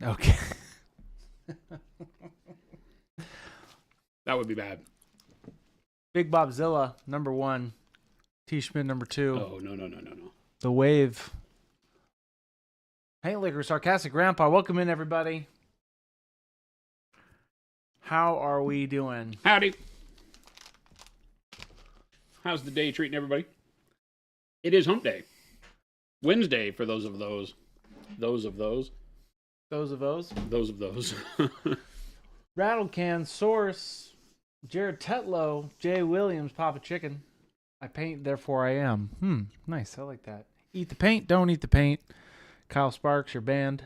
Okay. That would be bad. Big Bobzilla, number 1. T. Schmidt, number 2. Oh, no. The Wave. Paint Liquor, Sarcastic Grandpa. Welcome in, everybody. How are we doing? Howdy. How's the day treating everybody? It is hump day. Wednesday for those of those. Those of those. Those of those. Those of those. Rattle Can, Source, Jared Tetlow, Jay Williams, Papa Chicken. I paint, therefore I am. Nice. I like that. Eat the paint, don't eat the paint. Kyle Sparks, your band.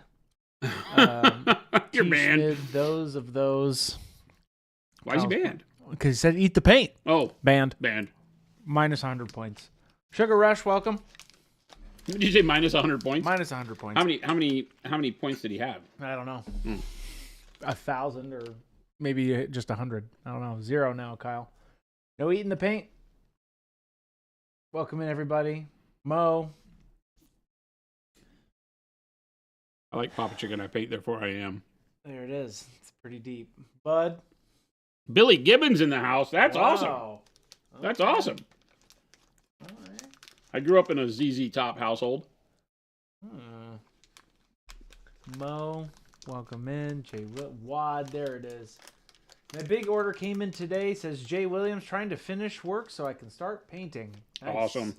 Your band. Schmid, those of those. Why is he banned? Because he said eat the paint. Oh. Banned. Banned. Minus 100 points. Sugar Rush, welcome. Did you say minus 100 points? Minus 100 points. How many points did he have? I don't know. 1,000 or maybe just 100. I don't know. 0 now, Kyle. No eating the paint. Welcome in, everybody. Mo. I like Papa Chicken. I paint, therefore I am. There it is. It's pretty deep. Bud. Billy Gibbons in the house. That's awesome. Okay. That's awesome. All right. I grew up in a ZZ Top household. Mo, welcome in. Jay Wad, there it is. My big order came in today. Says Jay Williams trying to finish work so I can start painting. Nice. Awesome.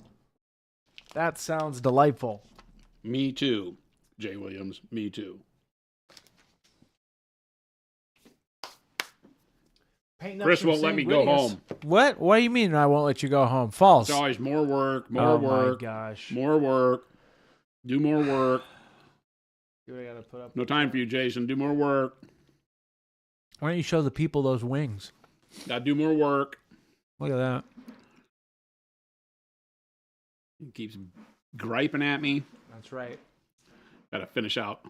That sounds delightful. Me too, Jay Williams. Me too. Chris won't let me go home. What? What do you mean I won't let you go home? False. It's always more work, Oh my gosh. more work. Do more work. See what I gotta put up. No time for you, Jason. Do more work. Why don't you show the people those wings? Gotta do more work. Look at that. He keeps griping at me. That's right. Gotta finish out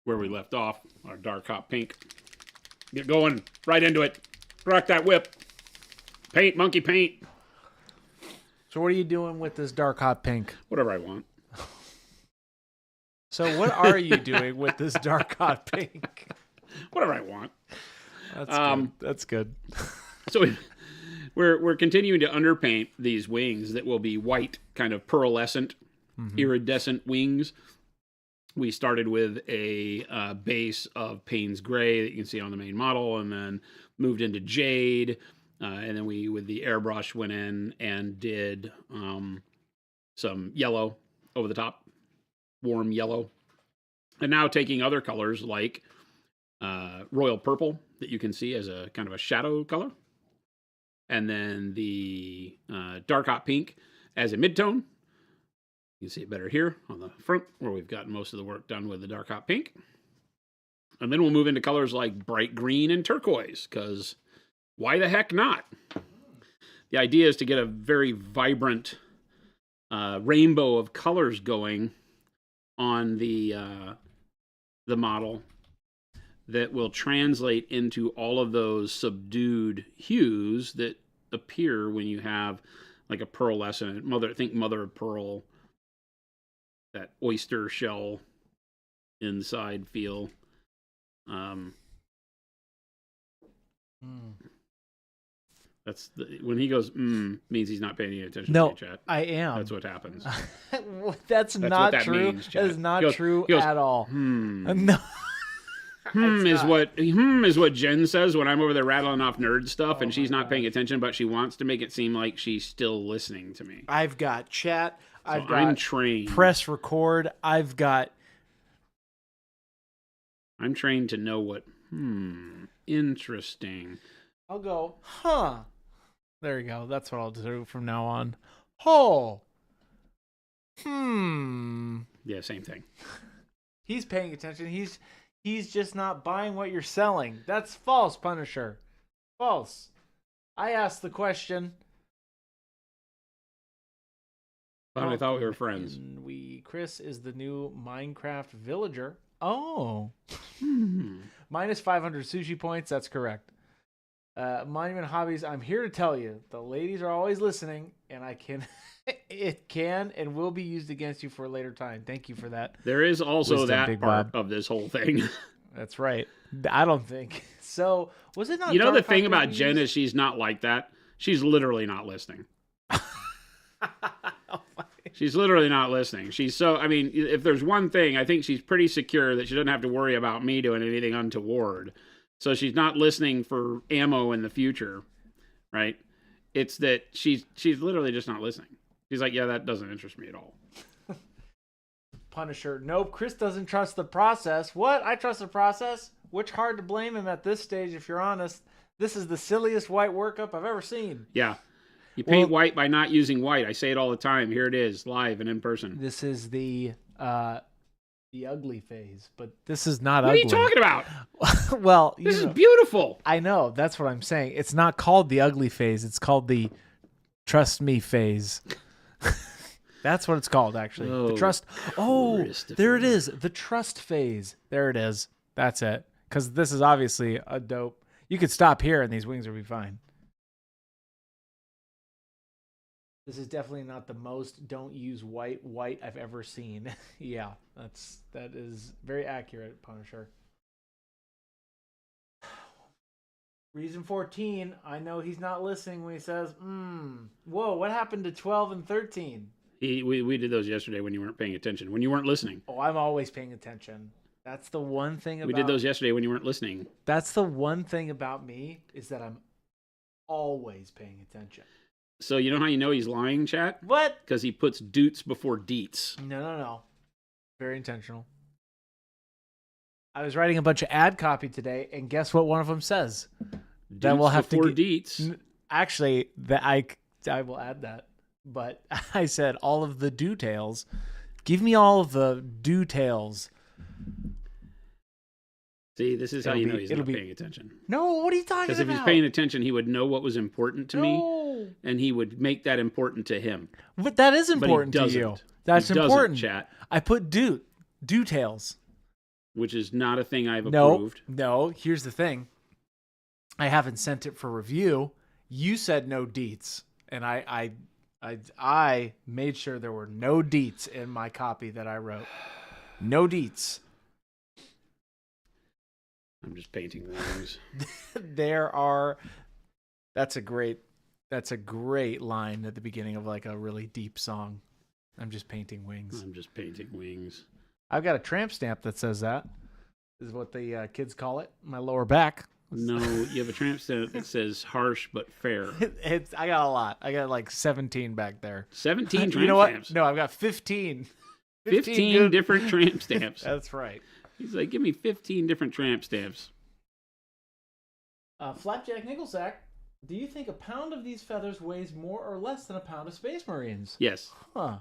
where we left off. Our dark hot pink. Get going. Right into it. Rock that whip. Paint, monkey paint. So what are you doing with this dark hot pink? Whatever I want. So what are you doing with this dark hot pink? Whatever I want. That's good. That's good. So we're continuing to underpaint these wings that will be white, kind of pearlescent, iridescent wings. We started with a base of Payne's Gray that you can see on the main model, and then moved into Jade, and then we, with the airbrush, went in and did some yellow over the top, warm yellow, and now taking other colors like royal purple that you can see as a kind of a shadow color, and then the dark hot pink as a midtone. You can see it better here on the front where we've gotten most of the work done with the dark hot pink. And then we'll move into colors like bright green and turquoise, because why the heck not? The idea is to get a very vibrant rainbow of colors going on the model that will translate into all of those subdued hues that appear when you have like a pearlescent, mother of pearl, that oyster shell inside feel. That's when he goes means he's not paying any attention to you, chat. I am. That's what happens. That's not what true. means, that is not true goes, at all. No. is what Jen says when I'm over there rattling off nerd stuff, and she's not paying attention, but she wants to make it seem like she's still listening to me. I've got chat. I'm trained. Press record. I'm trained to know what. Interesting. I'll go. Huh. There you go. That's what I'll do from now on. Oh. Yeah, same thing. He's paying attention. He's just not buying what you're selling. That's false, Punisher. False. I asked the question. But I thought we were friends. Chris is the new Minecraft villager. Oh. Minus 500 sushi points. That's correct. Monument Hobbies, I'm here to tell you, the ladies are always listening, and it can and will be used against you for a later time. Thank you for that. There is also Wisdom, that Big part Bob. of this whole thing. That's right. I don't think so. Was it not? You know, the Dark thing Hunter about we Jen used? is she's not like that. She's literally not listening. Oh my. She's literally not listening. She's so, I mean, if there's one thing, I think she's pretty secure that she doesn't have to worry about me doing anything untoward. So she's not listening for ammo in the future, right? It's that she's literally just not listening. She's like, yeah, that doesn't interest me at all. Punisher. Nope, Chris doesn't trust the process. What? I trust the process? Which hard to blame him at this stage, if you're honest. This is the silliest white workup I've ever seen. Yeah. You paint white by not using white. I say it all the time. Here it is, live and in person. This is the ugly phase, but this is not What ugly. are you talking about? Well, This is beautiful. I know. That's what I'm saying. It's not called the ugly phase. It's called the trust me phase. That's what it's called, actually. Oh, the trust. Oh, there it Christopher. is. The trust phase. There it is. That's it. Because this is obviously a dope. You could stop here and these wings would be fine. This is definitely not the most don't use white I've ever seen. Yeah, that is very accurate, Punisher. Reason 14, I know he's not listening when he says, whoa, what happened to 12 and 13? We did those yesterday when you weren't paying attention, when you weren't listening. Oh, I'm always paying attention. That's the one thing about... We did those yesterday when you weren't listening. That's the one thing about me, is that I'm always paying attention. So you know how you know he's lying, chat? What? Because he puts doots before deets. No. Very intentional. I was writing a bunch of ad copy today, and guess what one of them says? That we'll have before to get... deets. Actually, I will add that. But I said all of the details. Give me all of the details. See, this is how you know he's not paying attention. No, what are you talking about? Because if he's paying attention, he would know what was important to me, and he would make that important to him. But that is important to you. That's important. Chat. I put details. Which is not a thing I've approved. No, here's the thing. I haven't sent it for review. You said no deets, and I made sure there were no deets in my copy that I wrote. No deets. I'm just painting wings. That's a great line at the beginning of like a really deep song. I'm just painting wings. I'm just painting wings. I've got a tramp stamp that says that. This is what the kids call it. My lower back. No, you have a tramp stamp that says harsh but fair. I got a lot. I got like 17 back there. 17 tramp You know what? stamps. No, I've got 15. 15 different tramp stamps. That's right. He's like, give me 15 different tramp stamps. Flapjack Nickelsack, do you think a pound of these feathers weighs more or less than a pound of Space Marines? Yes. Huh.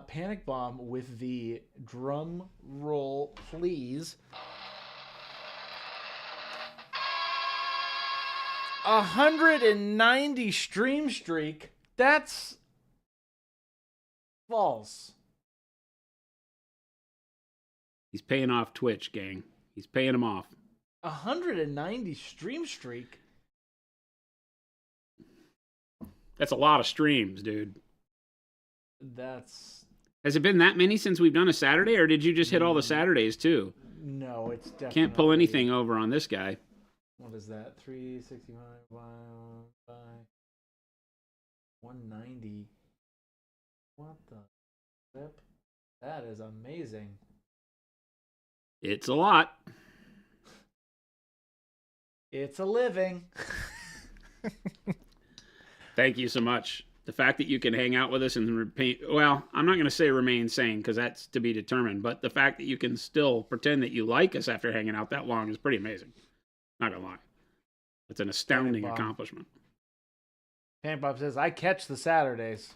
Panic Bomb with the drum roll, please. 190 stream streak. That's false. He's paying off Twitch, gang. He's paying him off. 190 stream streak? That's a lot of streams, dude. That's... Has it been that many since we've done a Saturday, or did you just hit all the Saturdays, too? No, it's definitely... Can't pull anything over on this guy. What is that? 365 by 190. What the flip? That is amazing. It's a lot. It's a living. Thank you so much. The fact that you can hang out with us and paint, well, I'm not going to say remain sane because that's to be determined, but the fact that you can still pretend that you like us after hanging out that long is pretty amazing. Not going to lie. It's an astounding accomplishment. Panic Bomb says, I catch the Saturdays.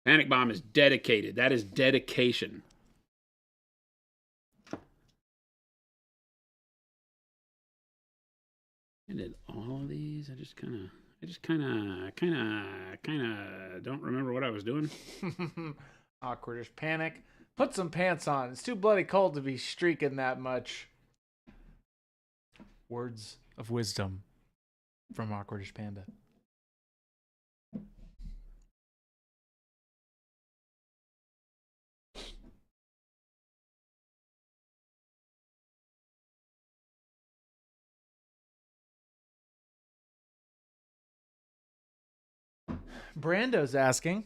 Panic Bomb is dedicated. That is dedication. I did all of these. I just kind of don't remember what I was doing. Awkwardish Panic. Put some pants on. It's too bloody cold to be streaking that much. Words of wisdom from Awkwardish Panda. Brando's asking,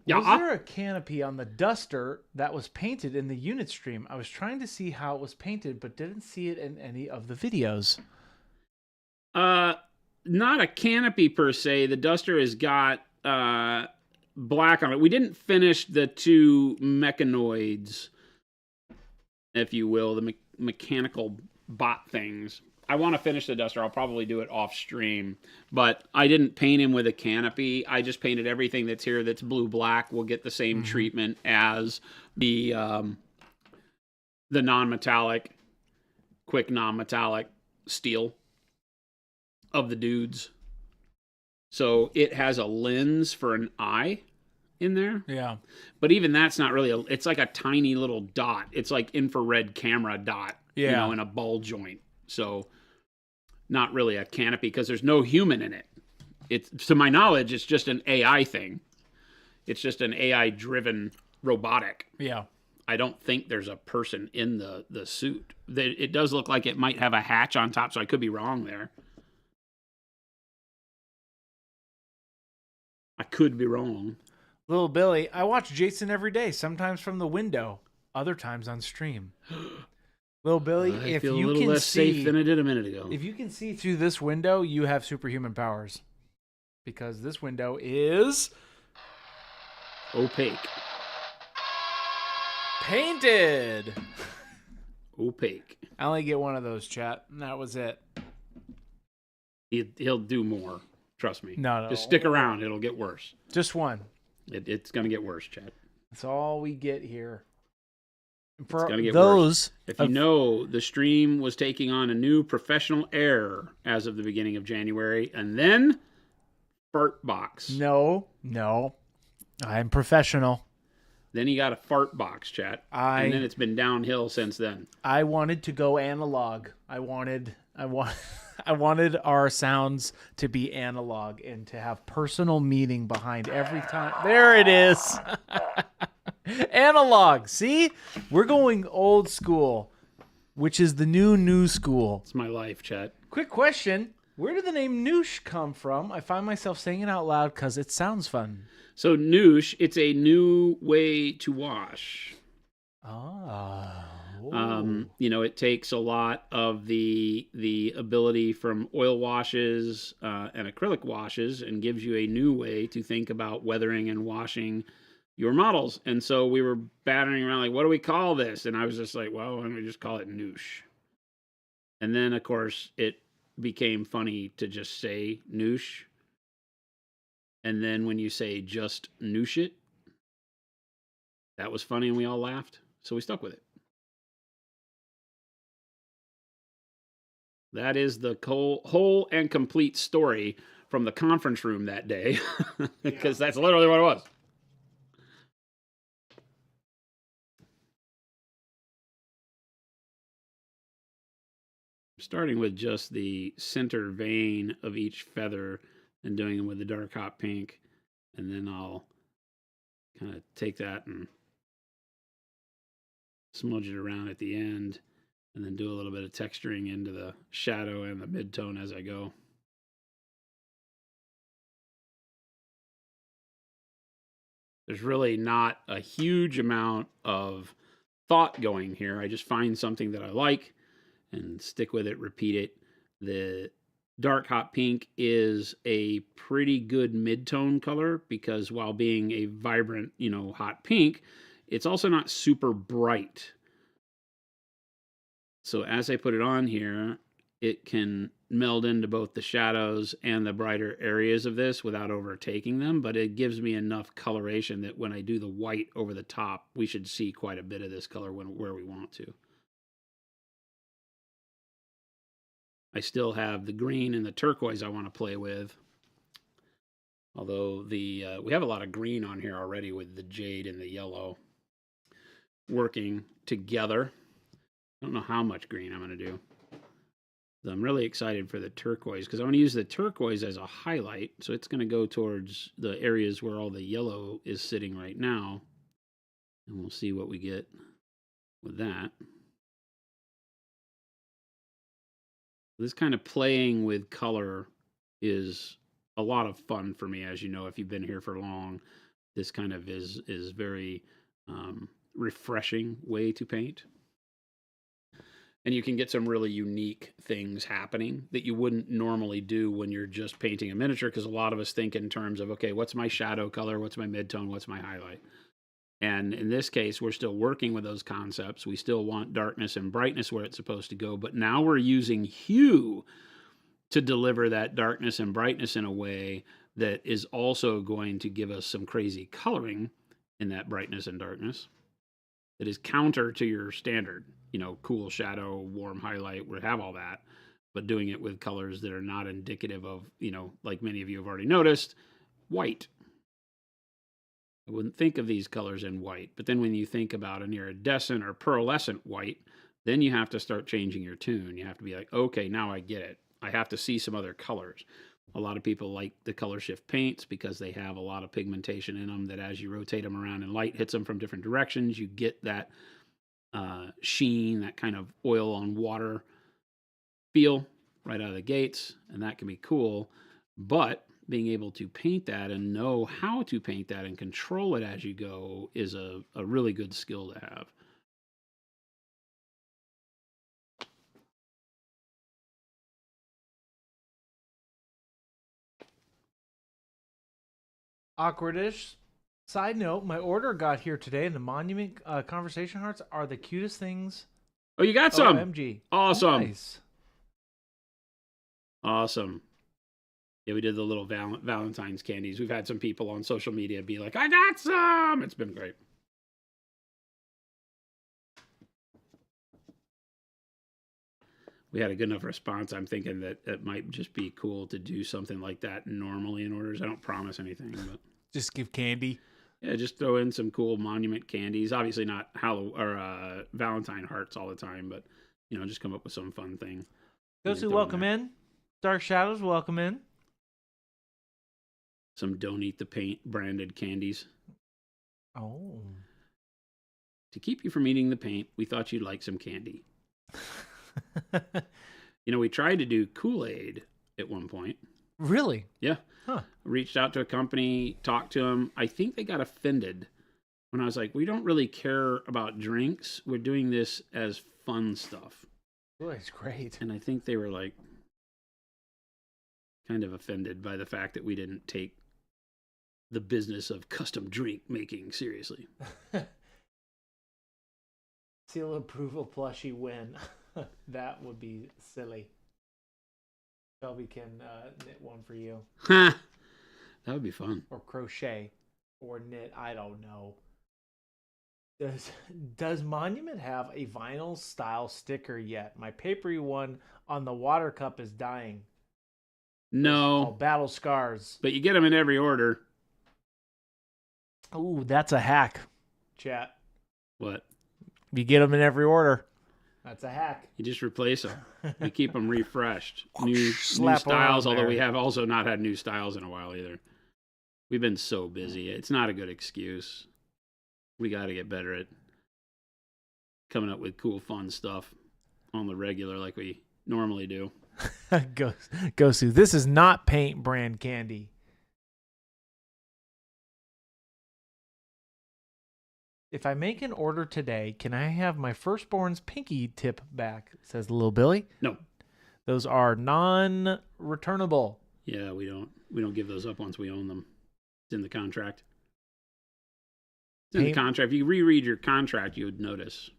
was there a canopy on the duster that was painted in the unit stream? I was trying to see how it was painted, but didn't see it in any of the videos. Not a canopy per se. The duster has got black on it. We didn't finish the two mechanoids, if you will, the mechanical bot things. I want to finish the duster. I'll probably do it off stream, but I didn't paint him with a canopy. I just painted everything that's here that's blue-black. Will get the same treatment as the non-metallic, quick non-metallic steel of the dudes. So it has a lens for an eye in there. Yeah. But even that's not really it's like a tiny little dot. It's like infrared camera dot, you know, in a ball joint. So not really a canopy because there's no human in it. It's, to my knowledge, it's just an AI thing. It's just an AI driven robotic. Yeah. I don't think there's a person in the suit. It does look like it might have a hatch on top, so I could be wrong there. I could be wrong. Little Billy, I watch Jason every day, sometimes from the window, other times on stream. Little Billy, I feel a little less safe than I did a minute ago. If you can see through this window, you have superhuman powers. Because this window is opaque. Painted. Opaque. I only get one of those, chat, and that was it. He'll do more. Trust me. No. Just stick around. It'll get worse. Just one. It's going to get worse, Chad. That's all we get here. For it's going to get those worse. If you know, the stream was taking on a new professional air as of the beginning of January, and then fart box. No. I'm professional. Then he got a fart box, chat. And then it's been downhill since then. I wanted to go analog. I wanted our sounds to be analog and to have personal meaning behind every time. There it is. Analog. See? We're going old school, which is the new school. It's my life, chat. Quick question. Where did the name Noosh come from? I find myself saying it out loud because it sounds fun. So Noosh, it's a new way to wash. It takes a lot of the ability from oil washes and acrylic washes and gives you a new way to think about weathering and washing your models. And so we were battering around like, what do we call this? And I was just like, well, why don't we just call it Noosh? And then, of course, it became funny to just say Noosh. And then when you say just Noosh it, that was funny and we all laughed. So we stuck with it. That is the whole and complete story from the conference room that day, because that's literally what it was. Starting with just the center vein of each feather and doing them with the dark hot pink, and then I'll kind of take that and smudge it around at the end, and then do a little bit of texturing into the shadow and the mid-tone as I go. There's really not a huge amount of thought going here. I just find something that I like and stick with it, repeat it. The dark hot pink is a pretty good mid-tone color because while being a vibrant, hot pink, it's also not super bright. So as I put it on here, it can meld into both the shadows and the brighter areas of this without overtaking them, but it gives me enough coloration that when I do the white over the top, we should see quite a bit of this color where we want to. I still have the green and the turquoise I want to play with. Although we have a lot of green on here already with the jade and the yellow. working together. I don't know how much green I'm going to do. I'm really excited for the turquoise because I'm going to use the turquoise as a highlight. So it's going to go towards the areas where all the yellow is sitting right now. And we'll see what we get with that. This kind of playing with color is a lot of fun for me. As you know, if you've been here for long, this kind of is very refreshing way to paint. And you can get some really unique things happening that you wouldn't normally do when you're just painting a miniature, because a lot of us think in terms of, okay, what's my shadow color? What's my midtone? What's my highlight? And in this case, we're still working with those concepts. We still want darkness and brightness where it's supposed to go, but now we're using hue to deliver that darkness and brightness in a way that is also going to give us some crazy coloring in that brightness and darkness that is counter to your standard, cool shadow, warm highlight. We have all that, but doing it with colors that are not indicative of, like many of you have already noticed, white. I wouldn't think of these colors in white, but then when you think about an iridescent or pearlescent white, then you have to start changing your tune. You have to be like, okay, now I get it. I have to see some other colors. A lot of people like the color shift paints because they have a lot of pigmentation in them that as you rotate them around and light hits them from different directions, you get that sheen, that kind of oil on water feel right out of the gates, and that can be cool. But being able to paint that and know how to paint that and control it as you go is a really good skill to have. Awkwardish. Side note, my order got here today, and the monument conversation hearts are the cutest things. Oh, you got some? OMG. Awesome. Nice. Awesome. Yeah, we did the little Valentine's candies. We've had some people on social media be like, I got some. It's been great. We had a good enough response. I'm thinking that it might just be cool to do something like that normally in orders. I don't promise anything, but just give candy. Yeah, just throw in some cool monument candies. Obviously not Valentine hearts all the time, but just come up with some fun thing. Those who welcome in. Dark Shadows, welcome in. Some Don't Eat the Paint branded candies. Oh. To keep you from eating the paint, we thought you'd like some candy. We tried to do Kool-Aid at one point. Really? Yeah. Huh. Reached out to a company, talked to them. I think they got offended when I was like, we don't really care about drinks. We're doing this as fun stuff. Boy, it's great. And I think they were like kind of offended by the fact that we didn't take the business of custom drink making seriously. Seal approval plushie win. That would be silly. Shelby can knit one for you. That would be fun. Or crochet. Or knit. I don't know. Does Monument have a vinyl style sticker yet? My papery one on the water cup is dying. No. Called Battle Scars. But you get them in every order. Ooh, that's a hack. Chat. What? You get them in every order. That's a hack. You just replace them. You keep them refreshed. New Slap styles, although there. we have also not had new styles in a while either. We've been so busy. It's not a good excuse. We got to get better at coming up with cool, fun stuff on the regular like we normally do. Go Sue. This is not paint brand candy. If I make an order today, can I have my firstborn's pinky tip back? Says Little Billy. No. Those are non-returnable. Yeah, we don't give those up once we own them. It's in the contract. It's in the contract. If you reread your contract, you would notice.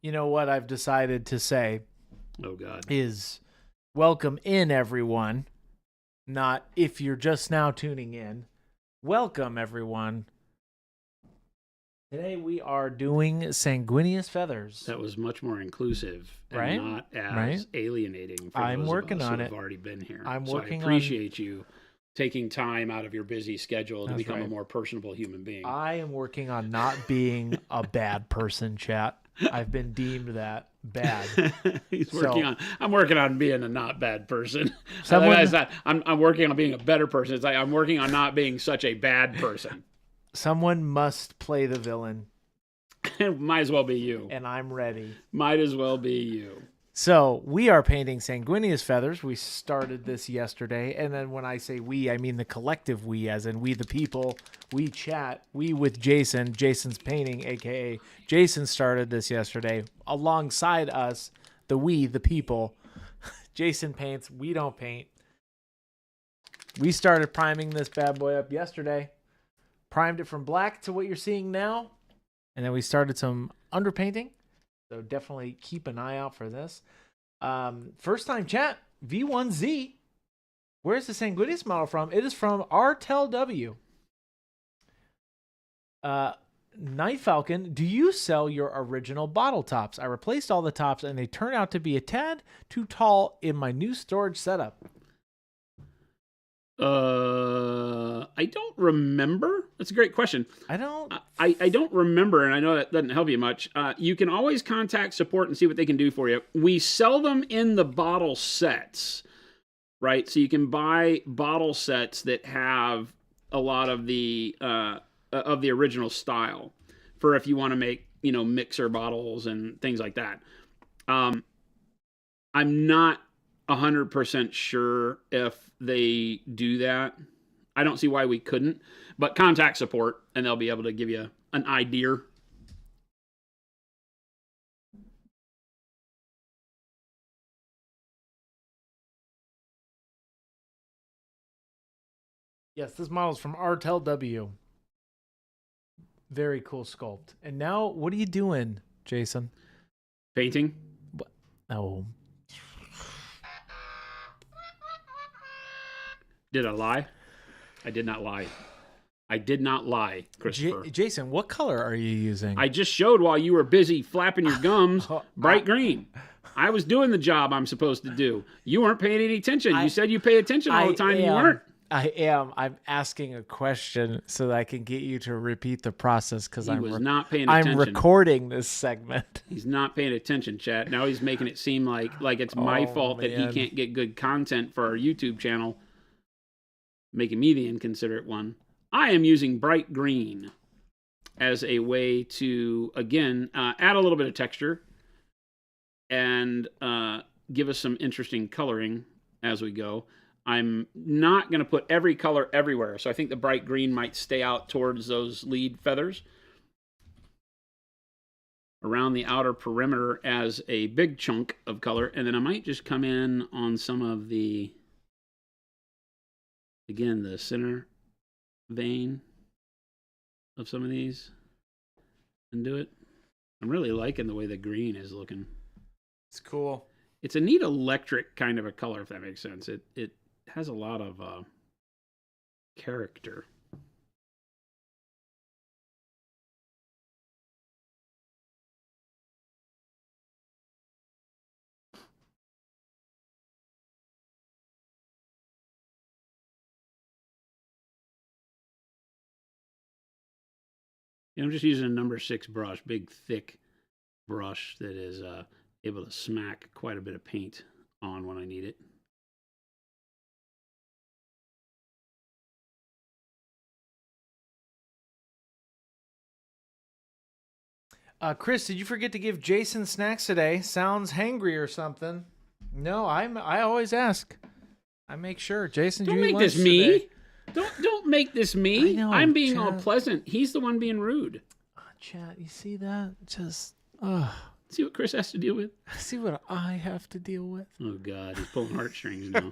You know what I've decided to say? Oh, God. Is welcome in, everyone. Not if you're just now tuning in. Welcome, everyone. Today we are doing Sanguinius Feathers. That was much more inclusive and Right? not as Right? alienating for I'm those working of us on who have it. already been here. I'm so working I appreciate you taking time out of your busy schedule to That's become a right. more personable human being. I am working on not being a bad person, chat. I've been deemed that bad. I'm working on being a not bad person. Someone- I'm working on being a better person. It's like I'm working on not being such a bad person. Someone must play the villain, Might as well be you. and I'm ready. Might as well be you. So we are painting Sanguinius Feathers. We started this yesterday, and then when I say we, I mean the collective we, as in we the people. We chat. We with Jason. Jason's painting, aka Jason started this yesterday alongside us. The we, the people. Jason paints. We don't paint. We started priming this bad boy up yesterday. Primed it from black to what you're seeing now, and then we started some underpainting. So definitely keep an eye out for this. First time chat, V1Z. Where's the Sanguinius model from? It is from RTELW. Night Falcon, do you sell your original bottle tops? I replaced all the tops and they turn out to be a tad too tall in my new storage setup. I don't remember. That's a great question. I don't remember, and I know that doesn't help you much. You can always contact support and see what they can do for you. We sell them in the bottle sets, right? So you can buy bottle sets that have a lot of the original style for if you want to make, mixer bottles and things like that. I'm not 100% sure if they do that. I don't see why we couldn't, but contact support and they'll be able to give you an idea. Yes, this model is from RTELW. Very cool sculpt. And now, what are you doing, Jason? Painting. Oh. Did I lie? I did not lie. I did not lie, Christopher. Jason, what color are you using? I just showed while you were busy flapping your gums, bright green. I was doing the job I'm supposed to do. You weren't paying any attention. You said you pay attention all the time. You weren't. I am. I'm asking a question so that I can get you to repeat the process because I was not paying attention. I'm recording this segment. He's not paying attention, chat. Now he's making it seem like it's my fault that he can't get good content for our YouTube channel, making me the inconsiderate one. I am using bright green as a way to, again, add a little bit of texture and give us some interesting coloring as we go. I'm not going to put every color everywhere, so I think the bright green might stay out towards those lead feathers around the outer perimeter as a big chunk of color, and then I might just come in on some of the, again, the center vein of some of these and do it. I'm really liking the way the green is looking. It's cool. It's a neat electric kind of a color, if that makes sense. It has a lot of character. I'm just using a number 6 brush, big, thick brush that is able to smack quite a bit of paint on when I need it. Chris, did you forget to give Jason snacks today? Sounds hangry or something. No, I always ask. I make sure. Jason, don't you make this me. Don't make this me. I'm being all pleasant. He's the one being rude. Chat, you see that? Just see what Chris has to deal with. See what I have to deal with. Oh God, he's pulling heartstrings now.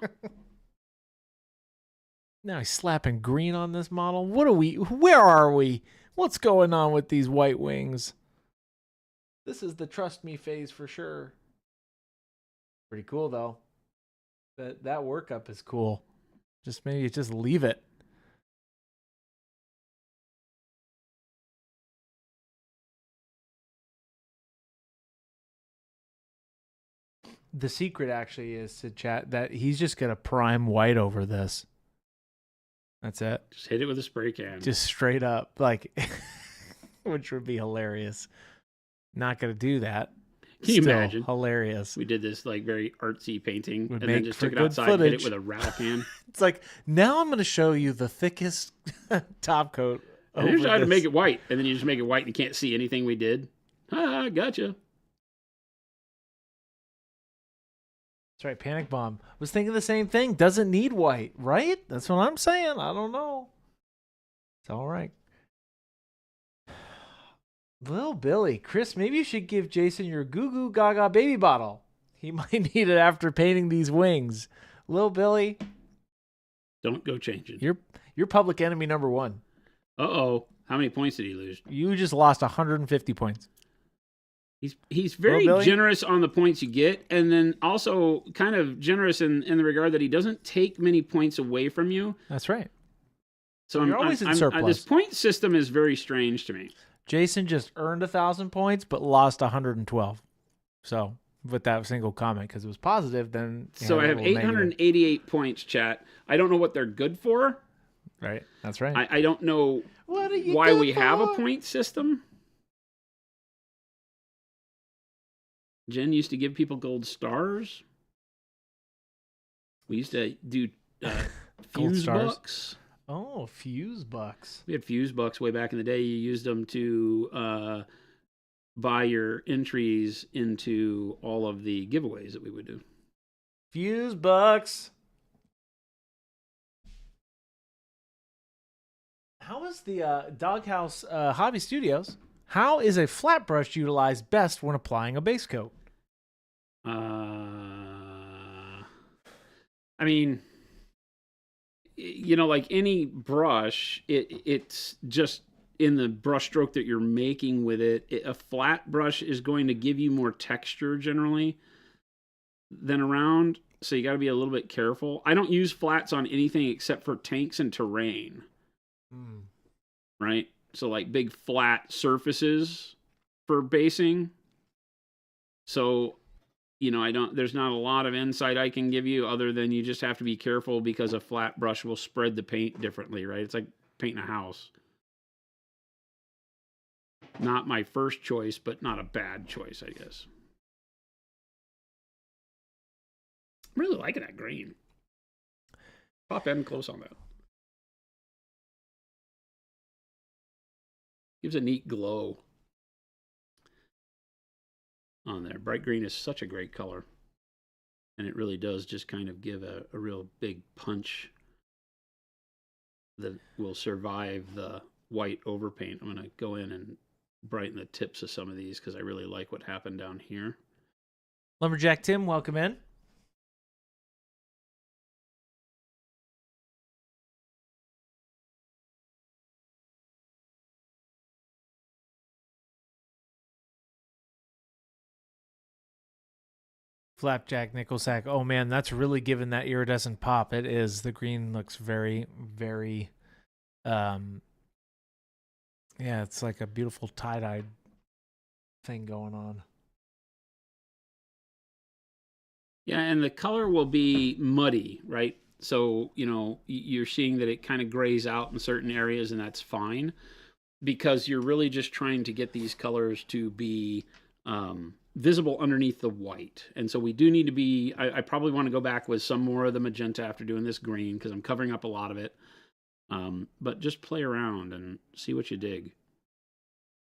Now he's slapping green on this model. What are we? Where are we? What's going on with these white wings? This is the trust me phase for sure. Pretty cool though. That workup is cool. Just maybe just leave it. The secret actually is to chat that he's just gonna prime white over this. That's it. Just hit it with a spray can. Just straight up, like, which would be hilarious. Not gonna do that. Can you imagine? Hilarious. We did this like very artsy painting Would and make then just for took it good outside and hit footage. it with a rattle can. It's like, now I'm gonna show you the thickest top coat. And then try to make it white, and then you just make it white and you can't see anything we did. Ah, gotcha. That's right, Panic Bomb. Was thinking the same thing. Doesn't need white, right? That's what I'm saying. I don't know. It's all right. Little Billy, Chris, maybe you should give Jason your Goo Goo Gaga baby bottle. He might need it after painting these wings. Little Billy, Don't go changing. you're public enemy number one. Uh-oh. How many points did he lose? You just lost 150 points. He's very generous on the points you get, and then also kind of generous in the regard that he doesn't take many points away from you. That's right. So You're always in surplus. This point system is very strange to me. Jason just earned 1,000 points, but lost 112. So, with that single comment, because it was positive, then... So I have 888 points, chat. I don't know what they're good for. Right, that's right. I don't know why we have a point system. Jen used to give people gold stars. We used to do fuse bucks. Oh, fuse bucks. We had fuse bucks way back in the day. You used them to buy your entries into all of the giveaways that we would do. Fuse bucks. How is the Doghouse Hobby Studios? How is a flat brush utilized best when applying a base coat? I mean, you know, like any brush, it's just in the brush stroke that you're making with it. A flat brush is going to give you more texture generally than a round, so you got to be a little bit careful. I don't use flats on anything except for tanks and terrain. Right? So like big flat surfaces for basing. So, you know, there's not a lot of insight I can give you other than you just have to be careful because a flat brush will spread the paint differently, right? It's like painting a house. Not my first choice, but not a bad choice, I guess. I'm really liking that green. Pop in close on that. Gives a neat glow on there. Bright green is such a great color. And it really does just kind of give a real big punch that will survive the white overpaint. I'm going to go in and brighten the tips of some of these because I really like what happened down here. Lumberjack Tim, welcome in. Flapjack Nickelsack. Oh man, that's really giving that iridescent pop. It is. The green looks very, very, yeah, it's like a beautiful tie-dyed thing going on. Yeah, and the color will be muddy, right? So, you know, you're seeing that it kind of grays out in certain areas, and that's fine because you're really just trying to get these colors to be visible underneath the white. And so we do need to be, I probably want to go back with some more of the magenta after doing this green because I'm covering up a lot of it. But just play around and see what you dig.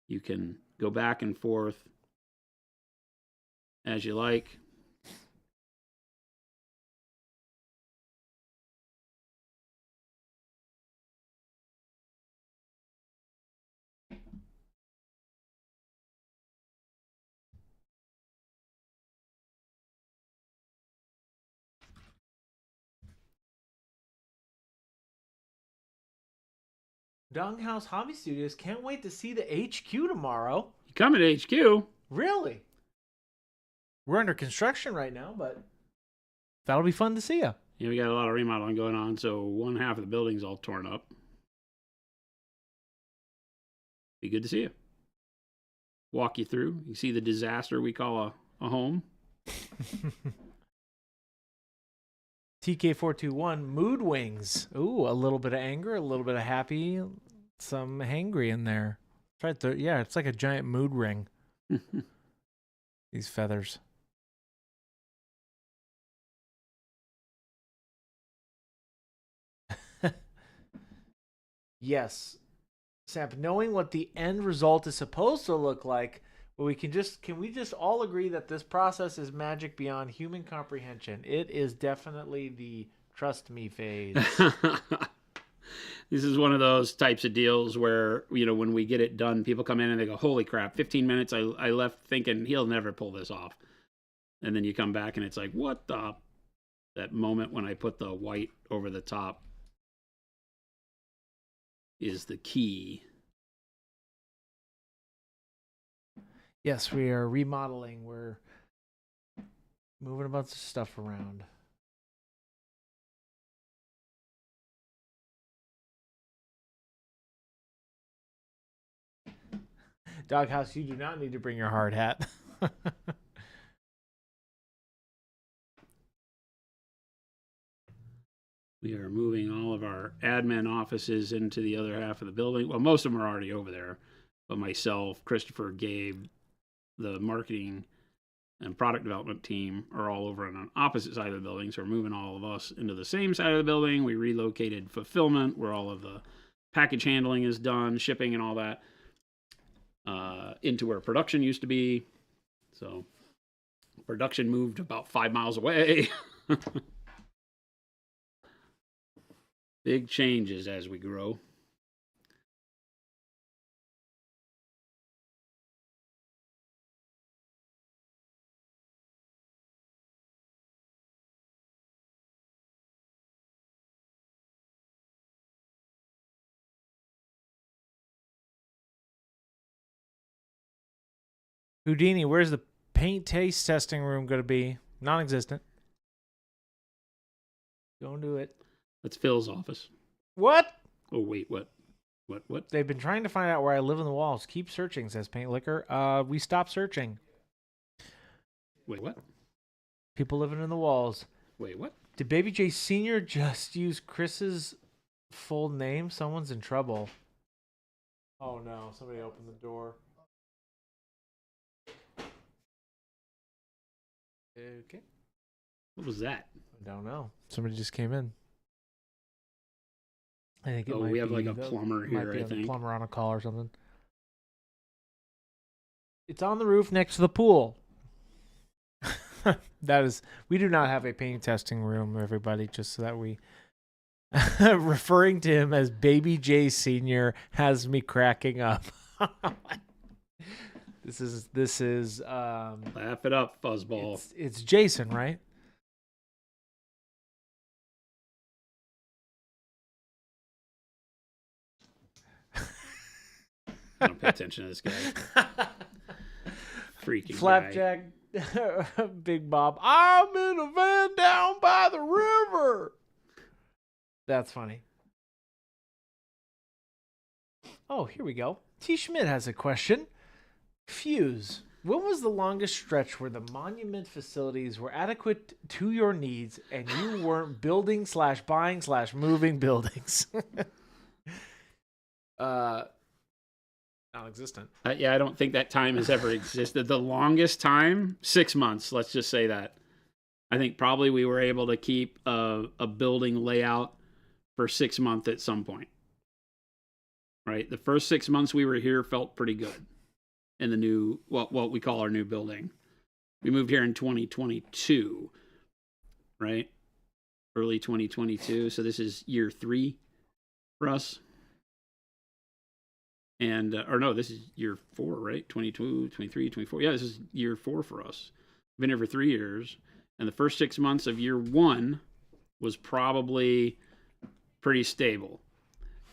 You can go back and forth as you like. Doghouse Hobby Studios, can't wait to see the HQ tomorrow. You come at HQ. Really? We're under construction right now, but that'll be fun to see you. Yeah, we got a lot of remodeling going on, so one half of the building's all torn up. Be good to see you. Walk you through. You see the disaster we call a home. TK421 mood wings. Ooh, a little bit of anger, a little bit of happy, some hangry in there. Right there. Yeah, it's like a giant mood ring. These feathers. Yes. Samp, knowing what the end result is supposed to look like, but can we just all agree that this process is magic beyond human comprehension? It is definitely the trust me phase. This is one of those types of deals where, when we get it done, people come in and they go, holy crap, 15 minutes. I left thinking he'll never pull this off. And then you come back and it's like, what the? That moment when I put the white over the top is the key. Yes, we are remodeling. We're moving a bunch of stuff around. Doghouse, you do not need to bring your hard hat. We are moving all of our admin offices into the other half of the building. Well, most of them are already over there, but myself, Christopher, Gabe, the marketing and product development team are all over on an opposite side of the building. So we're moving all of us into the same side of the building. We relocated fulfillment where all of the package handling is done, shipping and all that, into where production used to be. So production moved about 5 miles away. Big changes as we grow. Houdini, where's the paint taste testing room going to be? Non-existent. Don't do it. That's Phil's office. What? Oh, wait, what? What? They've been trying to find out where I live in the walls. Keep searching, says Paint Liquor. We stopped searching. Wait, what? People living in the walls. Wait, what? Did Baby J Sr. just use Chris's full name? Someone's in trouble. Oh no, somebody opened the door. Okay. What was that? I don't know. Somebody just came in. I think it might we have be like a plumber here, I think. Plumber on a call or something. It's on the roof next to the pool. We do not have a paint testing room, everybody, just so that we referring to him as Baby J Sr. has me cracking up. This is Laugh it up, fuzzball. It's Jason, right? I don't pay attention to this guy. Freaking Flapjack, Big Bob. I'm in a van down by the river. That's funny. Oh, here we go. T. Schmidt has a question. Fuse. When was the longest stretch where the monument facilities were adequate to your needs and you weren't building / buying / moving buildings? Non-existent. Yeah, I don't think that time has ever existed. The longest time, 6 months. Let's just say that. I think probably we were able to keep a building layout for 6 months at some point. Right? The first 6 months we were here felt pretty good in the new, what we call our new building. We moved here in 2022, right? Early 2022. So this is year 3 for us. And, this is year 4, right? 22, 23, 24. Yeah, this is year 4 for us. We've been here for 3 years. And the first 6 months of year 1 was probably pretty stable.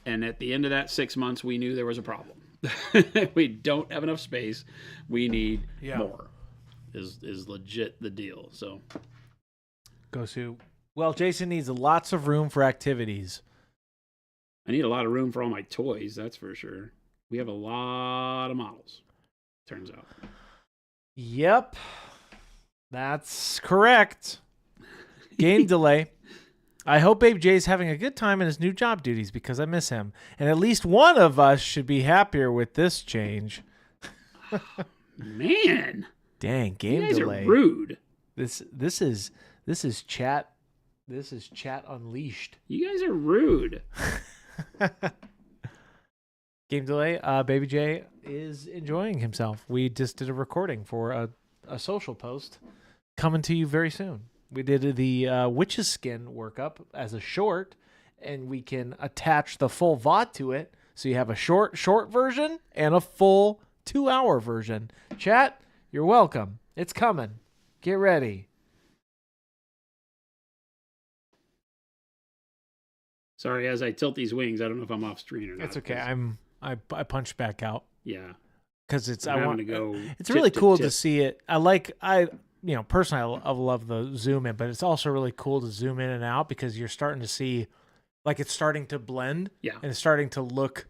And at the end of that 6 months, we knew there was a problem. We don't have enough space. We need more. Is legit the deal. So, well, Jason needs lots of room for activities. I need a lot of room for all my toys, that's for sure. We have a lot of models, turns out. Yep. That's correct. Game delay. I hope Babe Jay's having a good time in his new job duties because I miss him. And at least one of us should be happier with this change. Man, Dang, you game guys delay. are rude. This is chat. This is chat unleashed. You guys are rude. Game delay. Baby J is enjoying himself. We just did a recording for a social post coming to you very soon. We did the witch's skin workup as a short, and we can attach the full VOD to it. So you have a short version and a full 2-hour version. Chat, you're welcome. It's coming. Get ready. Sorry, as I tilt these wings, I don't know if I'm off screen or not. It's okay. I punched back out. Yeah. Because it's I'm having to go. It's really cool to see it. Personally, I love the zoom in, but it's also really cool to zoom in and out because you're starting to see, like, it's starting to blend. Yeah. And it's starting to look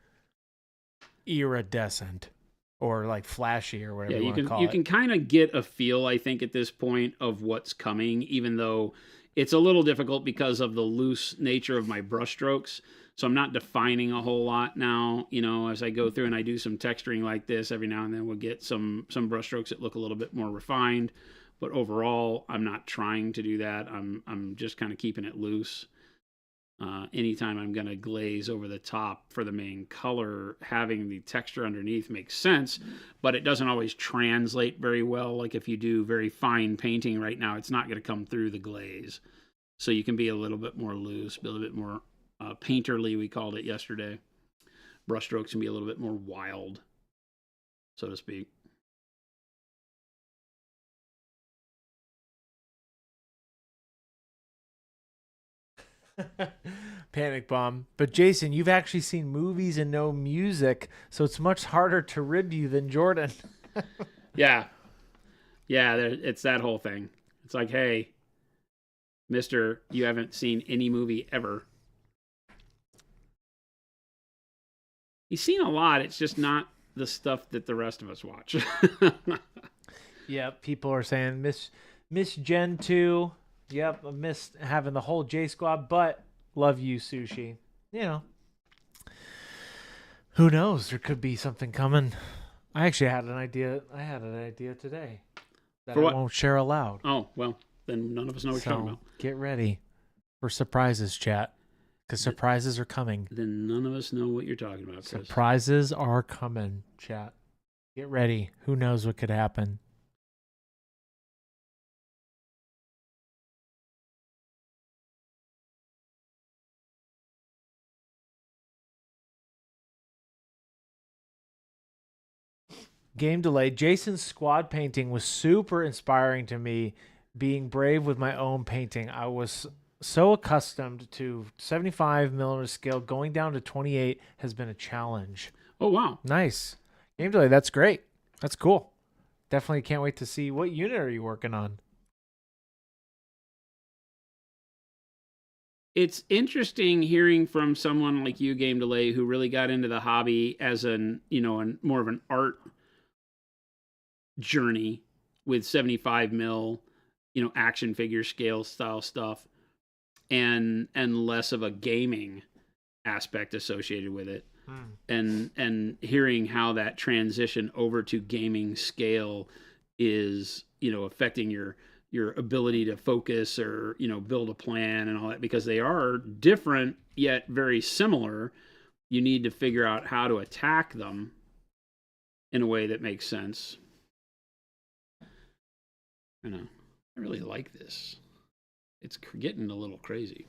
iridescent or like flashy or whatever you want to call it. You can kind of get a feel, I think, at this point of what's coming, even though it's a little difficult because of the loose nature of my brush strokes. So I'm not defining a whole lot now. As I go through and I do some texturing like this, every now and then we'll get some brush strokes that look a little bit more refined. But overall, I'm not trying to do that. I'm just kind of keeping it loose. Anytime I'm going to glaze over the top for the main color, having the texture underneath makes sense, but it doesn't always translate very well. Like if you do very fine painting right now, it's not going to come through the glaze. So you can be a little bit more loose, be a little bit more painterly, we called it yesterday. Brush strokes can be a little bit more wild, so to speak. Panic bomb. But Jason, you've actually seen movies and no music, so it's much harder to rid you than Jordan. Yeah, it's that whole thing. It's like, hey, mister, you haven't seen any movie ever. He's seen a lot. It's just not the stuff that the rest of us watch. Yeah, people are saying miss Gen 2. Yep, I missed having the whole J Squad, but love you, Sushi. Who knows? There could be something coming. I actually had an idea. I had an idea today that For what? I won't share aloud. Oh, well, then none of us know what you're talking about. Get ready for surprises, chat, because surprises are coming. Then none of us know what you're talking about, Chris. Surprises are coming, chat. Get ready. Who knows what could happen? Game delay. Jason's squad painting was super inspiring to me, being brave with my own painting. I was so accustomed to 75 millimeter scale. Going down to 28 has been a challenge. Oh, wow. Nice. Game delay. That's great. That's cool. Definitely can't wait to see what unit are you working on. It's interesting hearing from someone like you, Game Delay, who really got into the hobby as more of an art journey with 75 mil, action figure scale style stuff, and less of a gaming aspect associated with it. And hearing how that transition over to gaming scale is, affecting your ability to focus or, build a plan and all that, because they are different yet very similar. You need to figure out how to attack them in a way that makes sense. I really like this. It's getting a little crazy.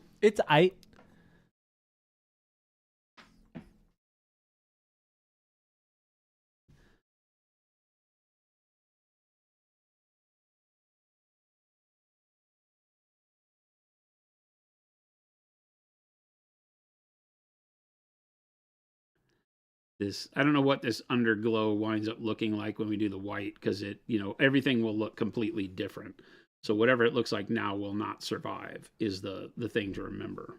I don't know what this underglow winds up looking like when we do the white, because everything will look completely different. So whatever it looks like now will not survive is the thing to remember.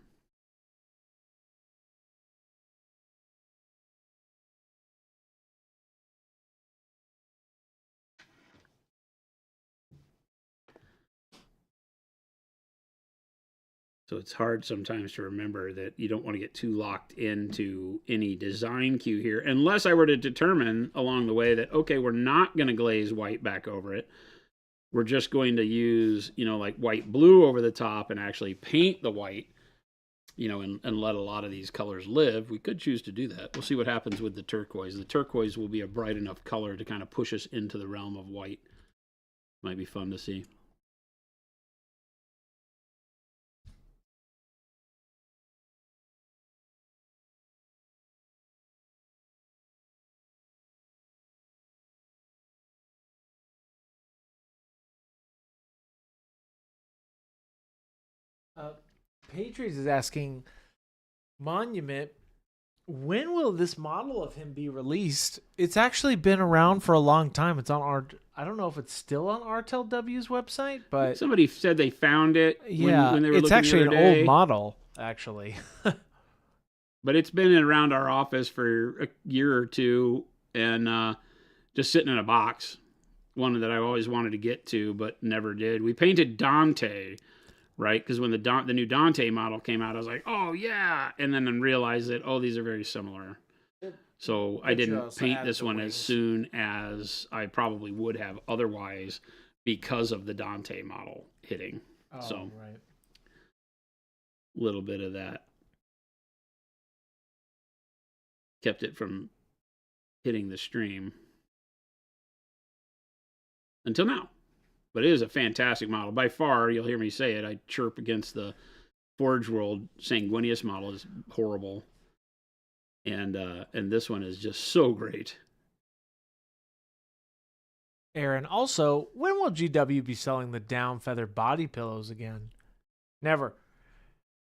So it's hard sometimes to remember that you don't want to get too locked into any design cue here, unless I were to determine along the way that, okay, we're not going to glaze white back over it. We're just going to use, like white blue over the top and actually paint the white, and let a lot of these colors live. We could choose to do that. We'll see what happens with the turquoise. The turquoise will be a bright enough color to kind of push us into the realm of white. Might be fun to see. Patriots is asking, Monument, when will this model of him be released? It's actually been around for a long time. It's on our, I don't know if it's still on RTLW's website, but somebody said they found it. Yeah, when they were it's looking actually the an other day. old model, actually. But it's been around our office for a year or two, and just sitting in a box. One that I always wanted to get to, but never did. We painted Dante, right? Because when the new Dante model came out, I was like, oh yeah, and then realized that, oh, these are very similar. So I didn't paint this one as soon as I probably would have otherwise because of the Dante model hitting. Oh, so right. A little bit of that kept it from hitting the stream until now. But it is a fantastic model. By far, you'll hear me say it, I chirp against the Forge World Sanguinius model is horrible. And this one is just so great. Aaron, also, when will GW be selling the down feather body pillows again? Never.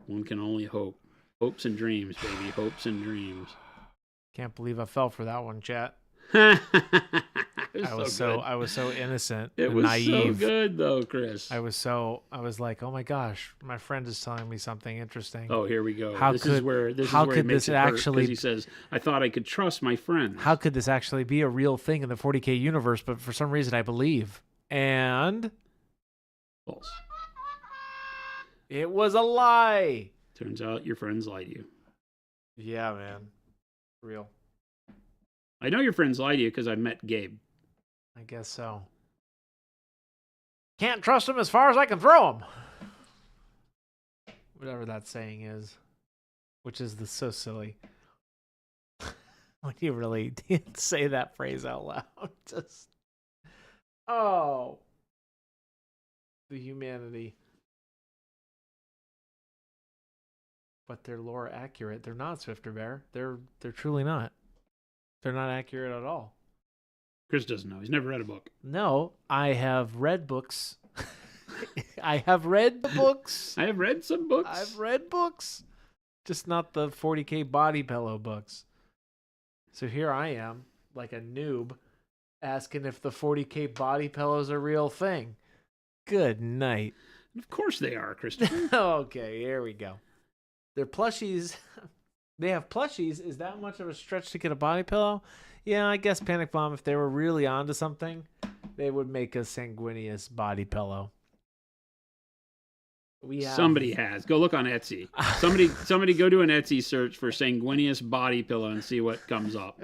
One can only hope. Hopes and dreams, baby. Hopes and dreams. Can't believe I fell for that one, chat. I was so innocent and naive. So good though, Chris. I was like, oh my gosh, my friend is telling me something interesting. Oh, here we go. How this could is where he makes it actually? He says, "I thought I could trust my friends." How could this actually be a real thing in the 40K universe? But for some reason, I believe. And false. It was a lie. Turns out your friends lie to you. Yeah, man. Real. I know your friends lie to you because I met Gabe. I guess so. Can't trust him as far as I can throw him. Whatever that saying is. Which is so silly. When you really didn't say that phrase out loud. Just. Oh. The humanity. But they're lore accurate. They're not, Swifter Bear. They're truly not. They're not accurate at all. Chris doesn't know. He's never read a book. No, I have read books. I have read books. I have read some books. I've read books. Just not the 40K body pillow books. So here I am, like a noob, asking if the 40K body pillows are a real thing. Good night. Of course they are, Christopher. Okay, here we go. They're plushies. They have plushies. Is that much of a stretch to get a body pillow? Yeah, I guess Panic Bomb, if they were really onto something, they would make a Sanguinius body pillow. Somebody has. Go look on Etsy. Somebody go do an Etsy search for Sanguinius body pillow and see what comes up.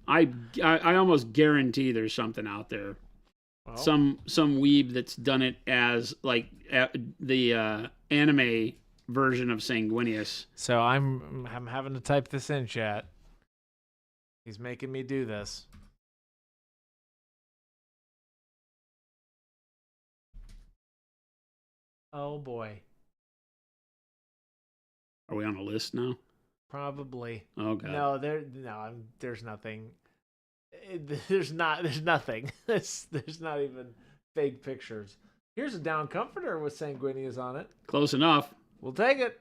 I almost guarantee there's something out there. Well, some weeb that's done it as like the anime version of Sanguinius. So I'm having to type this in, chat. He's making me do this. Oh boy. Are we on a list now? Probably. Oh god. No, there's nothing. There's nothing. There's not even fake pictures. Here's a down comforter with Sanguinius on it. Close enough. We'll take it.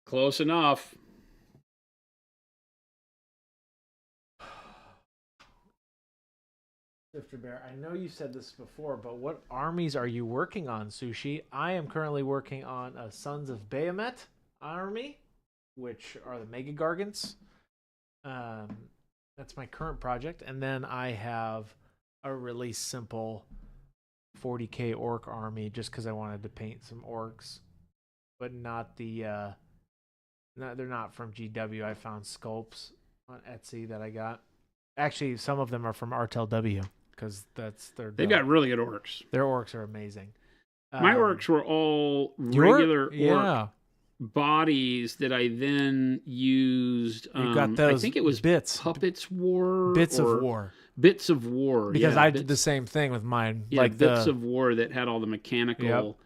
Close enough. Sifter Bear, I know you said this before, but what armies are you working on, Sushi? I am currently working on a Sons of Bahamut army, which are the Mega Gargants. That's my current project. And then I have a really simple 40K orc army just because I wanted to paint some orcs. but not the. They're not from GW. I found sculpts on Etsy that I got. Actually, some of them are from RTLW because that's their. They've got really good orcs. Their orcs are amazing. My orcs were all regular orc bodies that I then used. You got those. I think it was bits. Puppets War. Bits of War. Bits of War. Because I did the same thing with mine. Yeah, like Bits of War that had all the mechanical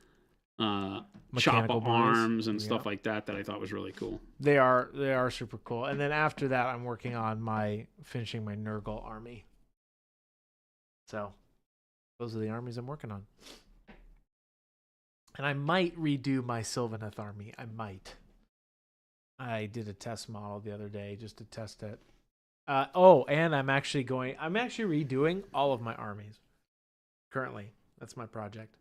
chop arms and stuff like that I thought was really cool. They are super cool. And then after that, I'm working on finishing my Nurgle army. So those are the armies I'm working on. And I might redo my Sylvaneth army. I might. I did a test model the other day just to test it. And I'm actually redoing all of my armies. Currently. That's my project.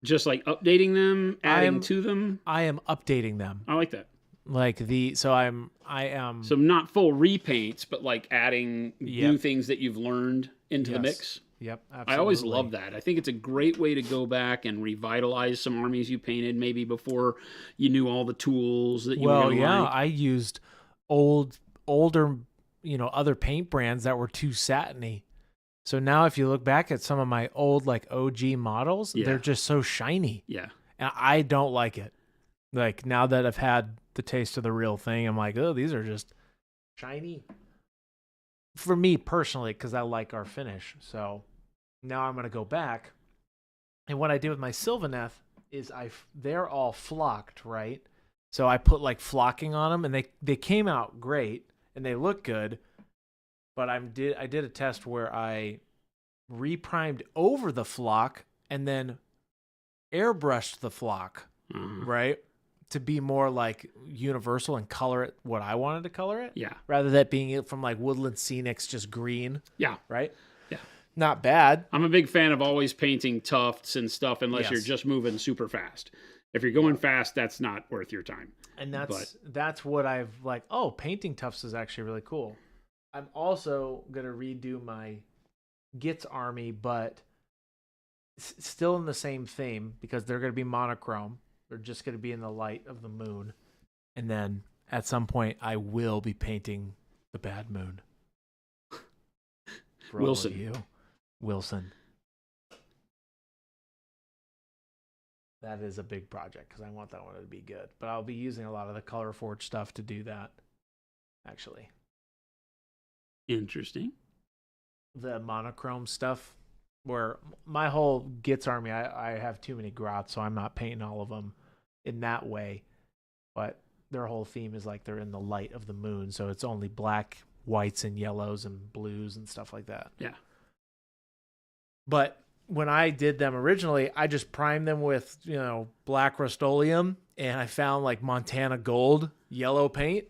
Just like updating them, adding to them? I am updating them. I like that. I am So not full repaints, but like adding new things that you've learned into the mix. Yep, absolutely. I always love that. I think it's a great way to go back and revitalize some armies you painted maybe before you knew all the tools that you were going to like. I used older, other paint brands that were too satiny. So now if you look back at some of my old like OG models, they're just so shiny. Yeah. And I don't like it. Like now that I've had the taste of the real thing, I'm like, oh, these are just shiny. For me personally, because I like our finish. So now I'm going to go back. And what I did with my Sylvaneth is they're all flocked, right? So I put like flocking on them, and they came out great, and they look good. But I did a test where I reprimed over the flock and then airbrushed the flock, right? To be more like universal and color it what I wanted to color it. Yeah. Rather than being from like Woodland Scenics, just green. Yeah. Right? Yeah. Not bad. I'm a big fan of always painting tufts and stuff unless you're just moving super fast. If you're going fast, that's not worth your time. And that's what I've like, painting tufts is actually really cool. I'm also going to redo my Gitz army, but still in the same theme because they're going to be monochrome. They're just going to be in the light of the moon. And then at some point, I will be painting the bad moon. Wilson. That is a big project because I want that one to be good. But I'll be using a lot of the Color Forge stuff to do that, actually. Interesting. The monochrome stuff, where my whole Gitz army, I have too many grots, so I'm not painting all of them in that way. But their whole theme is like they're in the light of the moon, so it's only black, whites, and yellows, and blues, and stuff like that. Yeah. But when I did them originally, I just primed them with, black Rust-Oleum, and I found like Montana Gold yellow paint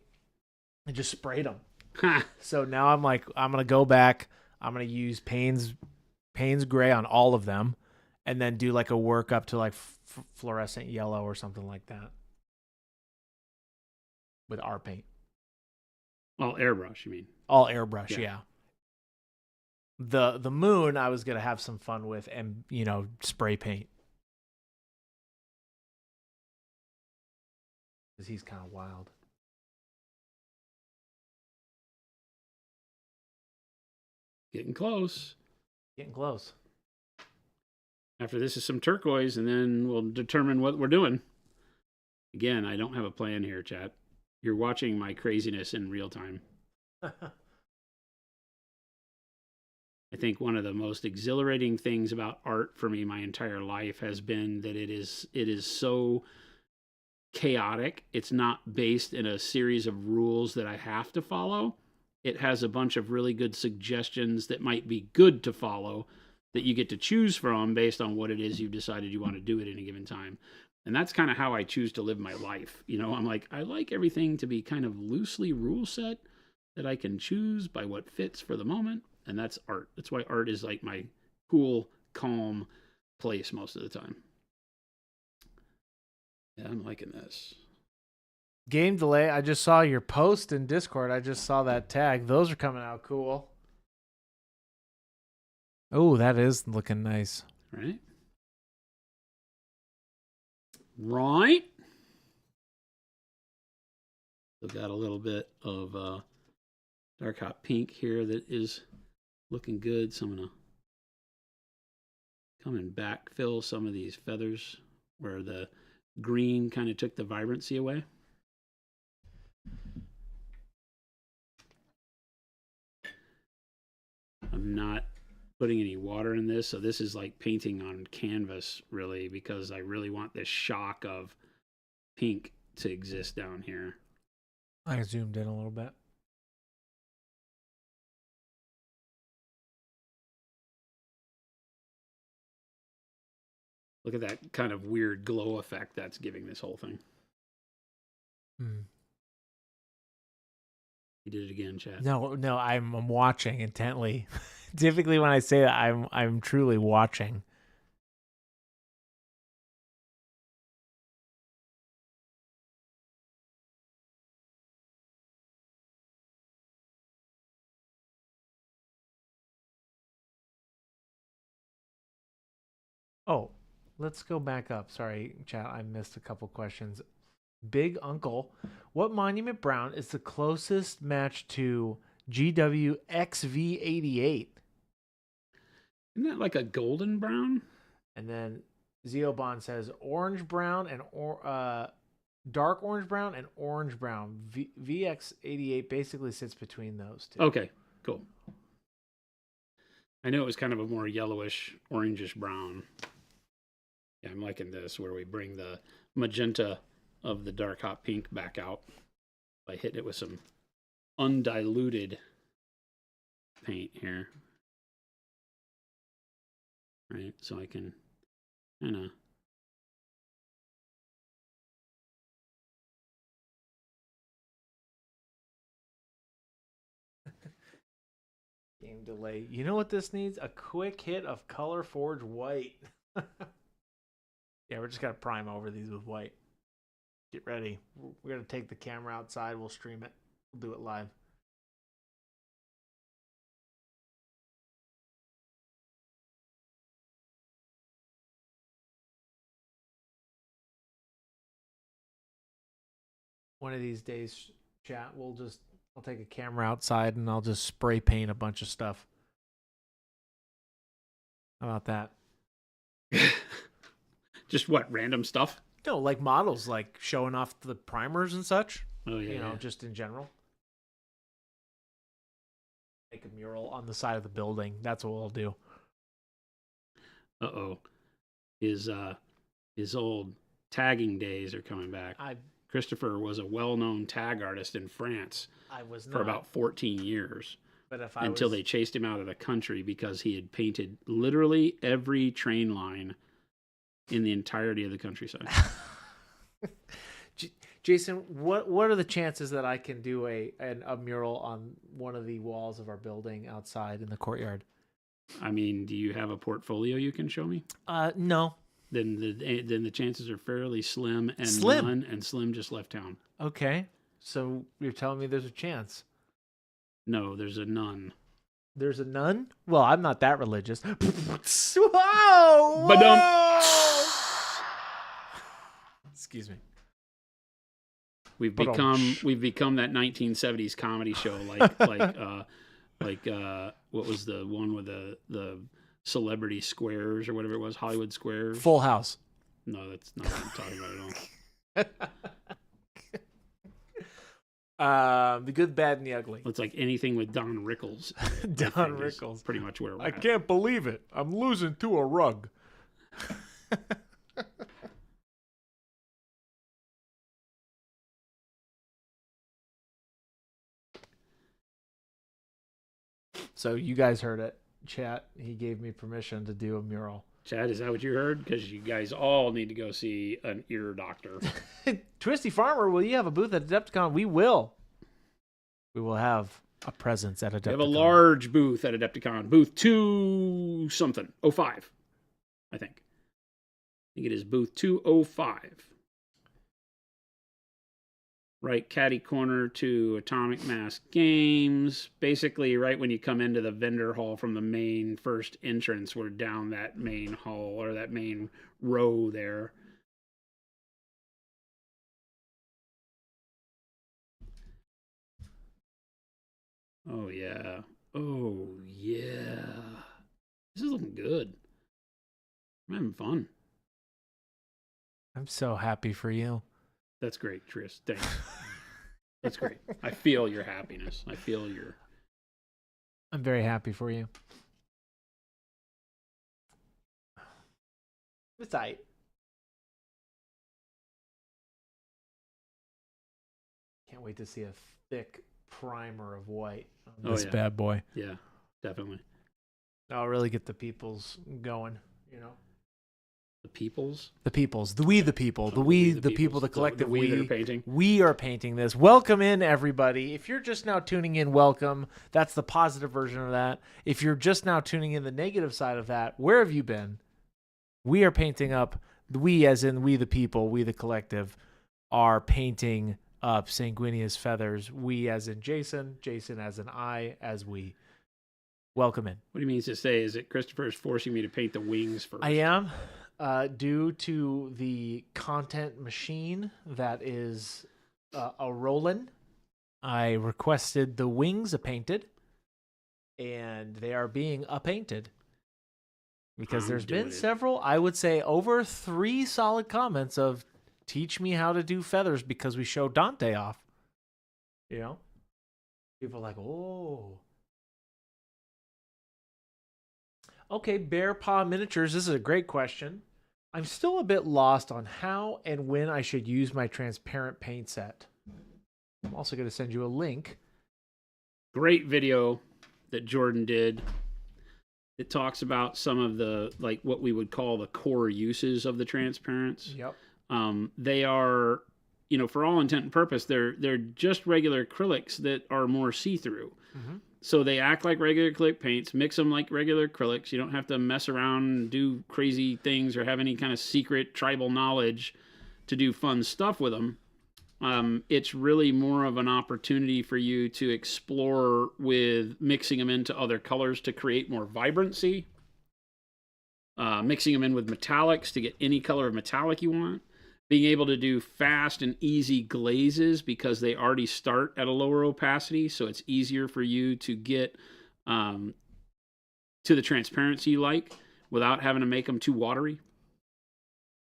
and just sprayed them. So now I'm like, I'm going to go back. I'm going to use Payne's gray on all of them and then do like a work up to like fluorescent yellow or something like that with our paint. All airbrush, you mean? All airbrush, yeah. The moon I was going to have some fun with and, spray paint. Because he's kind of wild. Getting close. After this is some turquoise, and then we'll determine what we're doing. Again, I don't have a plan here, chat. You're watching my craziness in real time. I think one of the most exhilarating things about art for me my entire life has been that it is so chaotic. It's not based in a series of rules that I have to follow. It has a bunch of really good suggestions that might be good to follow that you get to choose from based on what it is you've decided you want to do at any given time. And that's kind of how I choose to live my life. I'm like, I like everything to be kind of loosely rule set that I can choose by what fits for the moment. And that's art. That's why art is like my cool, calm place most of the time. Yeah, I'm liking this. Game delay. I just saw your post in Discord. I just saw that tag. Those are coming out cool. Oh, that is looking nice. Right? Right. Still got a little bit of dark hot pink here that is looking good. So I'm going to come and backfill some of these feathers where the green kind of took the vibrancy away. I'm not putting any water in this, so this is like painting on canvas, really, because I really want this shock of pink to exist down here. I zoomed in a little bit. Look at that kind of weird glow effect that's giving this whole thing. Hmm. You did it again, Chad. No, I'm watching intently. Typically, when I say that, I'm truly watching. Oh, let's go back up. Sorry, chat. I missed a couple questions. Big Uncle, what monument brown is the closest match to GW XV88? Isn't that like a golden brown? And then Zeobon says orange brown and dark orange brown and orange brown. VX88 basically sits between those two. Okay, cool. I know it was kind of a more yellowish, orangish brown. Yeah, I'm liking this, where we bring the magenta of the dark hot pink back out by hitting it with some undiluted paint here. Right, so I can kind of Game delay. You know what this needs? A quick hit of Color Forge White. Yeah, we're just going to prime over these with white. Get ready. We're going to take the camera outside. We'll stream it. We'll do it live. One of these days, chat, I'll take a camera outside and I'll just spray paint a bunch of stuff. How about that? just what, random stuff? No, like models, like showing off the primers and such. Oh yeah, you know, just in general. Make a mural on the side of the building. That's what we'll do. Uh-oh. His old tagging days are coming back. Christopher was a well-known tag artist in France for about 14 years. But until they chased him out of the country because he had painted literally every train line in the entirety of the countryside. Jason, what are the chances that I can do a mural on one of the walls of our building outside in the courtyard? I mean, do you have a portfolio you can show me? No. Then the chances are fairly slim, and Slim just left town. Okay, so you're telling me there's a chance? No, there's a none. There's a none? Well, I'm not that religious. Whoa! Ba-dum. Excuse me. We've become that 1970s comedy show like what was the one with the Celebrity Squares or whatever it was, Hollywood Squares. Full House. No, that's not what I'm talking about at all. The Good, Bad, and the Ugly. It's like anything with Don Rickles. Don Rickles. Pretty much where we're at. Can't believe it. I'm losing to a rug. So you guys heard it. Chat, he gave me permission to do a mural. Chad, is that what you heard? Because you guys all need to go see an ear doctor. Twisty Farmer, will you have a booth at Adepticon? We will. We will have a presence at Adepticon. We have a large booth at Adepticon. Booth 2-05, I think. I think it is booth 205. Right catty corner to Atomic Mass Games. Basically, right when you come into the vendor hall from the main first entrance, we're down that main hall or that main row there. Oh, yeah. Oh, yeah. This is looking good. I'm having fun. I'm so happy for you. That's great, Tris. Thanks. That's great. I feel your happiness. I feel your... I'm very happy for you. It's tight. Can't wait to see a thick primer of white on this bad boy. Yeah, definitely. I'll really get the peoples going, you know. The peoples? The peoples. We the people. The people, the collective we that are painting. We are painting this. Welcome in, everybody. If you're just now tuning in, welcome. That's the positive version of that. If you're just now tuning in the negative side of that, where have you been? We are painting up, we as in we the people, we the collective, are painting up Sanguinius Feathers. We as in Jason, Jason as in I, as we. Welcome in. What he means to say is that Christopher is forcing me to paint the wings first. I am. Due to the content machine that is a rollin', I requested the wings painted, and they are being painted. Because there's been several, I would say over 3 solid comments of teach me how to do feathers because we showed Dante off. You know? People are like, oh. Okay, Bear Paw Miniatures, this is a great question. I'm still a bit lost on how and when I should use my transparent paint set. I'm also going to send you a link. Great video that Jordan did. It talks about some of the, like, what we would call the core uses of the transparents. Yep. They are, you know, for all intent and purpose, they're just regular acrylics that are more see-through. Mm-hmm. So they act like regular acrylic paints, mix them like regular acrylics. You don't have to mess around and do crazy things or have any kind of secret tribal knowledge to do fun stuff with them. It's really more of an opportunity for you to explore with mixing them into other colors to create more vibrancy. Mixing them in with metallics to get any color of metallic you want. Being able to do fast and easy glazes because they already start at a lower opacity, so it's easier for you to get to the transparency you like without having to make them too watery.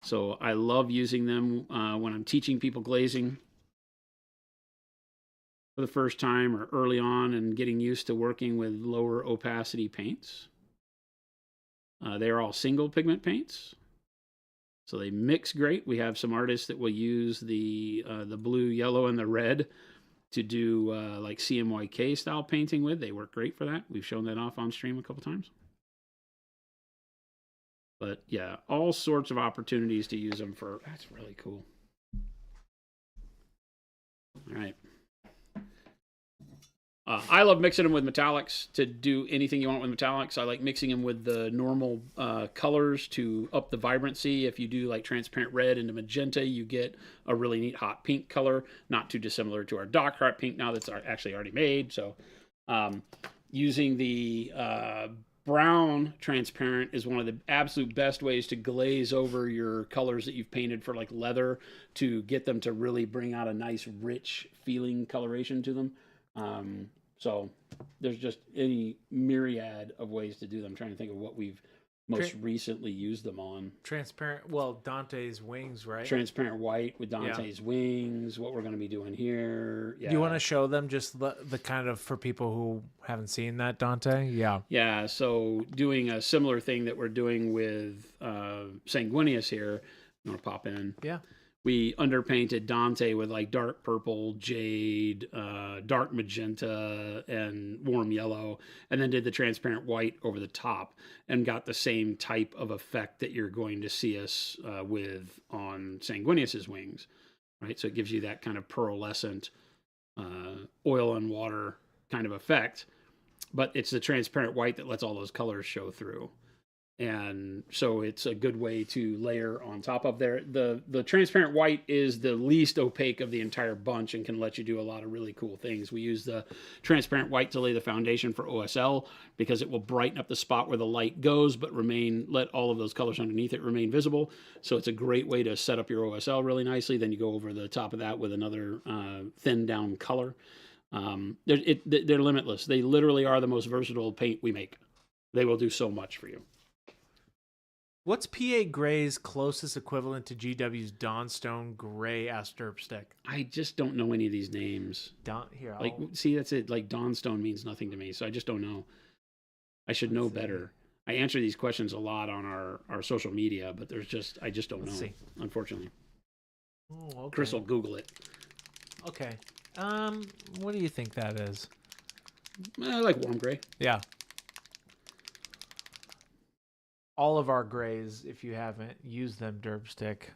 So I love using them when I'm teaching people glazing for the first time or early on and getting used to working with lower opacity paints. They're all single pigment paints. So they mix great. We have some artists that will use the blue, yellow, and the red to do like CMYK style painting with. They work great for that. We've shown that off on stream a couple times. But yeah, all sorts of opportunities to use them for. That's really cool. All right. I love mixing them with metallics to do anything you want with metallics. I like mixing them with the normal colors to up the vibrancy. If you do like transparent red into magenta, you get a really neat hot pink color, not too dissimilar to our dark heart pink now that's actually already made. So using the brown transparent is one of the absolute best ways to glaze over your colors that you've painted for like leather to get them to really bring out a nice rich feeling coloration to them. So there's just any myriad of ways to do them. I'm trying to think of what we've most recently used them on. Transparent, well, Dante's wings, right? Transparent white with Dante's wings, what we're going to be doing here. Yeah. Do you want to show them just the kind of, for people who haven't seen that, Dante? Yeah. Yeah, so doing a similar thing that we're doing with Sanguinius here. You want to pop in? Yeah. We underpainted Dante with like dark purple, jade, dark magenta, and warm yellow, and then did the transparent white over the top and got the same type of effect that you're going to see us with on Sanguinius's wings, right? So it gives you that kind of pearlescent oil and water kind of effect, but it's the transparent white that lets all those colors show through. And so it's a good way to layer on top of there. The transparent white is the least opaque of the entire bunch and can let you do a lot of really cool things. We use the transparent white to lay the foundation for OSL because it will brighten up the spot where the light goes, but let all of those colors underneath it remain visible. So it's a great way to set up your OSL really nicely. Then you go over the top of that with another thin down color. They're limitless. They literally are the most versatile paint we make. They will do so much for you. What's PA Gray's closest equivalent to GW's Dawnstone Gray Asturp stick? I just don't know any of these names. See, that's it. Like Dawnstone means nothing to me, so I just don't know. I should know better. I answer these questions a lot on our social media, but I just don't know. Unfortunately. Oh, okay. Chris will Google it. Okay. What do you think that is? I like warm gray. Yeah. All of our grays, if you haven't used them, Derb Stick,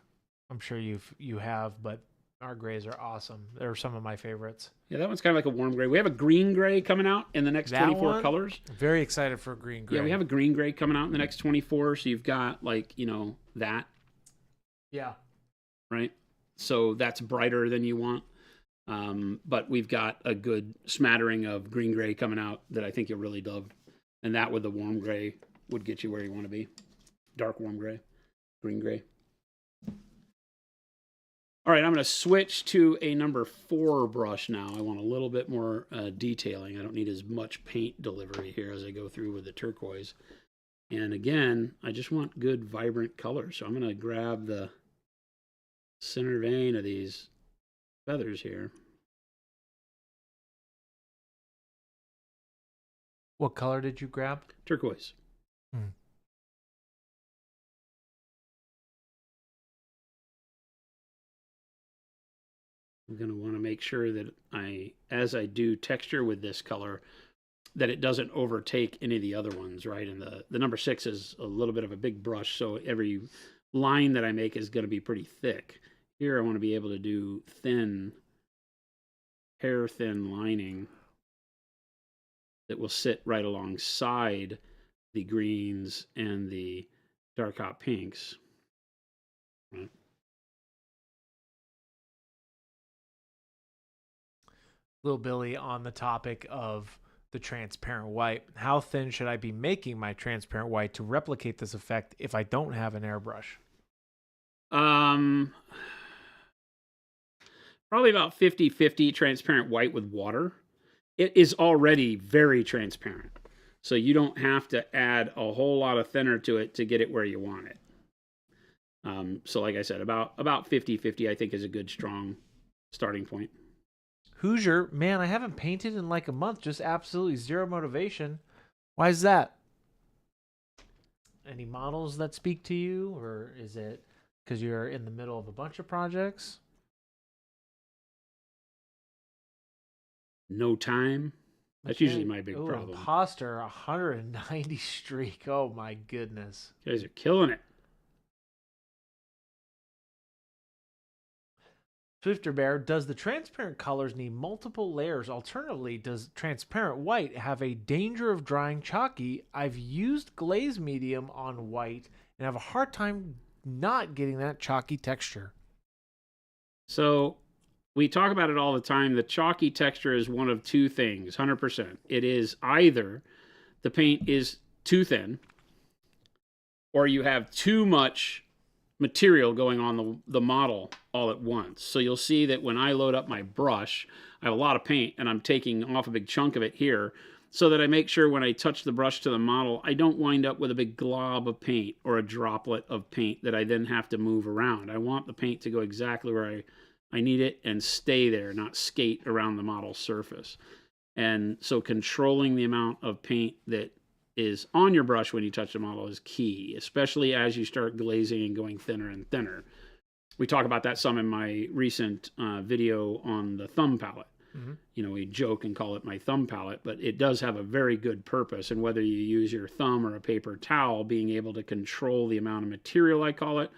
I'm sure you have, but our grays are awesome. They're some of my favorites. Yeah, that one's kind of like a warm gray. We have a green gray coming out in the next 24 colors. I'm very excited for a green gray. Yeah, we have a green gray coming out in the next 24. So you've got that. Yeah. Right. So that's brighter than you want. But we've got a good smattering of green gray coming out that I think you'll really love. And that with the warm gray would get you where you want to be. Dark warm gray, green gray. All right, I'm going to switch to a number 4 brush now. I want a little bit more detailing. I don't need as much paint delivery here as I go through with the turquoise. And again, I just want good, vibrant colors. So I'm going to grab the center vein of these feathers here. What color did you grab? Turquoise. I'm going to want to make sure that as I do texture with this color, that it doesn't overtake any of the other ones, right? And the number 6 is a little bit of a big brush, so every line that I make is going to be pretty thick. Here I want to be able to do hair thin lining that will sit right alongside the greens and the dark hot pinks. Right. Little Billy, on the topic of the transparent white, how thin should I be making my transparent white to replicate this effect if I don't have an airbrush? Probably about 50-50 transparent white with water. It is already very transparent, so you don't have to add a whole lot of thinner to it to get it where you want it. So like I said, about 50-50 I think is a good strong starting point. Hoosier, man, I haven't painted in like a month. Just absolutely zero motivation. Why is that? Any models that speak to you, or is it because you're in the middle of a bunch of projects? No time. That's usually my big problem. Imposter, 190 streak. Oh my goodness. You guys are killing it. Swifter Bear, does the transparent colors need multiple layers? Alternatively, does transparent white have a danger of drying chalky? I've used glaze medium on white and have a hard time not getting that chalky texture. So we talk about it all the time. The chalky texture is one of two things, 100%. It is either the paint is too thin or you have too much material going on the model all at once. So you'll see that when I load up my brush, I have a lot of paint and I'm taking off a big chunk of it here so that I make sure when I touch the brush to the model, I don't wind up with a big glob of paint or a droplet of paint that I then have to move around. I want the paint to go exactly where I need it and stay there, not skate around the model surface. And so controlling the amount of paint that is on your brush when you touch the model is key, especially as you start glazing and going thinner and thinner. We talk about that some in my recent video on the thumb palette. Mm-hmm. You know, we joke and call it my thumb palette, but it does have a very good purpose. And whether you use your thumb or a paper towel, being able to control the amount of material, I call it,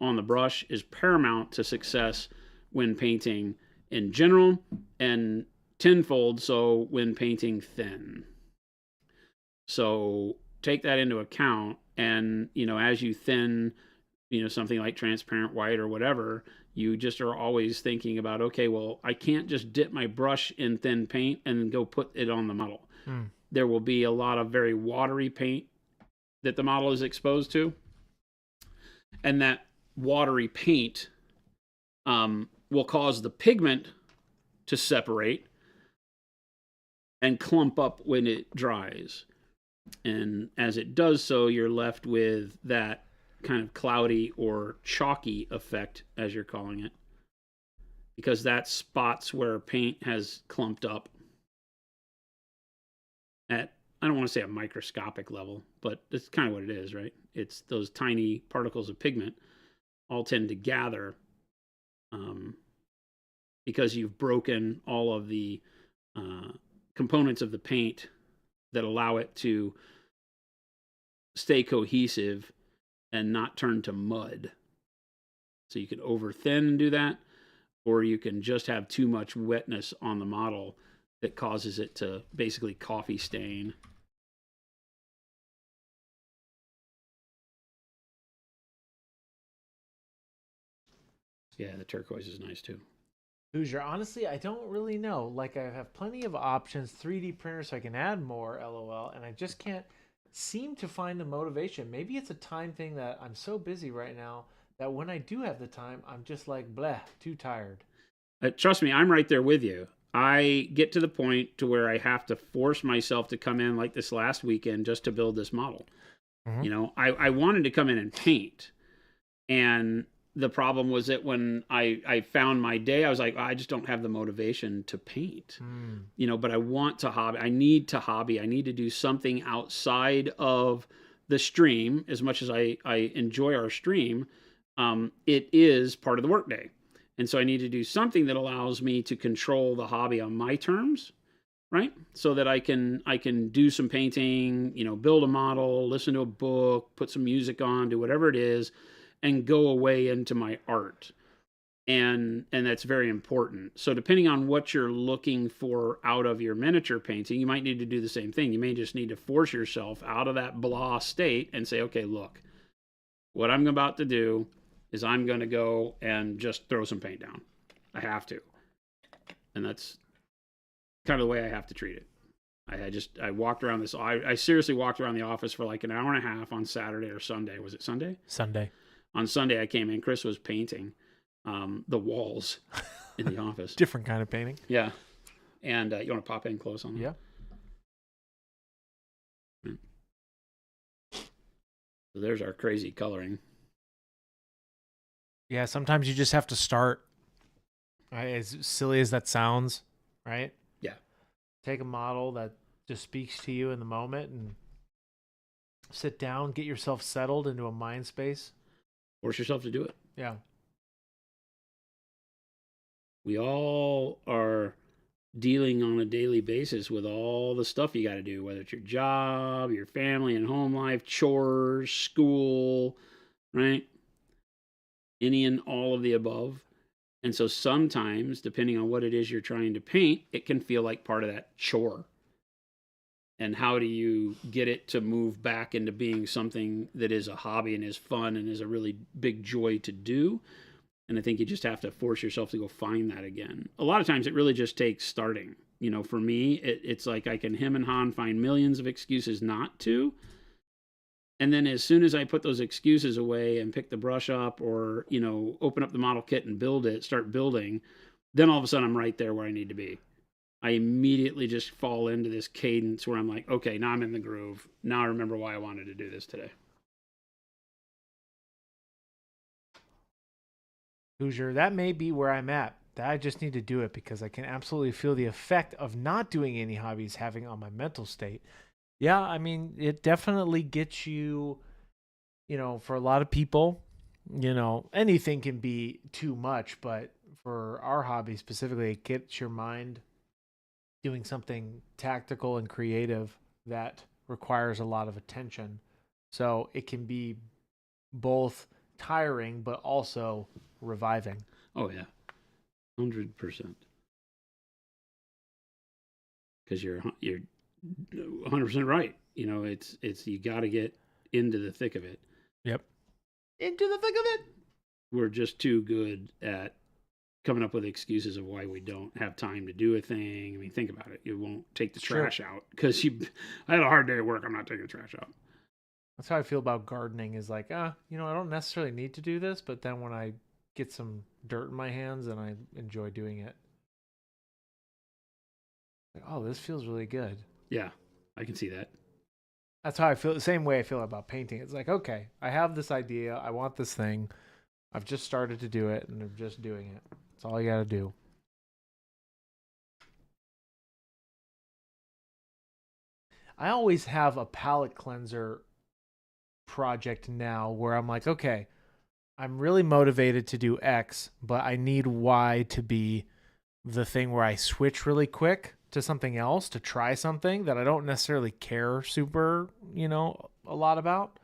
on the brush is paramount to success when painting in general and tenfold so when painting thin. So take that into account, and as you thin something like transparent white or whatever, you just are always thinking about, okay, well, I can't just dip my brush in thin paint and go put it on the model. There will be a lot of very watery paint that the model is exposed to, and that watery paint will cause the pigment to separate, and clump up when it dries. And as it does so, you're left with that kind of cloudy or chalky effect, as you're calling it, because that's spots where paint has clumped up at, I don't want to say a microscopic level, but it's kind of what it is, right? It's those tiny particles of pigment all tend to gather because you've broken all of the components of the paint that allow it to stay cohesive and not turn to mud. So you can over thin and do that, or you can just have too much wetness on the model that causes it to basically coffee stain. Yeah, the turquoise is nice too. Hoosier, honestly, I don't really know. Like, I have plenty of options, 3D printer, so I can add more, lol, and I just can't seem to find the motivation. Maybe it's a time thing that I'm so busy right now that when I do have the time, I'm just like, bleh, too tired. Trust me, I'm right there with you. I get to the point to where I have to force myself to come in like this last weekend just to build this model. Mm-hmm. You know, I wanted to come in and paint. And the problem was that when I found my day, I was like, I just don't have the motivation to paint. You know, but I want to hobby. I need to hobby. I need to do something outside of the stream. As much as I enjoy our stream, it is part of the workday. And so I need to do something that allows me to control the hobby on my terms, right? So that I can do some painting, you know, build a model, listen to a book, put some music on, do whatever it is, and go away into my art. And that's very important. So depending on what you're looking for out of your miniature painting, you might need to do the same thing. You may just need to force yourself out of that blah state and say, okay, look, what I'm about to do is I'm going to go and just throw some paint down. I have to. And that's kind of the way I have to treat it. I walked around this. I seriously walked around the office for like an hour and a half on Saturday or Sunday. Was it Sunday? Sunday. On Sunday, I came in. Chris was painting the walls in the office. Different kind of painting. Yeah. And you want to pop in close on that? Yeah. So there's our crazy coloring. Yeah, sometimes you just have to start. Right? As silly as that sounds, right? Yeah. Take a model that just speaks to you in the moment and sit down, get yourself settled into a mind space. Force yourself to do it. Yeah. We all are dealing on a daily basis with all the stuff you got to do, whether it's your job, your family and home life, chores, school, right? Any and all of the above. And so sometimes, depending on what it is you're trying to paint, it can feel like part of that chore. And how do you get it to move back into being something that is a hobby and is fun and is a really big joy to do? And I think you just have to force yourself to go find that again. A lot of times it really just takes starting. You know, for me, it's like I can hem and haw find millions of excuses not to. And then as soon as I put those excuses away and pick the brush up or, you know, open up the model kit and build it, start building, then all of a sudden I'm right there where I need to be. I immediately just fall into this cadence where I'm like, okay, now I'm in the groove. Now I remember why I wanted to do this today. Hoosier, that may be where I'm at. That I just need to do it because I can absolutely feel the effect of not doing any hobbies having on my mental state. Yeah, I mean, it definitely gets you, you know, for a lot of people, you know, anything can be too much, but for our hobby specifically, it gets your mind doing something tactical and creative that requires a lot of attention. So it can be both tiring, but also reviving. Oh, yeah. 100%. Because you're 100% right. You know, it's you got to get into the thick of it. Yep. Into the thick of it. We're just too good at coming up with excuses of why we don't have time to do a thing. I mean, think about it. You won't take the trash out because I had a hard day at work. I'm not taking the trash out. That's how I feel about gardening is like, you know, I don't necessarily need to do this, but then when I get some dirt in my hands and I enjoy doing it. Like, oh, this feels really good. Yeah, I can see that. That's how I feel. The same way I feel about painting. It's like, okay, I have this idea. I want this thing. I've just started to do it, and I'm just doing it. That's all you got to do. I always have a palette cleanser project now where I'm like, okay, I'm really motivated to do X, but I need Y to be the thing where I switch really quick to something else to try something that I don't necessarily care super, a lot about.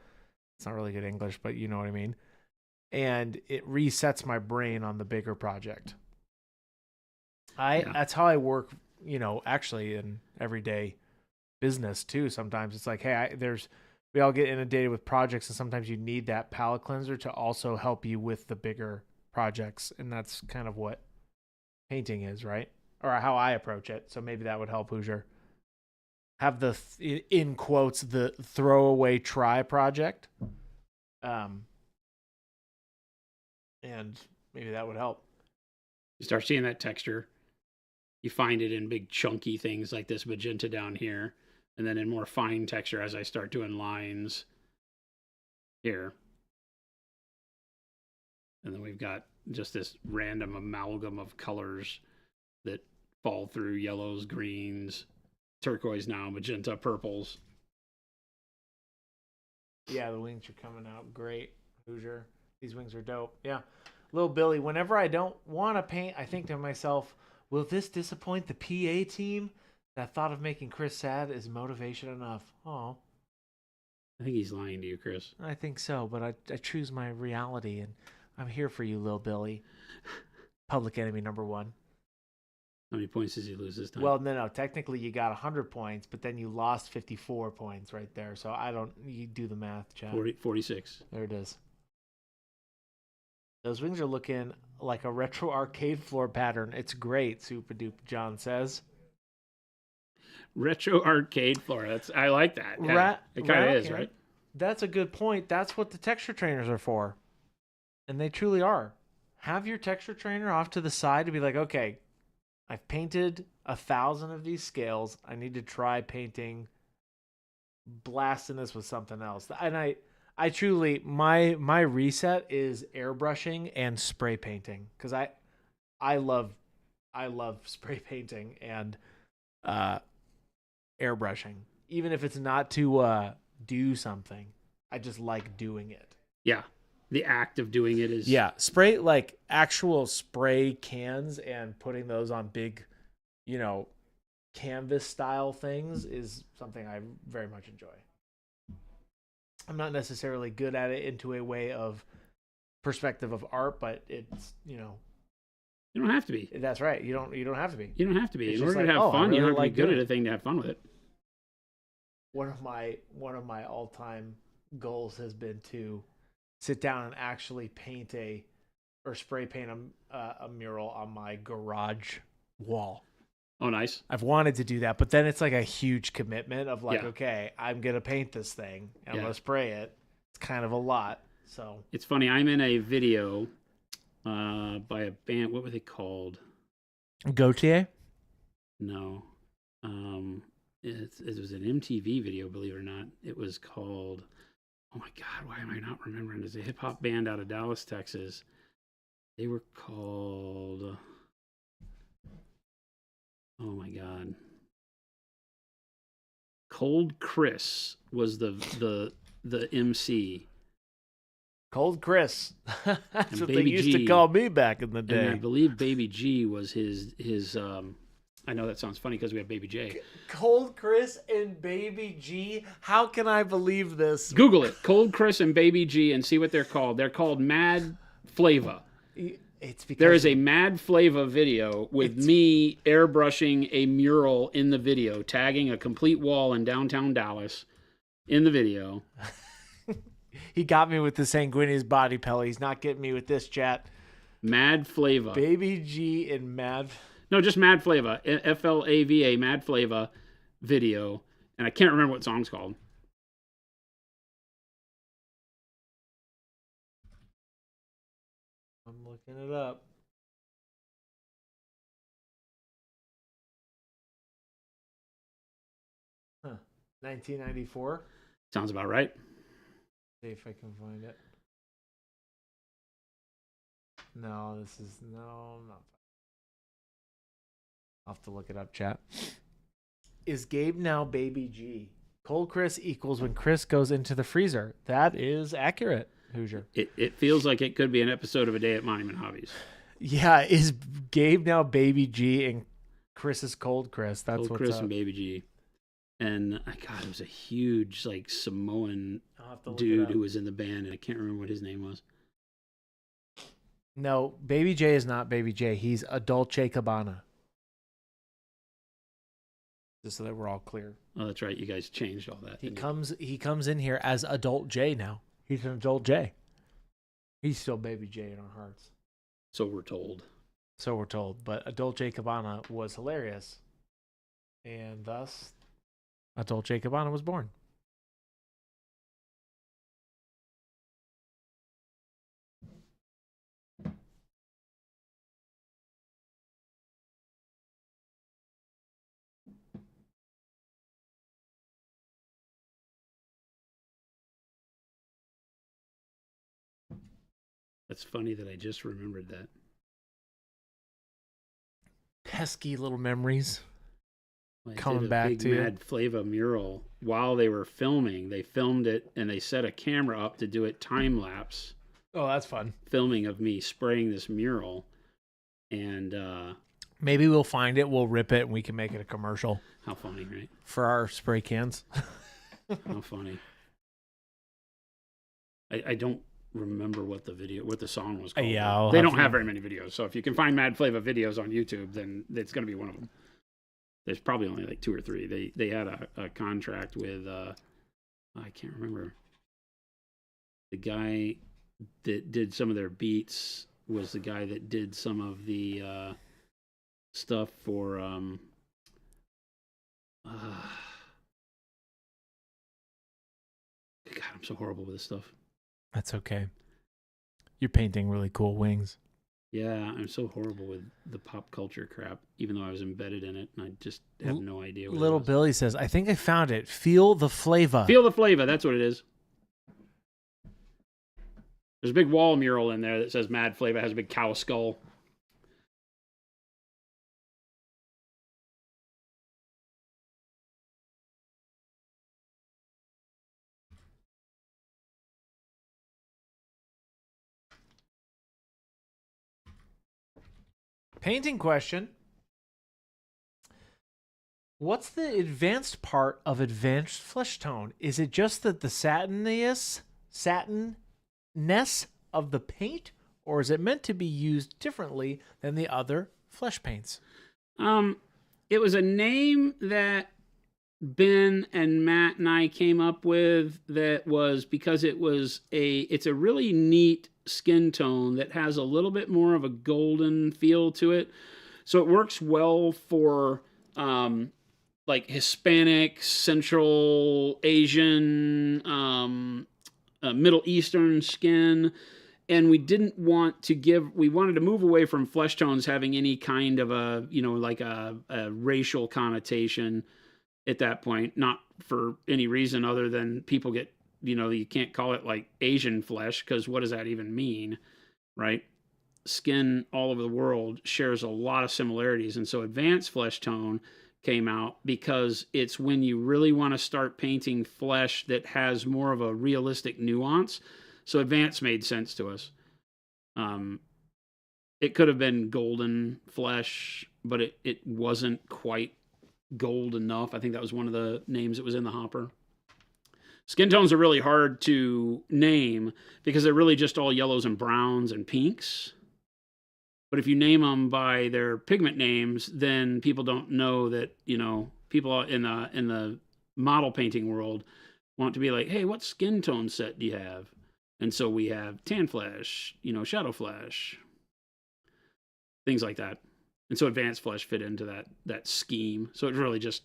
It's not really good English, but you know what I mean. And it resets my brain on the bigger project. That's how I work, actually in everyday business too. Sometimes it's like, hey, we all get inundated with projects, and sometimes you need that palette cleanser to also help you with the bigger projects, and that's kind of what painting is, right? Or how I approach it. So maybe that would help Hoosier. Have the in quotes the throwaway try project, and maybe that would help. You start seeing that texture. You find it in big chunky things like this magenta down here, and then in more fine texture as I start doing lines here. And then we've got just this random amalgam of colors that fall through: yellows, greens, turquoise now, magenta, purples. Yeah, the wings are coming out great, Hoosier. These wings are dope. Yeah. Little Billy, whenever I don't want to paint, I think to myself, will this disappoint the PA team? That thought of making Chris sad is motivation enough. Oh. I think he's lying to you, Chris. I think so, but I choose my reality, and I'm here for you, Lil Billy. Public enemy number one. How many points does he lose this time? Well, no. Technically, you got 100 points, but then you lost 54 points right there. So you do the math, Chad. 46. There it is. Those wings are looking like a retro arcade floor pattern. It's great, Super Duper John says. Retro arcade floor. I like that. Yeah, it kind of is, right? That's a good point. That's what the texture trainers are for. And they truly are. Have your texture trainer off to the side to be like, okay, I've painted 1,000 of these scales. I need to try blasting this with something else. And I truly, my reset is airbrushing and spray painting, because I love spray painting and airbrushing, even if it's not to do something. I just like doing it. Yeah, the act of doing it is spray, like actual spray cans and putting those on big, canvas style things is something I very much enjoy. I'm not necessarily good at it into a way of perspective of art, but it's, You don't have to be. That's right. You don't have to be. You don't have to be. It's In just order to like, have fun, I you don't really have to be like good doing at a thing to have fun with it. One of my all-time goals has been to sit down and actually spray paint a mural on my garage wall. Oh, nice. I've wanted to do that, but then it's like a huge commitment of like, okay, I'm going to paint this thing and I'm going to spray it. It's kind of a lot. So it's funny. I'm in a video by a band. What were they called? Gautier? No. It was an MTV video, believe it or not. It was called, oh my God, why am I not remembering? It's a hip hop band out of Dallas, Texas. They were called, oh my God. Cold Chris was the MC. Cold Chris. That's And what Baby they used G, to call me back in the day. And I believe Baby G was his I know that sounds funny because we have Baby J. Cold Chris and Baby G? How can I believe this? Google it. Cold Chris and Baby G and see what they're called. They're called Mad Flava. It's because there is a Mad Flava video with me airbrushing a mural in the video, tagging a complete wall in downtown Dallas in the video. He got me with the Sanguinius body pellet. He's not getting me with this, chat. Mad Flava. Baby G and Mad... No, just Mad Flava. Flava, Mad Flava video. And I can't remember what song's called. I'm looking it up. 1994. Sounds about right. See if I can find it. No, not. I'll have to look it up, chat. Is Gabe now Baby G? Cold Chris equals when Chris goes into the freezer. That is accurate, Hoosier. It feels like it could be an episode of A Day at Monument Hobbies. Yeah, is Gabe now Baby G and Chris is Cold Chris? That's Cold what's Chris up. and Baby G. And God, it was a huge like Samoan dude who was in the band, and I can't remember what his name was. No, Baby J is not Baby J. He's Adolce Cabana. Just so that we're all clear. Oh, that's right. You guys changed all that. He comes in here as Adult J now. He's an Adult J. He's still Baby J in our hearts. So we're told. But Adolce Cabana was hilarious. And thus, Adolce Cabana was born. That's funny that I just remembered that. Pesky little memories. Well, coming back to Mad Flava mural while they were filming. They filmed it and they set a camera up to do it time lapse. Oh, that's fun. Filming of me spraying this mural, and maybe we'll find it, we'll rip it, and we can make it a commercial. How funny, right? For our spray cans. How funny. I don't remember what the song was called. Yeah, they don't have very many videos, so if you can find Mad Flava videos on YouTube, then it's going to be one of them. There's probably only like 2 or 3. They had a contract with I can't remember. The guy that did some of their beats was the guy that did some of the stuff for God, I'm so horrible with this stuff. That's okay. You're painting really cool wings. Yeah, I'm so horrible with the pop culture crap, even though I was embedded in it, and I just have no idea what Little Billy says, I think I found it. Feel the Flava. Feel the Flava, that's what it is. There's a big wall mural in there that says Mad Flava. It has a big cow skull. Painting question. What's the advanced part of advanced flesh tone? Is it just that the satinness of the paint, or is it meant to be used differently than the other flesh paints? It was a name that Ben and Matt and I came up with that was because it's a really neat skin tone that has a little bit more of a golden feel to it. So it works well for like Hispanic, Central Asian, Middle Eastern skin. And we wanted to move away from flesh tones having any kind of a racial connotation at that point, not for any reason other than people get, you can't call it like Asian flesh, because what does that even mean, right? Skin all over the world shares a lot of similarities. And so advanced flesh tone came out because it's when you really want to start painting flesh that has more of a realistic nuance. So advanced made sense to us. It could have been golden flesh, but it wasn't quite gold enough. I think that was one of the names that was in the hopper. Skin tones are really hard to name because they're really just all yellows and browns and pinks. But if you name them by their pigment names, then people don't know that, people in the model painting world want to be like, hey, what skin tone set do you have? And so we have tan flesh, shadow flesh, things like that. And so advanced flesh fit into that scheme. So it's really just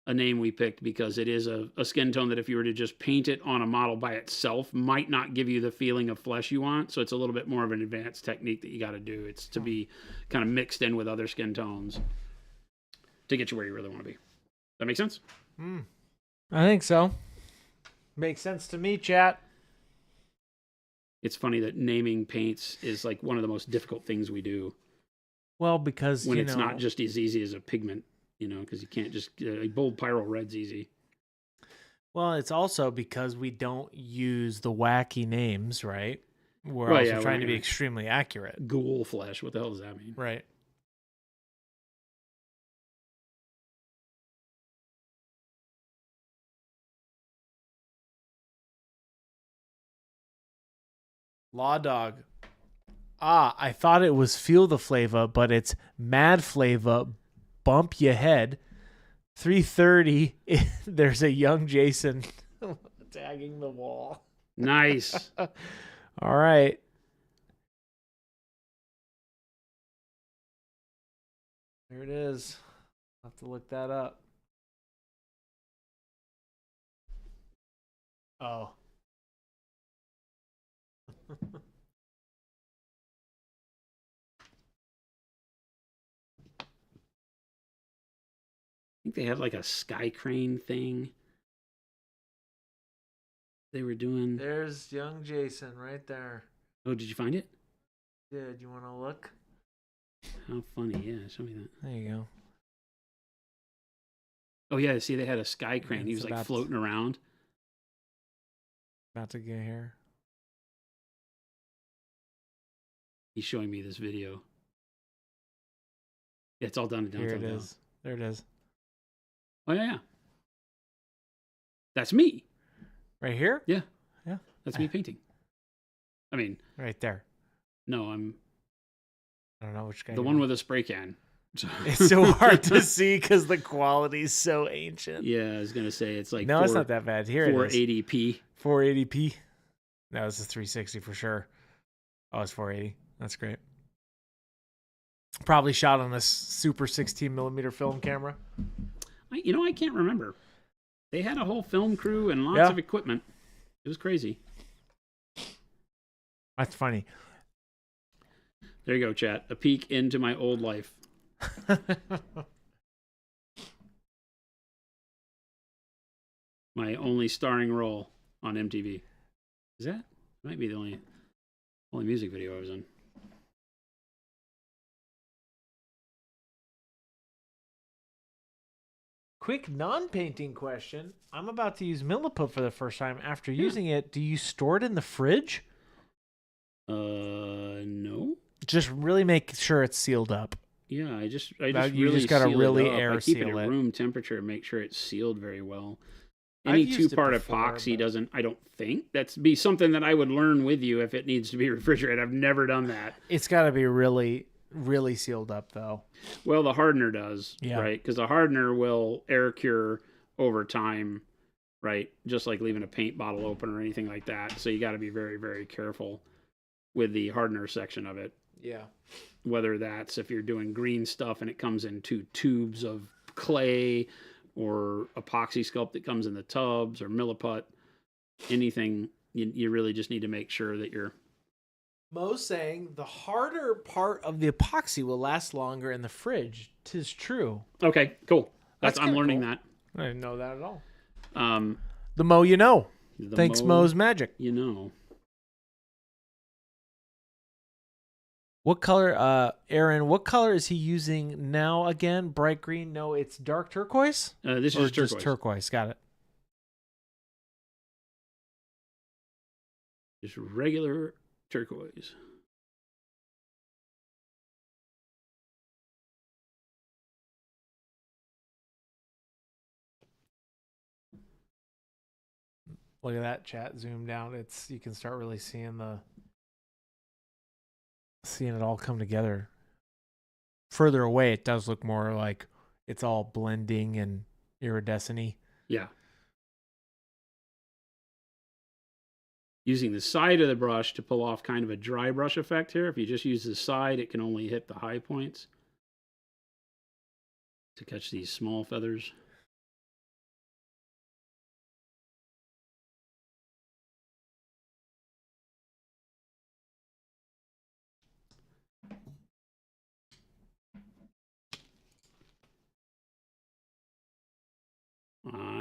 a name we picked because it is a skin tone that if you were to just paint it on a model by itself might not give you the feeling of flesh you want. So it's a little bit more of an advanced technique that you got to do. It's to be kind of mixed in with other skin tones to get you where you really want to be. That make sense? I think so. Makes sense to me, chat. It's funny that naming paints is like one of the most difficult things we do. Well, because when it's not just as easy as a pigment, because you can't just bold pyro red's easy. Well, it's also because we don't use the wacky names, right? We're also trying to be extremely accurate. Ghoul flesh. What the hell does that mean? Right. Law Dog. I thought it was Feel the Flavor, but it's Mad Flavor. Bump your head. 3:30. There's a young Jason tagging the wall. Nice. All right. There it is. I'll have to look that up. Oh. I think they had like a sky crane thing they were doing. There's young Jason right there. Oh, did you find it? Did you want to look? How funny. Yeah, show me that. There you go. Oh, yeah. See, they had a sky crane. He was like floating around. About to get here. He's showing me this video. Yeah, it's all done. Here it is. There it is. Oh, yeah. That's me. Right here? Yeah. Yeah. That's me painting. I mean. Right there. No, I don't know which guy. The one with a spray can. It's so hard to see because the quality's so ancient. Yeah, I was going to say it's like. No, it's not that bad. Here 480p. 480p. No, it's a 360 for sure. Oh, it's 480. That's great. Probably shot on this super 16 millimeter film camera. I can't remember. They had a whole film crew and lots of equipment. It was crazy. That's funny. There you go, chat. A peek into my old life. My only starring role on MTV. Is that? Might be the only music video I was in. Quick non-painting question. I'm about to use Milliput for the first time. After using it, do you store it in the fridge? No. Just really make sure it's sealed up. Yeah, I just you just gotta really air seal it. I keep seal it at it. room temperature and make sure it's sealed very well. Any two-part epoxy doesn't. I don't think that'd be something that I would learn with you if it needs to be refrigerated. I've never done that. It's got to be really, really sealed up, though. Well, the hardener does, right? Because the hardener will air cure over time, right? Just like leaving a paint bottle open or anything like that. So you got to be very, very careful with the hardener section of it. Yeah. Whether that's if you're doing green stuff and it comes in 2 tubes of clay, or epoxy sculpt that comes in the tubs, or Milliput, anything, you really just need to make sure that you're... Mo's saying the harder part of the epoxy will last longer in the fridge. 'Tis true. Okay, cool. That's I'm learning that. I didn't know that at all. The Mo you know. Thanks Mo's magic. You know. What color, Aaron, what color is he using now again? Bright green? No, it's dark turquoise? This is turquoise. Just turquoise. Got it. Just regular turquoise. Look at that chat zoom down. You can start really seeing it all come together. Further away, it does look more like it's all blending and iridescent-y. Yeah. Using the side of the brush to pull off kind of a dry brush effect here. If you just use the side, it can only hit the high points to catch these small feathers.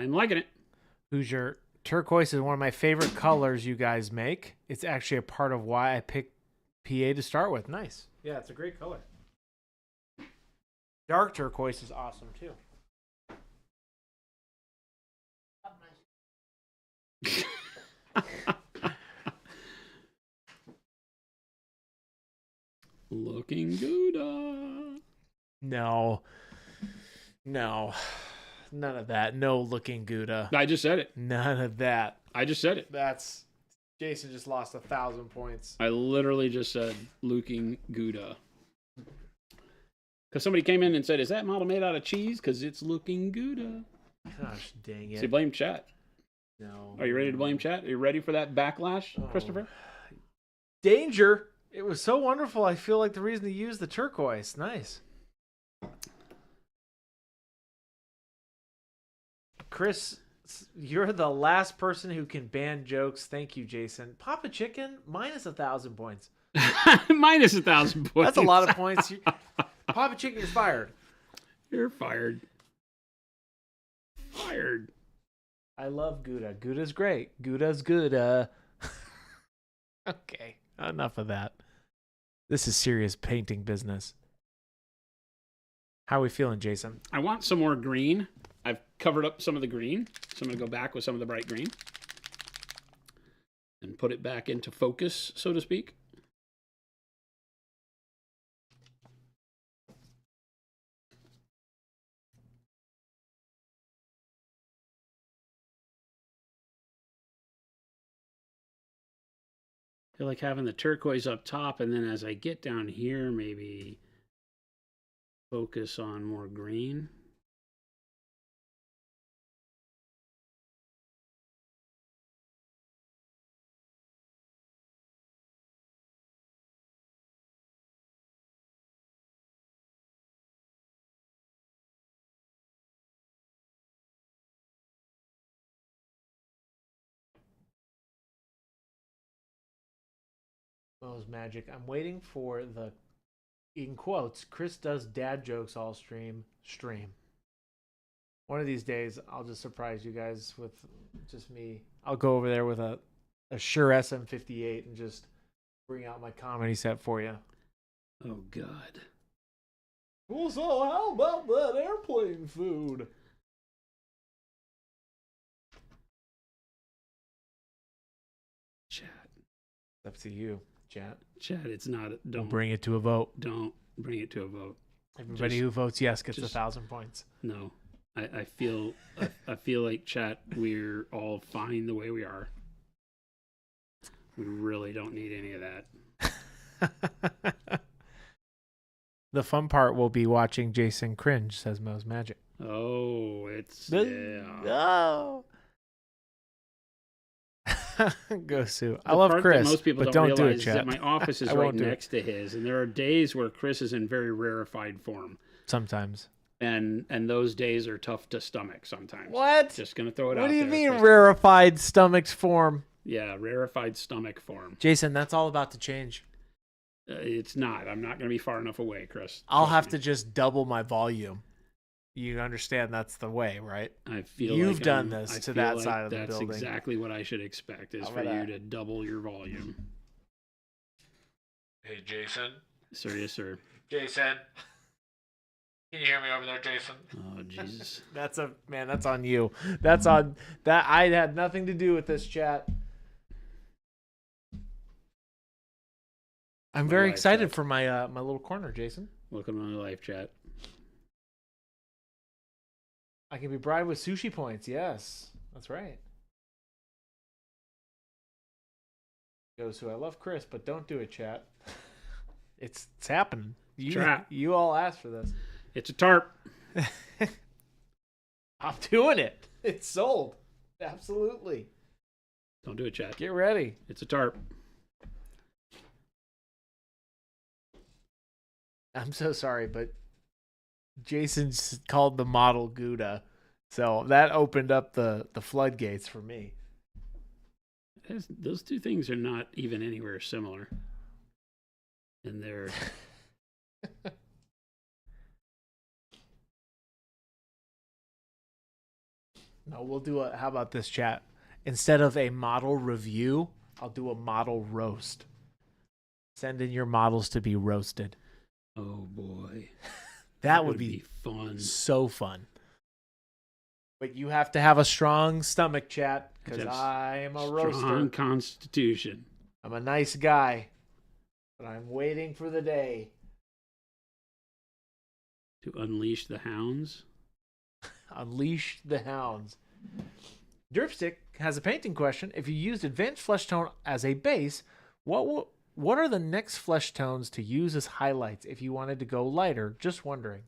I'm liking it. Hoosier, turquoise is one of my favorite colors you guys make. It's actually a part of why I picked PA to start with. Nice. Yeah, it's a great color. Dark turquoise is awesome too. Looking good. No. None of that. No looking Gouda. I just said it. None of that. I just said it. That's Jason just lost 1,000 points. I literally just said looking Gouda. Because somebody came in and said, is that model made out of cheese? Because it's looking Gouda. Gosh dang it. So blame chat. No. Are you ready to blame chat? Are you ready for that backlash, Christopher? Danger. It was so wonderful. I feel like the reason to use the turquoise. Nice. Chris, you're the last person who can ban jokes. Thank you, Jason. Papa Chicken, minus 1,000 points. Minus 1,000 points. That's a lot of points. Papa Chicken, you're fired. You're fired. Fired. I love Gouda. Gouda's great. Gouda's good. Okay, enough of that. This is serious painting business. How are we feeling, Jason? I want some more green. I've covered up some of the green, so I'm going to go back with some of the bright green and put it back into focus, so to speak. I feel like having the turquoise up top, and then as I get down here, maybe focus on more green. Mo's magic. I'm waiting for the, in quotes, Chris does dad jokes all stream. One of these days, I'll just surprise you guys with just me. I'll go over there with a Shure SM58 and just bring out my comedy set for you. Oh, God. Well, so how about that airplane food? Chat. Up to you, chat. Chat, it's not. Don't bring it to a vote. Don't bring it to a vote. Everybody who votes yes gets 1,000 points. No. I feel like chat, we're all fine the way we are. We really don't need any of that. The fun part will be watching Jason cringe, says Mo's Magic. Oh, it's Oh. Go Sue. I The love part Chris, that most people but don't don't do realize it, is chat. that my office is I right won't do it. next to his, and there are days where Chris is in very rarefied form, Sometimes. and those days are tough to stomach sometimes. What? Just gonna throw it out. What do you there, mean Chris. rarefied stomach's form? Yeah, rarefied stomach form. Jason, that's all about to change. It's not. I'm not gonna be far enough away, Chris. I'll Trust have me. to just double my volume. You understand that's the way, right? I feel You've like done this I to feel that like side of the that's building. exactly what I should expect, is How for about you that? to double your volume. Hey, Jason. Sir, yes, sir. Jason. Can you hear me over there, Jason? Oh, Jesus. That's on you. That's on that. I had nothing to do with this, chat. I'm very life, excited chat. for my my little corner, Jason. Welcome to my life, chat. I can be bribed with sushi points. Yes, that's right. Goes who I love Chris, but don't do it, chat. It's happening. You all asked for this. It's a tarp. I'm doing it. It's sold. Absolutely. Don't do it, chat. Get ready. It's a tarp. I'm so sorry, but Jason's called the model Gouda, so that opened up the floodgates for me. Those two things are not even anywhere similar. And they're... No, we'll do a. How about this, chat? Instead of a model review, I'll do a model roast. Send in your models to be roasted. Oh boy, that would be fun. So fun. But you have to have a strong stomach, chat, because Yes. I am a roaster. Strong constitution. I'm a nice guy, but I'm waiting for the day To unleash the hounds. Unleash the hounds. Derpstick has a painting question. If you used advanced flesh tone as a base, what are the next flesh tones to use as highlights if you wanted to go lighter? Just wondering.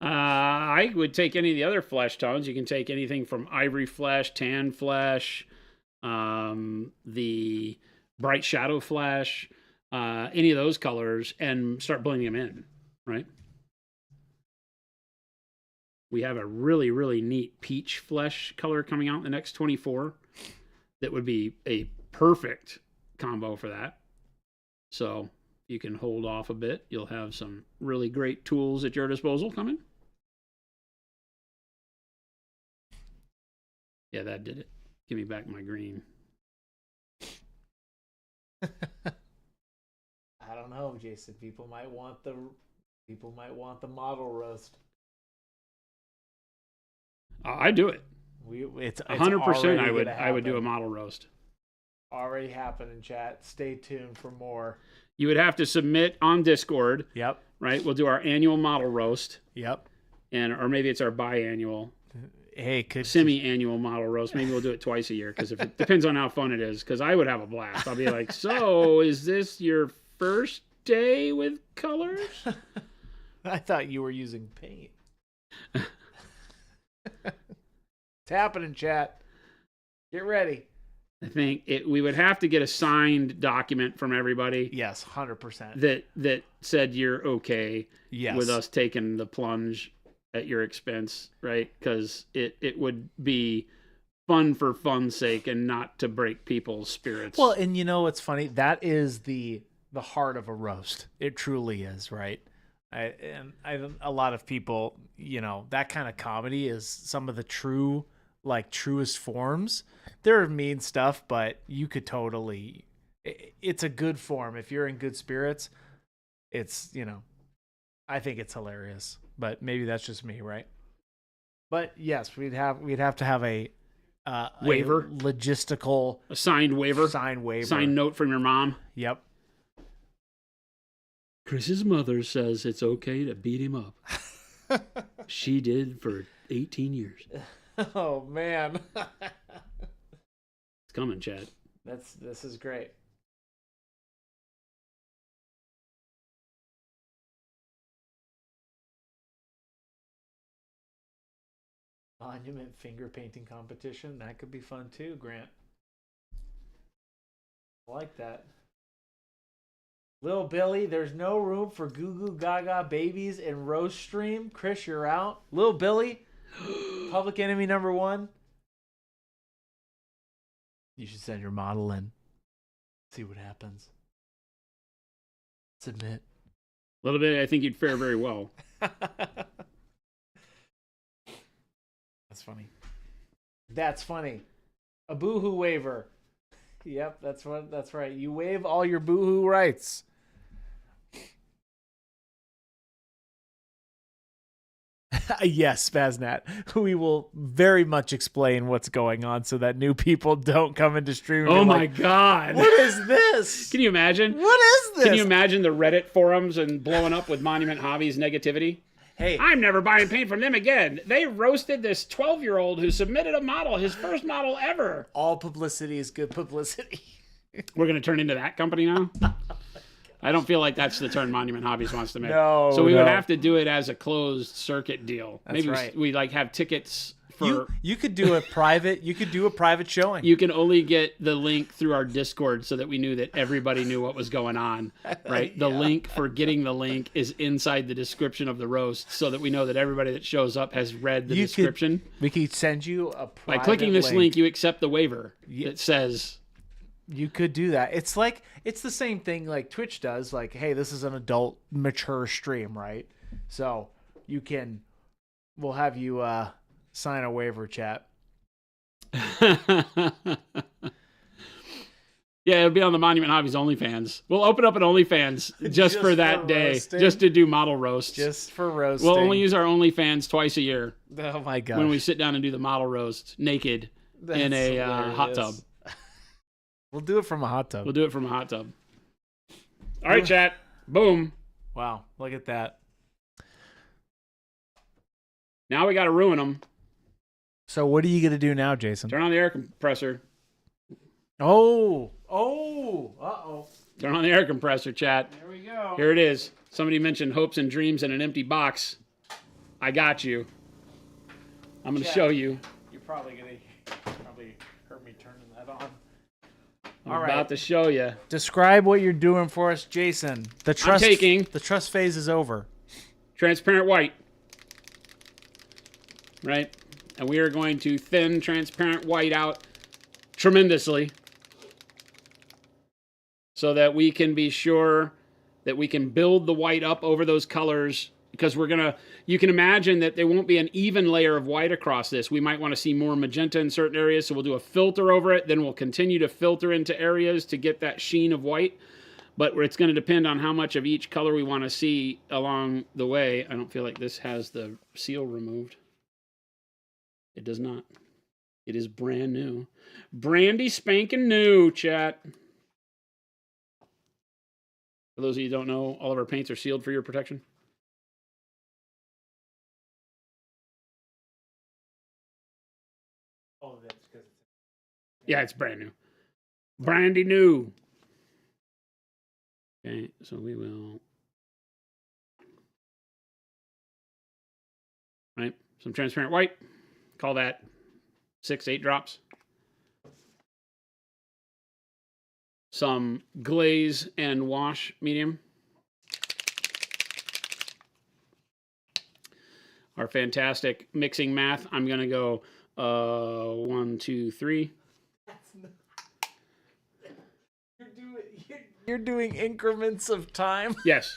I would take any of the other flesh tones. You can take anything from ivory flesh, tan flesh, the bright shadow flesh, any of those colors, and start blending them in, right? We have a really, really neat peach flesh color coming out in the next 24 that would be a perfect combo for that. So you can hold off a bit. You'll have some really great tools at your disposal coming. Yeah, that did it. Give me back my green. I don't know, Jason. People might want the model roast. I do it. It's 100%. I would do a model roast. Already happening, chat. Stay tuned for more. You would have to submit on Discord. Yep. Right. We'll do our annual model roast. Yep. Or maybe it's our biannual. Hey, semi-annual model roast. Maybe we'll do it twice a year because it depends on how fun it is. Because I would have a blast. I'll be like, so is this your first day with colors? I thought you were using paint. It's happening, chat. Get ready. I think we would have to get a signed document from everybody. Yes, 100%. That said you're okay yes. with us taking the plunge at your expense, right? Because it would be fun for fun's sake and not to break people's spirits. Well, and you know what's funny? That is the heart of a roast. It truly is, right? A lot of people, you know, that kind of comedy is some of the truest forms. There are mean stuff, but you could totally, it's a good form. If you're in good spirits, it's, you know, I think it's hilarious, but maybe that's just me, right? But yes, we'd have to have a waiver, a signed waiver, signed note from your mom. Yep. Chris's mother says it's okay to beat him up. She did for 18 years. Oh man. It's coming, Chad. This is great. Monument finger painting competition. That could be fun too, Grant. I like that. Little Billy, there's no room for goo goo gaga babies in roast stream. Chris, you're out. Little Billy, public enemy number 1. You should send your model in. See what happens. Submit. A little bit, I think you'd fare very well. That's funny. That's funny. A boohoo waiver. Yep, that's right. You waive all your boohoo rights. Yes, Spaznat. We will very much explain what's going on so that new people don't come into stream. Oh my God. What is this? Can you imagine? What is this? Can you imagine the Reddit forums and blowing up with Monument Hobbies negativity? Hey, I'm never buying paint from them again. They roasted this 12-year-old who submitted a model, his first model ever. All publicity is good publicity. We're going to turn into that company now? I don't feel like that's the turn Monument Hobbies wants to make. No, so we would have to do it as a closed circuit deal. That's Maybe right. we like have tickets for. You could do a private. You could do a private showing. You can only get the link through our Discord so that we knew that everybody knew what was going on. Right. The link for getting the link is inside the description of the roast, so that we know that everybody that shows up has read the description. We could send you a private by clicking this link. You accept the waiver that says. You could do that. It's the same thing like Twitch does. Like, hey, this is an adult, mature stream, right? So we'll have you sign a waiver, chat. Yeah, it'll be on the Monument Hobbies OnlyFans. We'll open up an OnlyFans just for that day, roasting. just to do model roasts. Just for roasting. We'll only use our OnlyFans twice a year. Oh my gosh. When we sit down and do the model roast naked in a hot tub. We'll do it from a hot tub. We'll do it from a hot tub. All right, chat. Boom. Wow, look at that. Now we got to ruin them. So what are you going to do now, Jason? Turn on the air compressor. Uh-oh. Turn on the air compressor, chat. There we go. Here it is. Somebody mentioned hopes and dreams in an empty box. I got you. I'm going to show you. You're probably going to heard me turning that on. I'm about to show you. Describe what you're doing for us, Jason. The trust phase is over. Transparent white. Right? And we are going to thin transparent white out tremendously so that we can be sure that we can build the white up over those colors, because you can imagine that there won't be an even layer of white across this. We might want to see more magenta in certain areas, so we'll do a filter over it, then we'll continue to filter into areas to get that sheen of white. But it's going to depend on how much of each color we want to see along the way. I don't feel like this has the seal removed. It does not. It is brand new. Brandy spanking new, chat. For those of you who don't know, all of our paints are sealed for your protection. Oh, that's because yeah, it's brand new. Brandy new. Okay, so we will. Right, some transparent white. Call that 6-8 drops. Some glaze and wash medium. Our fantastic mixing math. I'm going to go 1, 2, 3. You're doing increments of time? Yes.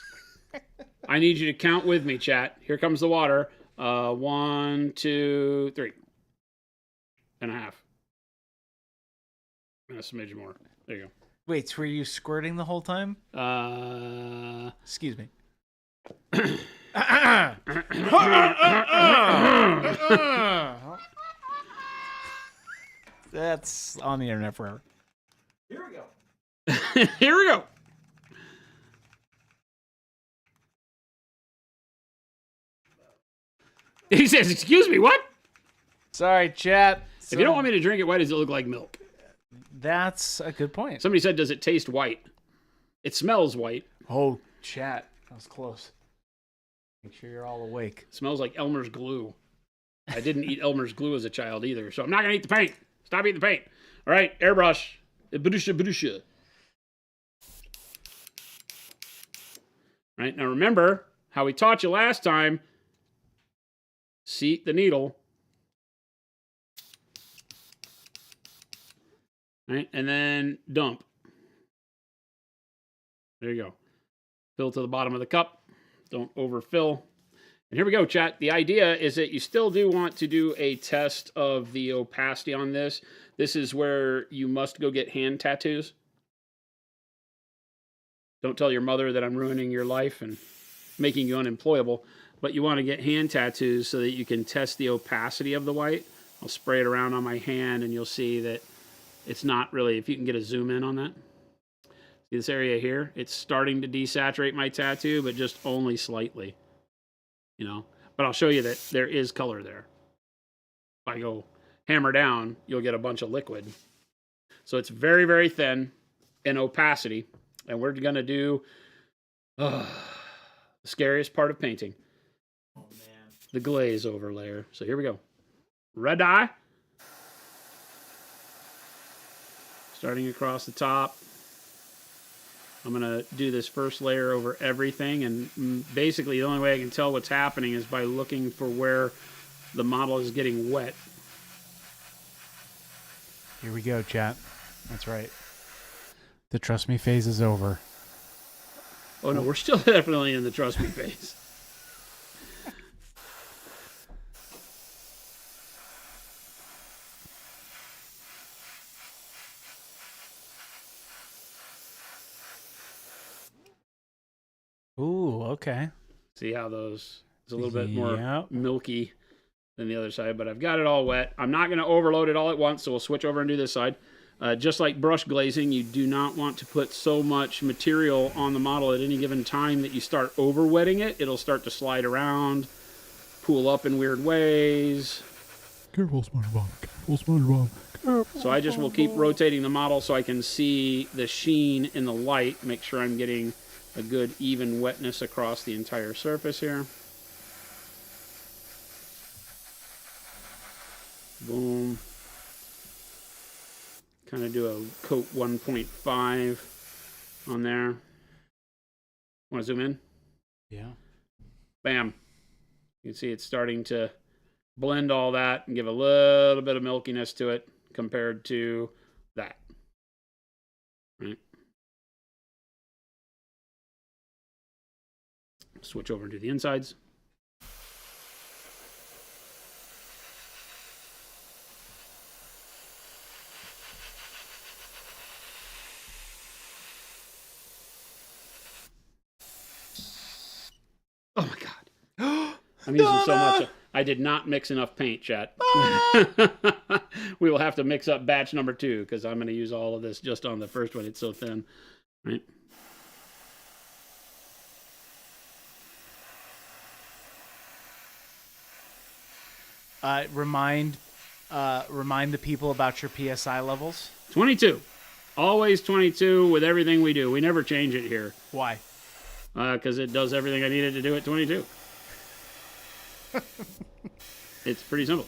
I need you to count with me, chat. Here comes the water. 1, 2, 3. And a half. And a smidge more. There you go. Wait, were you squirting the whole time? Excuse me. That's on the internet forever. Here we go. Here we go. He says, excuse me, what? Sorry, chat. If you don't want me to drink it, why does it look like milk? That's a good point. Somebody said, does it taste white? It smells white. Oh, chat. That was close. Make sure you're all awake. It smells like Elmer's glue. I didn't eat Elmer's glue as a child either, so I'm not going to eat the paint. Stop eating the paint. All right, airbrush. Badusha. Right, now remember how we taught you last time. Seat the needle. Right, and then dump. There you go. Fill to the bottom of the cup. Don't overfill. And here we go, chat. The idea is that you still do want to do a test of the opacity on this. This is where you must go get hand tattoos. Don't tell your mother that I'm ruining your life and making you unemployable. But you want to get hand tattoos so that you can test the opacity of the white. I'll spray it around on my hand and you'll see that it's not really, if you can get a zoom in on that. See this area here? It's starting to desaturate my tattoo, but just only slightly. You know, but I'll show you that there is color there. If I go hammer down, you'll get a bunch of liquid. So it's very, very thin in opacity. And we're going to do the scariest part of painting. Oh, man. The glaze over layer. So here we go. Red eye. Starting across the top. I'm going to do this first layer over everything, and basically the only way I can tell what's happening is by looking for where the model is getting wet. Here we go, chat. That's right. The trust me phase is over. Oh no, we're still definitely in the trust me phase. Ooh, okay. See how those, it's a little bit more Yep. milky than the other side, but I've got it all wet. I'm not going to overload it all at once, so we'll switch over and do this side. Just like brush glazing, you do not want to put so much material on the model at any given time that you start over wetting it. It'll start to slide around, pool up in weird ways. Careful, SpongeBob. Careful, SpongeBob. Careful, So I just will keep rotating the model so I can see the sheen in the light, make sure I'm getting a good even wetness across the entire surface here. Boom. Kind of do a coat 1.5 on there. Want to zoom in? Yeah. Bam. You can see it's starting to blend all that and give a little bit of milkiness to it compared to that. Right. Switch over to the insides. Oh my god. I'm using so much. I did not mix enough paint, chat. We will have to mix up batch number 2 because I'm going to use all of this just on the first one. It's so thin. Right. Remind the people about your PSI levels. 22. Always 22 with everything we do. We never change it here. Why? Because it does everything I need it to do at 22. It's pretty simple.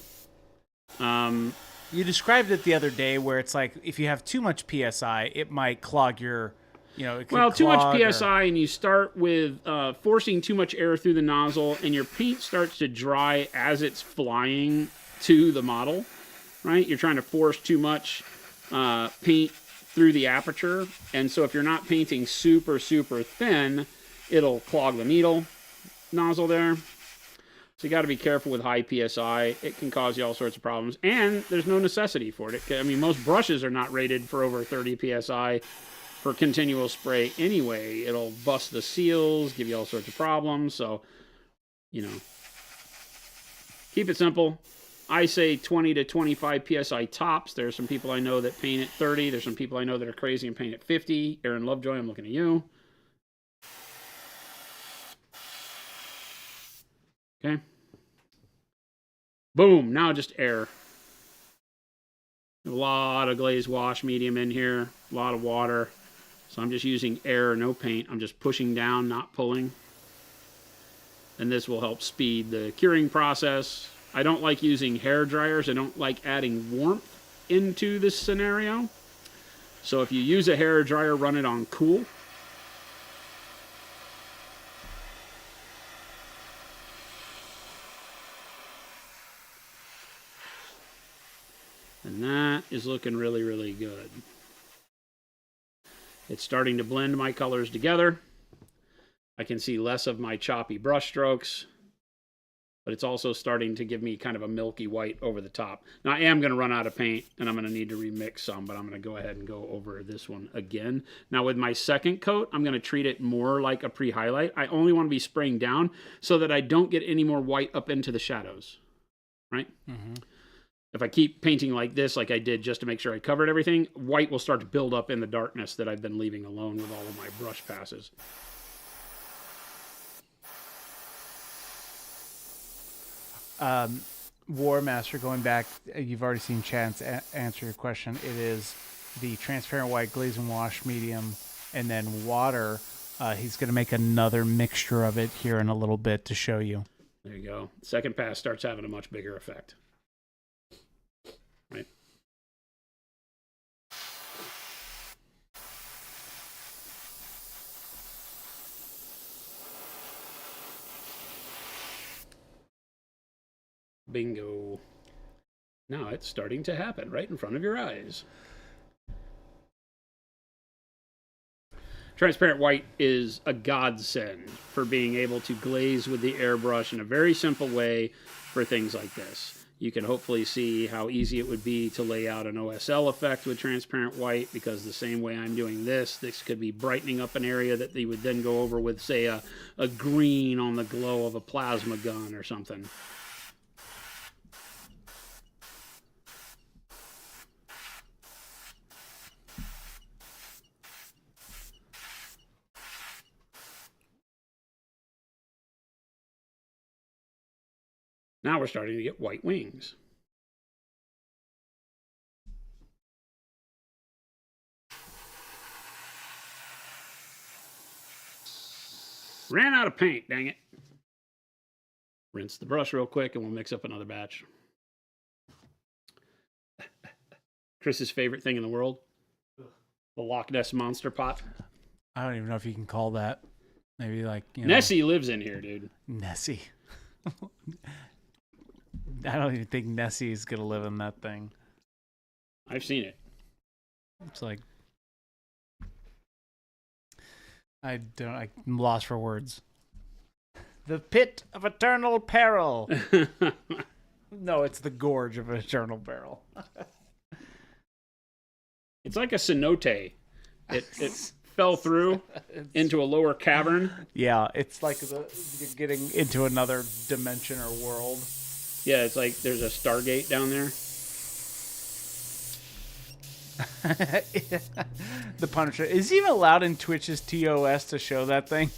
You described it the other day where it's like if you have too much PSI, it might clog your, it could Well, too much clog PSI, and you start with forcing too much air through the nozzle, and your paint starts to dry as it's flying to the model, right? You're trying to force too much paint through the aperture, and so if you're not painting super, super thin, it'll clog the needle nozzle there. So you got to be careful with high PSI. It can cause you all sorts of problems, and there's no necessity for it. I mean, most brushes are not rated for over 30 PSI for continual spray anyway. It'll bust the seals, give you all sorts of problems. So, keep it simple. I say 20 to 25 PSI tops. There are some people I know that paint at 30. There's some people I know that are crazy and paint at 50. Aaron Lovejoy, I'm looking at you. Okay. Boom. Now just air. A lot of glaze wash medium in here. A lot of water. So I'm just using air, no paint. I'm just pushing down, not pulling. And this will help speed the curing process. I don't like using hair dryers. I don't like adding warmth into this scenario. So if you use a hair dryer, run it on cool. And that is looking really, really good. It's starting to blend my colors together. I can see less of my choppy brush strokes, but it's also starting to give me kind of a milky white over the top. Now I am going to run out of paint and I'm going to need to remix some, but I'm going to go ahead and go over this one again. Now with my second coat, I'm going to treat it more like a pre-highlight. I only want to be spraying down so that I don't get any more white up into the shadows, right? Mm-hmm. If I keep painting like this, like I did just to make sure I covered everything, white will start to build up in the darkness that I've been leaving alone with all of my brush passes. War Master, going back, you've already seen Chance answer your question. It is the transparent white glaze and wash medium and then water. He's going to make another mixture of it here in a little bit to show you. There you go. Second pass starts having a much bigger effect. Right. Bingo. Now it's starting to happen right in front of your eyes. Transparent white is a godsend for being able to glaze with the airbrush in a very simple way for things like this. You can hopefully see how easy it would be to lay out an OSL effect with transparent white, because the same way I'm doing this could be brightening up an area that they would then go over with, say, a green on the glow of a plasma gun or something. Now we're starting to get white wings. Ran out of paint, dang it. Rinse the brush real quick and we'll mix up another batch. Chris's favorite thing in the world? The Loch Ness Monster pot. I don't even know if you can call that. Maybe like, you know. Nessie lives in here, dude. Nessie. I don't even think Nessie is going to live in that thing. I've seen it. It's like, I'm lost for words. The pit of eternal peril. No, it's the gorge of eternal peril. It's like a cenote. It fell through into a lower cavern. Yeah, it's like you're getting into another dimension or world. Yeah, it's like there's a Stargate down there. The Punisher. Is he even allowed in Twitch's TOS to show that thing?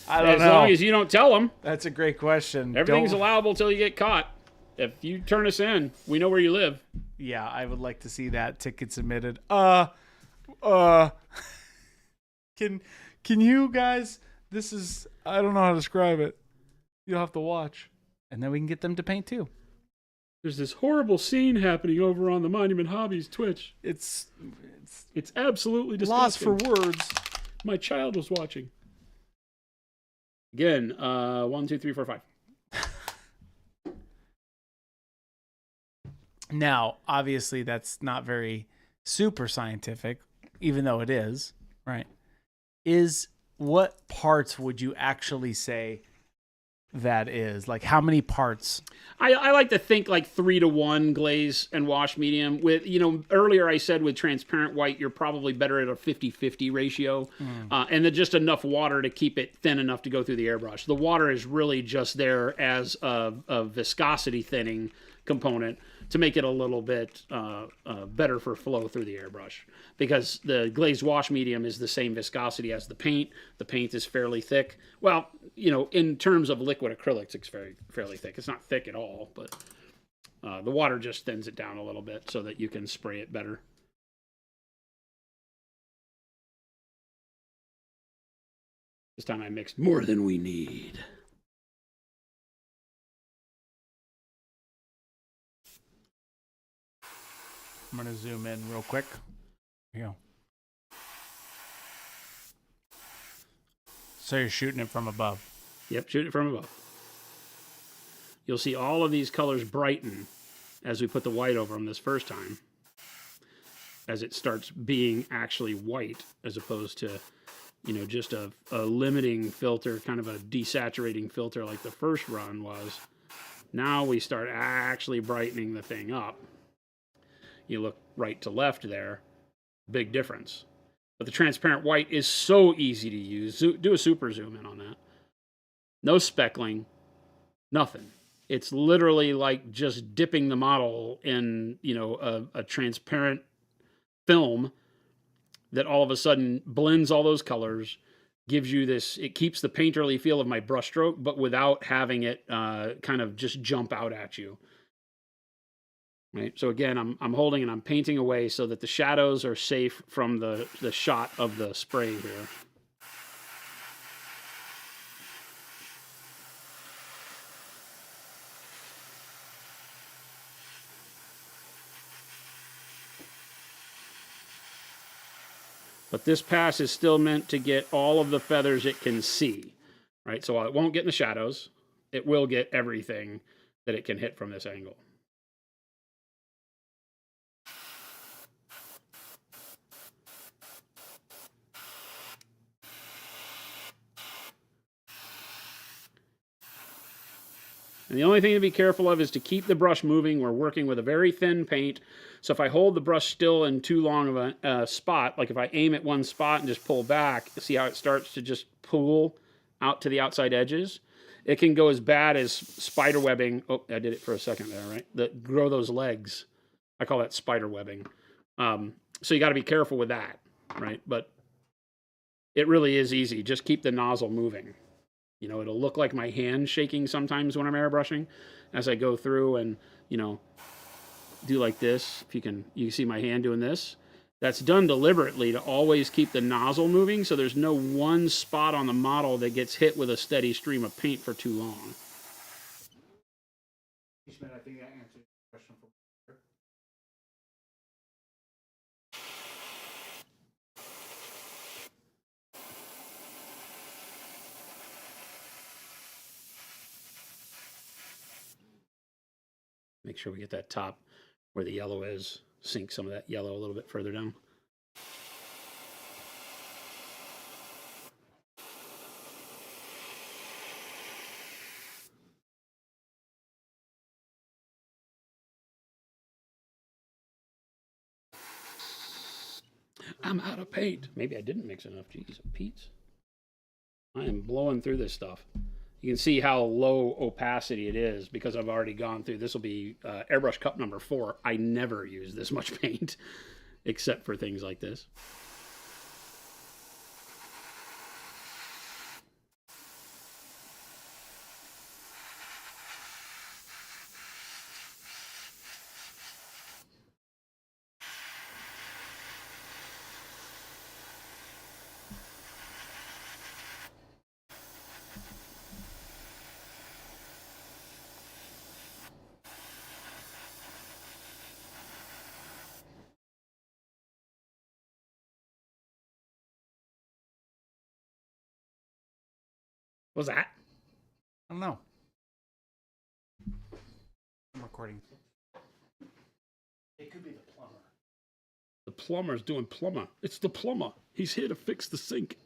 I don't know. As long as you don't tell them. That's a great question. Everything's allowable till you get caught. If you turn us in, we know where you live. Yeah, I would like to see that ticket submitted. Can you guys? This is, I don't know how to describe it. You'll have to watch, and then we can get them to paint too. There's this horrible scene happening over on the Monument Hobbies Twitch. It's absolutely lost disgusting. for words. My child was watching. Again, 1, 2, 3, 4, 5. Now, obviously, that's not very super scientific, even though it is, right? What parts would you actually say that is? Like, how many parts? I like to think like 3-to-1 glaze and wash medium. With, earlier I said with transparent white, you're probably better at a 50-50 ratio. And then just enough water to keep it thin enough to go through the airbrush. The water is really just there as a viscosity thinning component to make it a little bit better for flow through the airbrush, because the glazed wash medium is the same viscosity as the paint. The paint is fairly thick. Well, in terms of liquid acrylics, it's fairly thick. It's not thick at all, but the water just thins it down a little bit so that you can spray it better. This time I mixed more than we need. I'm going to zoom in real quick. Here you go. So you're shooting it from above. Yep, shoot it from above. You'll see all of these colors brighten as we put the white over them this first time, as it starts being actually white, as opposed to, just a limiting filter, kind of a desaturating filter like the first run was. Now we start actually brightening the thing up. You look right to left there, big difference. But the transparent white is so easy to use. Do a super zoom in on that. No speckling, nothing. It's literally like just dipping the model in, a transparent film that all of a sudden blends all those colors, gives you this, it keeps the painterly feel of my brushstroke, but without having it kind of just jump out at you. Right. So again, I'm holding and I'm painting away so that the shadows are safe from the shot of the spray here. But this pass is still meant to get all of the feathers it can see. Right. So while it won't get in the shadows, it will get everything that it can hit from this angle. And the only thing to be careful of is to keep the brush moving. We're working with a very thin paint. So if I hold the brush still in too long of a spot, like if I aim at one spot and just pull back, see how it starts to just pull out to the outside edges? It can go as bad as spider webbing. Oh, I did it for a second there, right? Grow those legs. I call that spider webbing. So you got to be careful with that, right? But it really is easy. Just keep the nozzle moving. You know, it'll look like my hand shaking sometimes when I'm airbrushing as I go through and, you know, do like this. If you can see my hand doing this. That's done deliberately to always keep the nozzle moving so there's no one spot on the model that gets hit with a steady stream of paint for too long. I think that answers the question for me. Make sure we get that top where the yellow is. Sink some of that yellow a little bit further down. I'm out of paint. Maybe I didn't mix enough. Jeez, Pete's. I am blowing through this stuff. You can see how low opacity it is because I've already gone through. This will be airbrush cup number 4. I never use this much paint except for things like this. What's that? I don't know. I'm recording. It could be the plumber. The plumber's doing plumber. It's the plumber. He's here to fix the sink.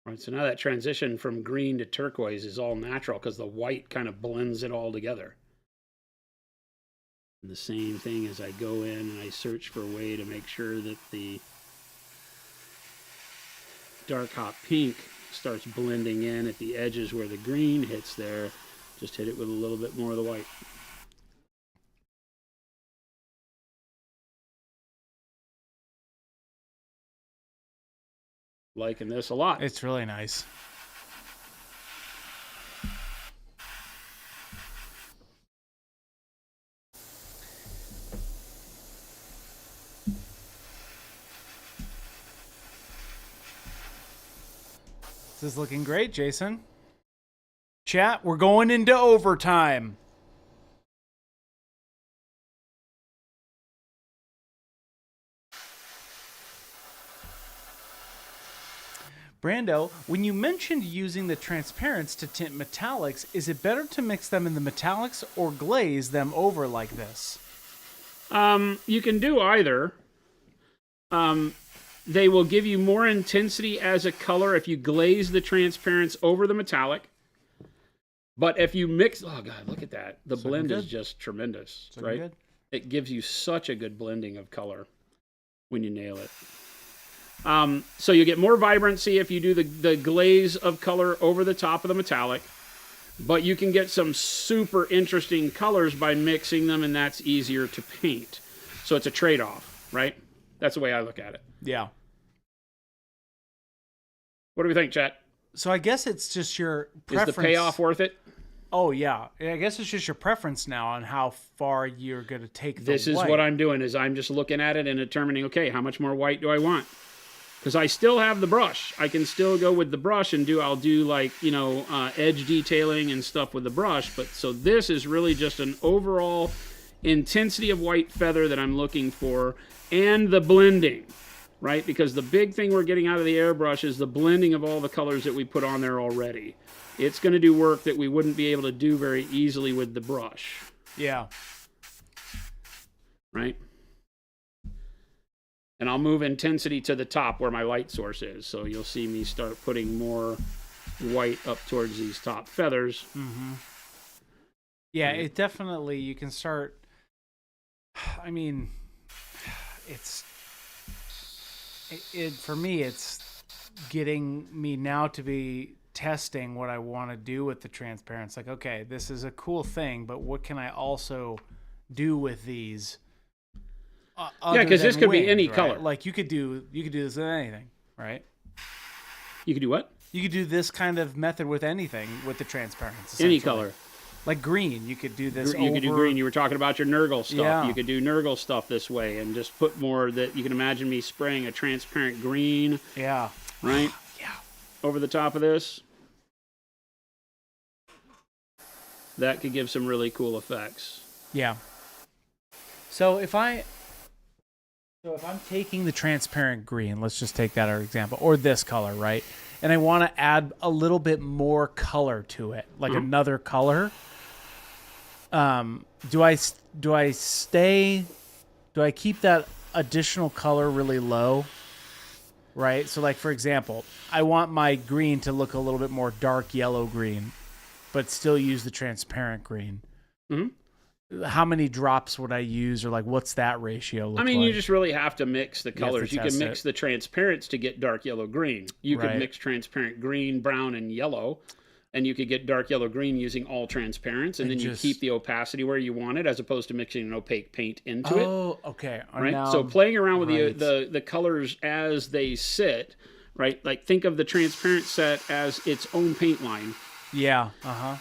All right, so now that transition from green to turquoise is all natural because the white kind of blends it all together. And the same thing as I go in and I search for a way to make sure that the dark hot pink starts blending in at the edges where the green hits there. Just hit it with a little bit more of the white. Liking this a lot. It's really nice. This is looking great, Jason. Chat, we're going into overtime. Brando, when you mentioned using the transparents to tint metallics, is it better to mix them in the metallics or glaze them over like this? You can do either. They will give you more intensity as a color if you glaze the transparents over the metallic. But if you mix, oh God, look at that. The blend is just tremendous, right? Good. It gives you such a good blending of color when you nail it. So you get more vibrancy if you do the glaze of color over the top of the metallic, but you can get some super interesting colors by mixing them, and that's easier to paint. So it's a trade-off, right? That's the way I look at it. Yeah. What do we think, chat? So I guess it's just your preference. Is the payoff worth it? Oh, yeah. I guess it's just your preference now on how far you're going to take the This is white. what I'm doing, is I'm just looking at it and determining, okay, how much more white do I want? Because I still have the brush. I can still go with the brush and I'll do like, edge detailing and stuff with the brush. But so this is really just an overall intensity of white feather that I'm looking for, and the blending, right? Because the big thing we're getting out of the airbrush is the blending of all the colors that we put on there already. It's going to do work that we wouldn't be able to do very easily with the brush. Yeah. Right? And I'll move intensity to the top where my light source is. So you'll see me start putting more white up towards these top feathers. Mm-hmm. Yeah, it definitely, you can start, I mean, for me, it's getting me now to be testing what I want to do with the transparents. Like, okay, this is a cool thing, but what can I also do with these? Yeah, because this could be any right? color. Like you could do this with anything, right? You could do what? You could do this kind of method with anything with the transparents. Any color. Like green, you could do this. You could do green. You were talking about your Nurgle stuff. Yeah. You could do Nurgle stuff this way and just put more that you can imagine me spraying a transparent green. Yeah. Right? Yeah. Over the top of this. That could give some really cool effects. Yeah. So if I'm taking the transparent green, let's just take that as an example, or this color, right? And I want to add a little bit more color to it, like another color. Do I keep that additional color really low? Right? So like, for example, I want my green to look a little bit more dark yellow green, but still use the transparent green. Mm-hmm. How many drops would I use, or like what's that ratio look like? You just really have to mix the colors. You can mix it. the transparents to get dark yellow green. You could mix transparent green, brown, and yellow, and you could get dark yellow green using all transparents, and then you keep the opacity where you want it, as opposed to mixing an opaque paint into it. Oh, okay. Right. Now, so playing around with the colors as they sit. Right. Like think of the transparent set as its own paint line. Yeah.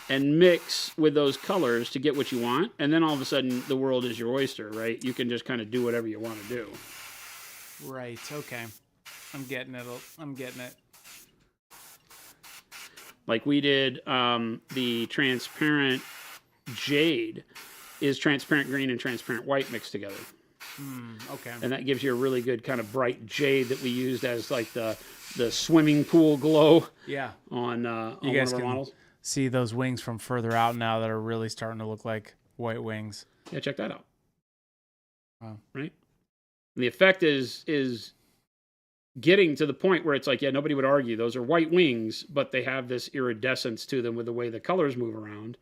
And mix with those colors to get what you want, and then all of a sudden the world is your oyster, right? You can just kind of do whatever you want to do. Right. Okay. I'm getting it. Like we did, the transparent jade is transparent green and transparent white mixed together. Okay. And that gives you a really good kind of bright jade that we used as like the swimming pool glow. Yeah. On you guys one of our can models. See those wings from further out now that are really starting to look like white wings. Yeah, check that out. Wow. Right. And the effect is getting to the point where it's like, yeah, nobody would argue those are white wings, but they have this iridescence to them with the way the colors move around.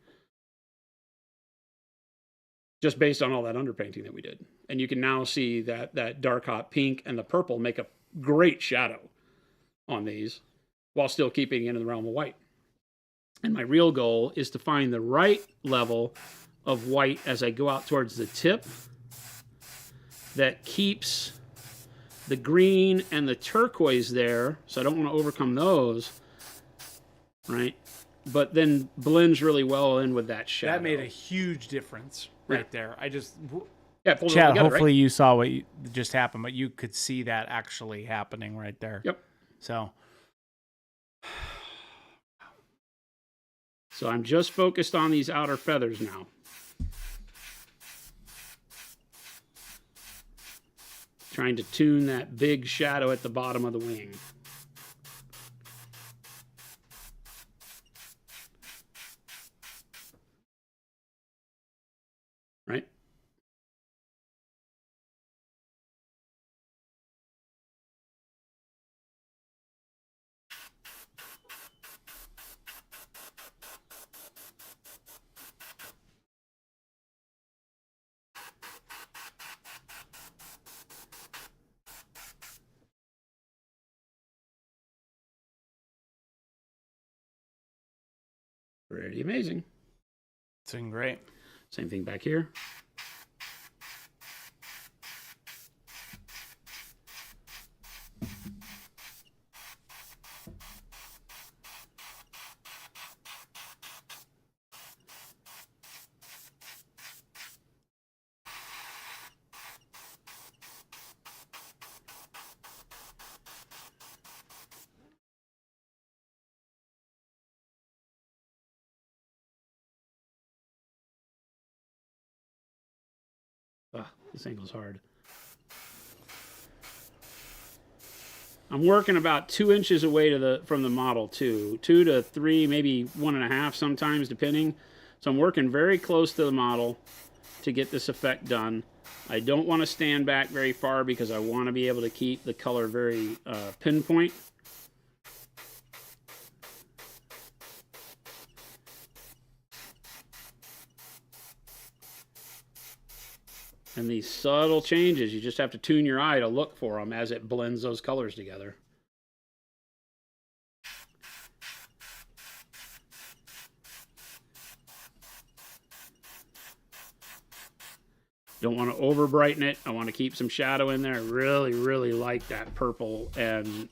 Just based on all that underpainting that we did. And you can now see that dark hot pink and the purple make a great shadow on these while still keeping it in the realm of white. And my real goal is to find the right level of white as I go out towards the tip that keeps the green and the turquoise there, so I don't want to overcome those, right? But then blends really well in with that shadow. That made a huge difference right there. I just... Yeah, pulled Chad, it together, hopefully right? you saw what just happened, but you could see that actually happening right there. Yep. So I'm just focused on these outer feathers now. Trying to tune that big shadow at the bottom of the wing. Right? Pretty amazing. it's doing great. Same thing back here. This angle's hard. I'm working about 2 inches away from the model too. 2 to 3, maybe 1.5 sometimes, depending. So I'm working very close to the model to get this effect done. I don't want to stand back very far because I want to be able to keep the color very pinpoint. And these subtle changes, you just have to tune your eye to look for them as it blends those colors together. Don't want to over brighten it. I want to keep some shadow in there. I really, really like that purple and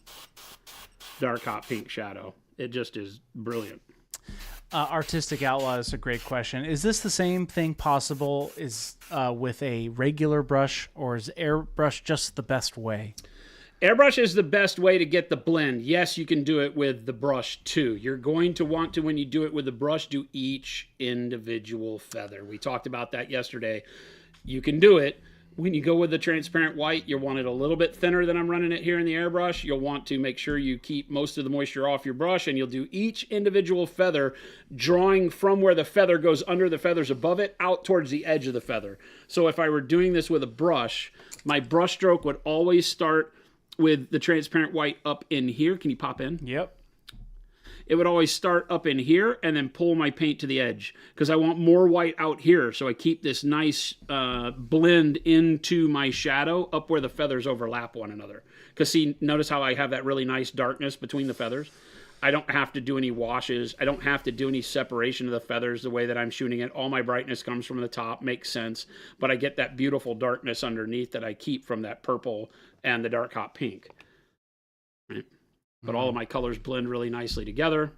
dark hot pink shadow. It just is brilliant. Artistic Outlaw is a great question. Is this the same thing possible with a regular brush, or is Airbrush just the best way? Airbrush is the best way to get the blend. Yes, you can do it with the brush too. You're going to want to, when you do it with the brush, do each individual feather. We talked about that yesterday. You can do it. When you go with the transparent white, you'll want it a little bit thinner than I'm running it here in the airbrush. You'll want to make sure you keep most of the moisture off your brush, and you'll do each individual feather, drawing from where the feather goes under the feathers above it out towards the edge of the feather. So if I were doing this with a brush, my brush stroke would always start with the transparent white up in here. Can you pop in? Yep. It would always start up in here and then pull my paint to the edge because I want more white out here. So I keep this nice blend into my shadow up where the feathers overlap one another. Because see, notice how I have that really nice darkness between the feathers? I don't have to do any washes. I don't have to do any separation of the feathers the way that I'm shooting it. All my brightness comes from the top, makes sense. But I get that beautiful darkness underneath that I keep from that purple and the dark hot pink. Right? But all of my colors blend really nicely together.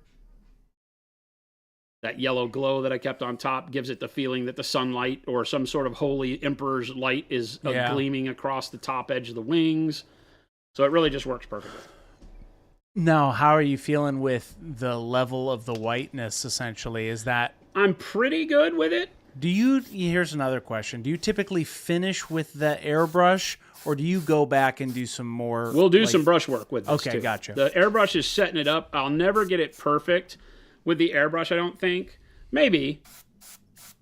That yellow glow that I kept on top gives it the feeling that the sunlight or some sort of holy emperor's light is gleaming across the top edge of the wings. So it really just works perfectly. Now, how are you feeling with the level of the whiteness, essentially? Is that... I'm pretty good with it. Here's another question. Do you typically finish with the airbrush, or do you go back and do some more... We'll do some brush work with this, okay, too. Gotcha. The airbrush is setting it up. I'll never get it perfect with the airbrush, I don't think. Maybe,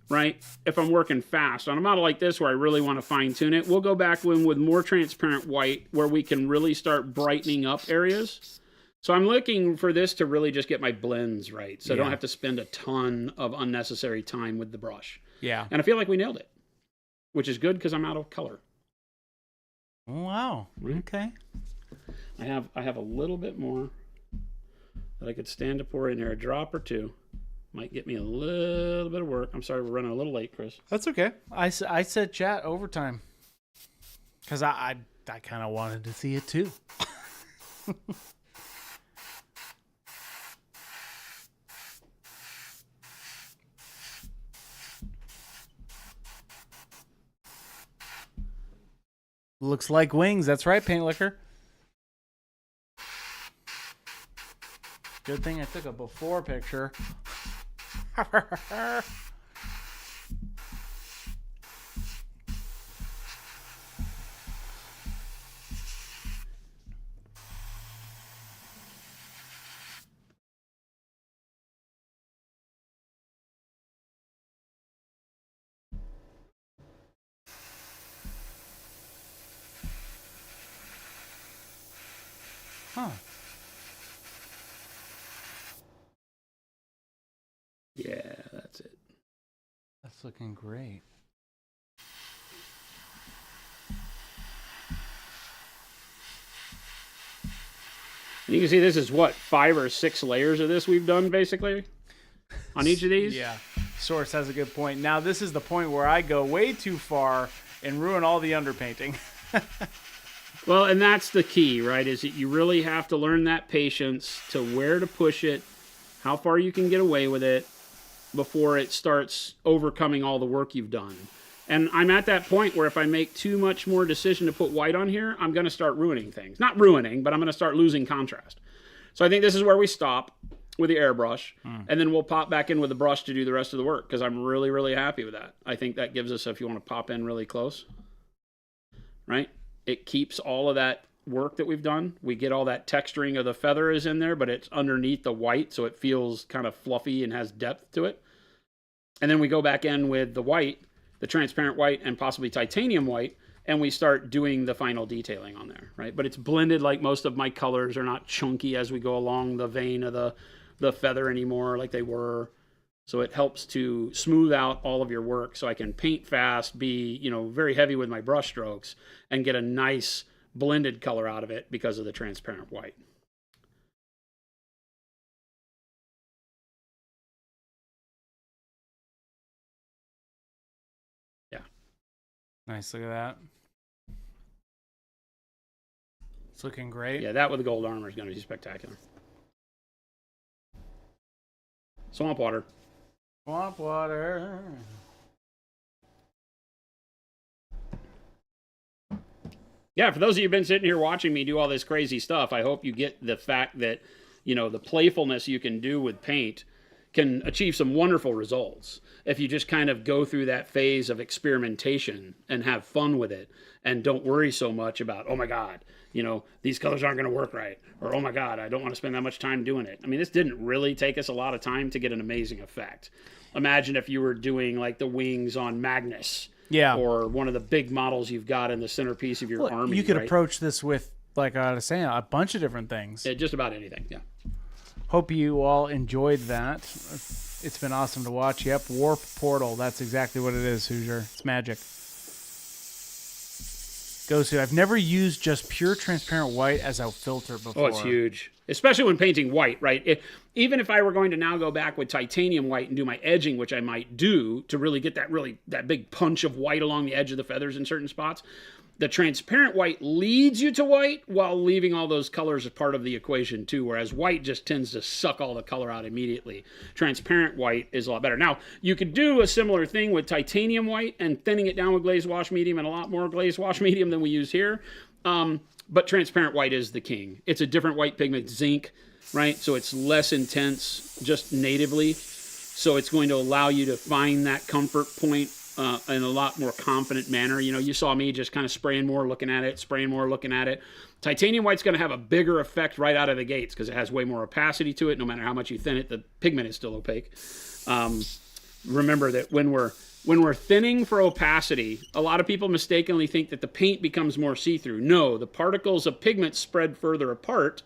right? If I'm working fast. On a model like this where I really want to fine-tune it, we'll go back with more transparent white where we can really start brightening up areas. So I'm looking for this to really just get my blends right, so I don't have to spend a ton of unnecessary time with the brush. Yeah. And I feel like we nailed it, which is good because I'm out of color. Wow. Okay. I have a little bit more that I could stand to pour in there, a drop or two. Might get me a little bit of work. I'm sorry we're running a little late, Chris. That's okay. I said chat overtime because I kind of wanted to see it too. Looks like wings. That's right, Paint Liquor. Good thing I took a before picture. Huh. Yeah, that's it. That's looking great. And you can see this is what, 5 or 6 layers of this we've done basically on each of these. Yeah. Source has a good point. Now this is the point where I go way too far and ruin all the underpainting. Well, and that's the key, right? Is that you really have to learn that patience to where to push it, how far you can get away with it before it starts overcoming all the work you've done. And I'm at that point where if I make too much more decision to put white on here, I'm going to start ruining things. Not ruining, but I'm going to start losing contrast. So I think this is where we stop with the airbrush, and then we'll pop back in with the brush to do the rest of the work because I'm really, really happy with that. I think that gives us, if you want to pop in really close, right? It keeps all of that work that we've done. We get all that texturing of the feather is in there, but it's underneath the white, so it feels kind of fluffy and has depth to it. And then we go back in with the white, the transparent white, and possibly titanium white, and we start doing the final detailing on there, right? But it's blended like most of my colors are not chunky as we go along the vein of the feather anymore like they were. So it helps to smooth out all of your work so I can paint fast, be, you know, very heavy with my brush strokes, and get a nice blended color out of it because of the transparent white. Yeah. Nice, look at that. It's looking great. Yeah, that with the gold armor is going to be spectacular. Swamp water. Swamp water. Yeah, for those of you who've been sitting here watching me do all this crazy stuff, I hope you get the fact that, you know, the playfulness you can do with paint can achieve some wonderful results if you just kind of go through that phase of experimentation and have fun with it and don't worry so much about, oh my God, you know, these colors aren't going to work right, or oh my God, I don't want to spend that much time doing it. I mean, this didn't really take us a lot of time to get an amazing effect. Imagine if you were doing like the wings on Magnus, Yeah. or one of the big models you've got in the centerpiece of your Well, army. you could right? approach this with, like I was saying, a bunch of different things. Yeah, just about anything. Yeah. Hope you all enjoyed that. It's been awesome to watch. Yep, Warp Portal. That's exactly what it is, Hoosier. It's magic. Goes to. I've never used just pure transparent white as a filter before. Oh, it's huge. Especially when painting white, right? Even if I were going to now go back with titanium white and do my edging, which I might do to really get that big punch of white along the edge of the feathers in certain spots, the transparent white leads you to white while leaving all those colors as part of the equation too, whereas white just tends to suck all the color out immediately. Transparent white is a lot better. Now, you could do a similar thing with titanium white and thinning it down with glazed wash medium and a lot more glazed wash medium than we use here. But transparent white is the king. It's a different white pigment, zinc, right? So it's less intense just natively. So it's going to allow you to find that comfort point in a lot more confident manner. You know, you saw me just kind of spraying more, looking at it, spraying more, looking at it. Titanium white's going to have a bigger effect right out of the gates because it has way more opacity to it. No matter how much you thin it, the pigment is still opaque. Remember that when we're thinning for opacity, a lot of people mistakenly think that the paint becomes more see-through. No, the particles of pigment spread further apart,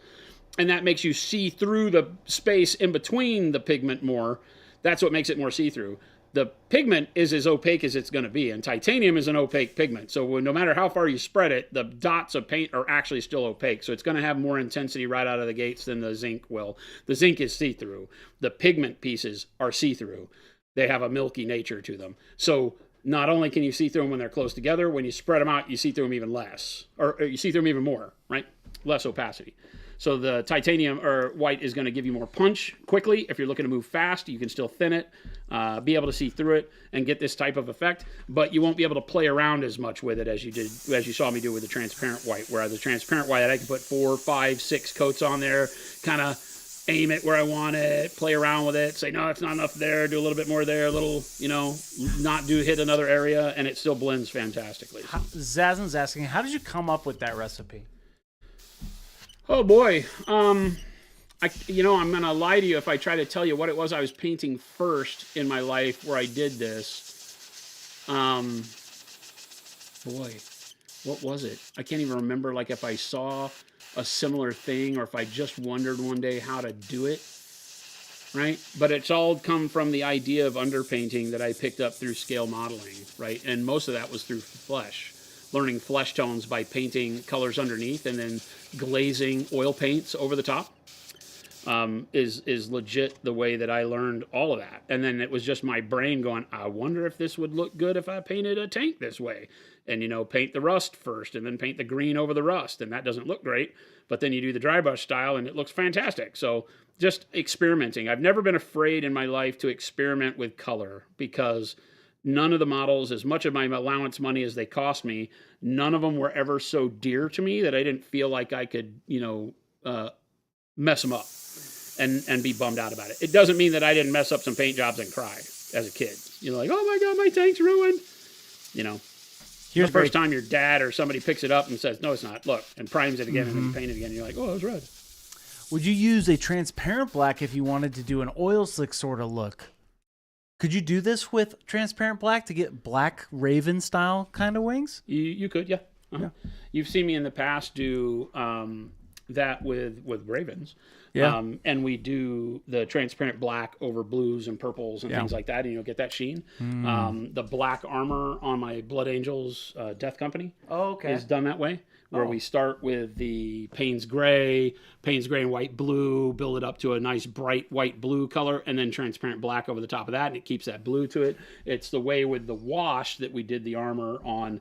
and that makes you see through the space in between the pigment more. That's what makes it more see-through. The pigment is as opaque as it's going to be, and titanium is an opaque pigment. So no matter how far you spread it, the dots of paint are actually still opaque. So it's going to have more intensity right out of the gates than the zinc will. The zinc is see-through. The pigment pieces are see-through. They have a milky nature to them. So not only can you see through them when they're close together, when you spread them out, you see through them even less. Or you see through them even more, right? Less opacity. So the titanium or white is going to give you more punch quickly. If you're looking to move fast, you can still thin it, be able to see through it, and get this type of effect. But you won't be able to play around as much with it as you saw me do with the transparent white. Whereas the transparent white, I can put 4, 5, 6 coats on there, kind of aim it where I want it, play around with it, say, no, it's not enough there, do a little bit more there, a little, you know, hit another area, and it still blends fantastically. Zazen's asking, how did you come up with that recipe? Oh boy. I'm going to lie to you if I try to tell you what it was I was painting first in my life where I did this. Boy, what was it? I can't even remember, like, if I saw a similar thing or if I just wondered one day how to do it, right? But it's all come from the idea of underpainting that I picked up through scale modeling, right? And most of that was through flesh, learning flesh tones by painting colors underneath and then glazing oil paints over the top. Is legit the way that I learned all of that. And then it was just my brain going, I wonder if this would look good if I painted a tank this way. And, paint the rust first and then paint the green over the rust. And that doesn't look great. But then you do the dry brush style and it looks fantastic. So just experimenting. I've never been afraid in my life to experiment with color because none of the models, as much of my allowance money as they cost me, none of them were ever so dear to me that I didn't feel like I could, mess them up and be bummed out about it. It doesn't mean that I didn't mess up some paint jobs and cry as a kid. Like, oh my God, my tank's ruined. The first time your dad or somebody picks it up and says, no, it's not, look, and primes it again and then you paint it again, and you're like, oh, it was red. Would you use a transparent black if you wanted to do an oil slick sort of look? Could you do this with transparent black to get black raven style kind of wings? You could, yeah. Uh-huh. Yeah. You've seen me in the past do that with ravens. Yeah. And we do the transparent black over blues and purples and things like that, and you'll get that sheen. The black armor on my Blood Angels Death Company is done that way, where we start with the Payne's Gray and white blue, build it up to a nice bright white blue color, and then transparent black over the top of that, and it keeps that blue to it. It's the way with the wash that we did the armor on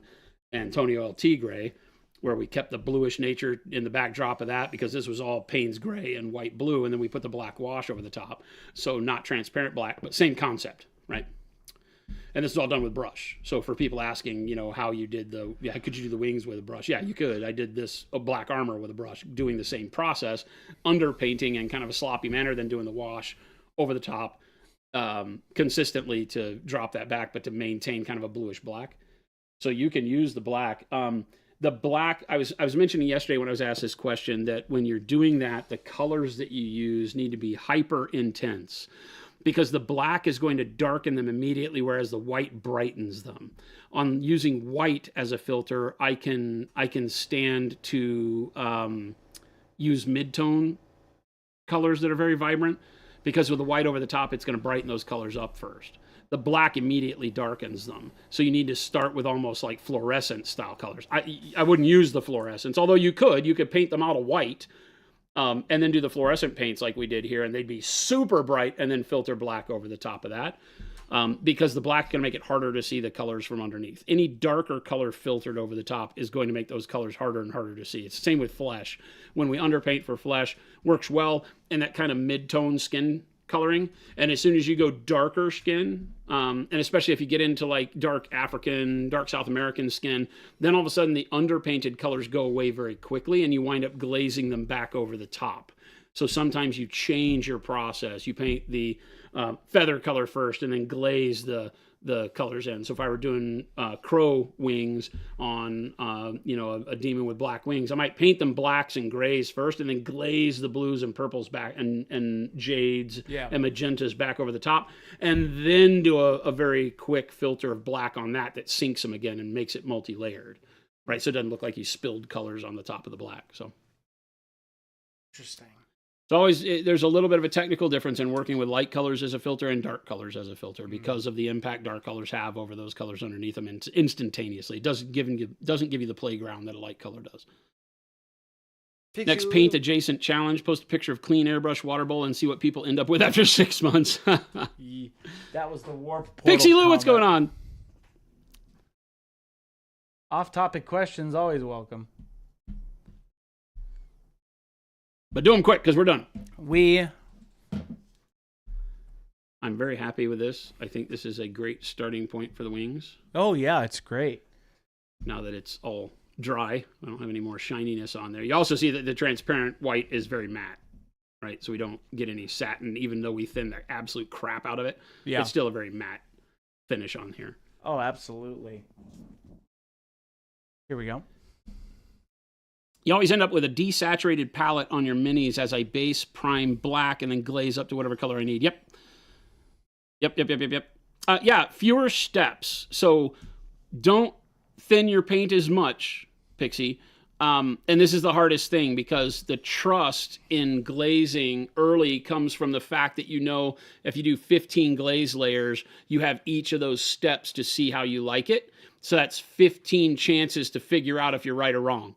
Antonio L. Tigre, where we kept the bluish nature in the backdrop of that, because this was all Payne's Gray and white blue, and then we put the black wash over the top. So not transparent black, but same concept, right? And this is all done with brush. So for people asking, how you did could you do the wings with a brush? Yeah, you could. I did this black armor with a brush, doing the same process, underpainting in kind of a sloppy manner, then doing the wash over the top consistently to drop that back, but to maintain kind of a bluish black. So you can use the black. The black, I was mentioning yesterday when I was asked this question, that when you're doing that, the colors that you use need to be hyper intense, because the black is going to darken them immediately, whereas the white brightens them. On using white as a filter, I can stand to use mid-tone colors that are very vibrant, because with the white over the top, it's going to brighten those colors up first. The black immediately darkens them. So you need to start with almost like fluorescent style colors. I wouldn't use the fluorescents, although you could paint them out of white and then do the fluorescent paints like we did here, and they'd be super bright, and then filter black over the top of that, because the black is going to make it harder to see the colors from underneath. Any darker color filtered over the top is going to make those colors harder and harder to see. It's the same with flesh. When we underpaint for flesh, works well in that kind of mid-tone skin coloring, and as soon as you go darker skin, and especially if you get into like dark African, dark South American skin, then all of a sudden the underpainted colors go away very quickly, and you wind up glazing them back over the top. So sometimes you change your process. You paint the feather color first and then glaze the colors in. So if I were doing crow wings on a demon with black wings, I might paint them blacks and grays first, and then glaze the blues and purples back, and jades and magentas back over the top, and then do a very quick filter of black on that sinks them again and makes it multi-layered, right? So it doesn't look like you spilled colors on the top of the black. So interesting. There's a little bit of a technical difference in working with light colors as a filter and dark colors as a filter, because of the impact dark colors have over those colors underneath them instantaneously. It doesn't give you the playground that a light color does. Next paint adjacent challenge: post a picture of clean airbrush water bowl and see what people end up with after 6 months. That was the warp portal. Pixie Lou, what's going on? Off-topic questions always welcome. But do them quick, because we're done. I'm very happy with this. I think this is a great starting point for the wings. Oh, yeah, it's great. Now that it's all dry, I don't have any more shininess on there. You also see that the transparent white is very matte, right? So we don't get any satin, even though we thin the absolute crap out of it. Yeah. It's still a very matte finish on here. Oh, absolutely. Here we go. You always end up with a desaturated palette on your minis as a base prime black, and then glaze up to whatever color I need. Yep. Yeah, fewer steps. So don't thin your paint as much, Pixie. And this is the hardest thing, because the trust in glazing early comes from the fact that if you do 15 glaze layers, you have each of those steps to see how you like it. So that's 15 chances to figure out if you're right or wrong.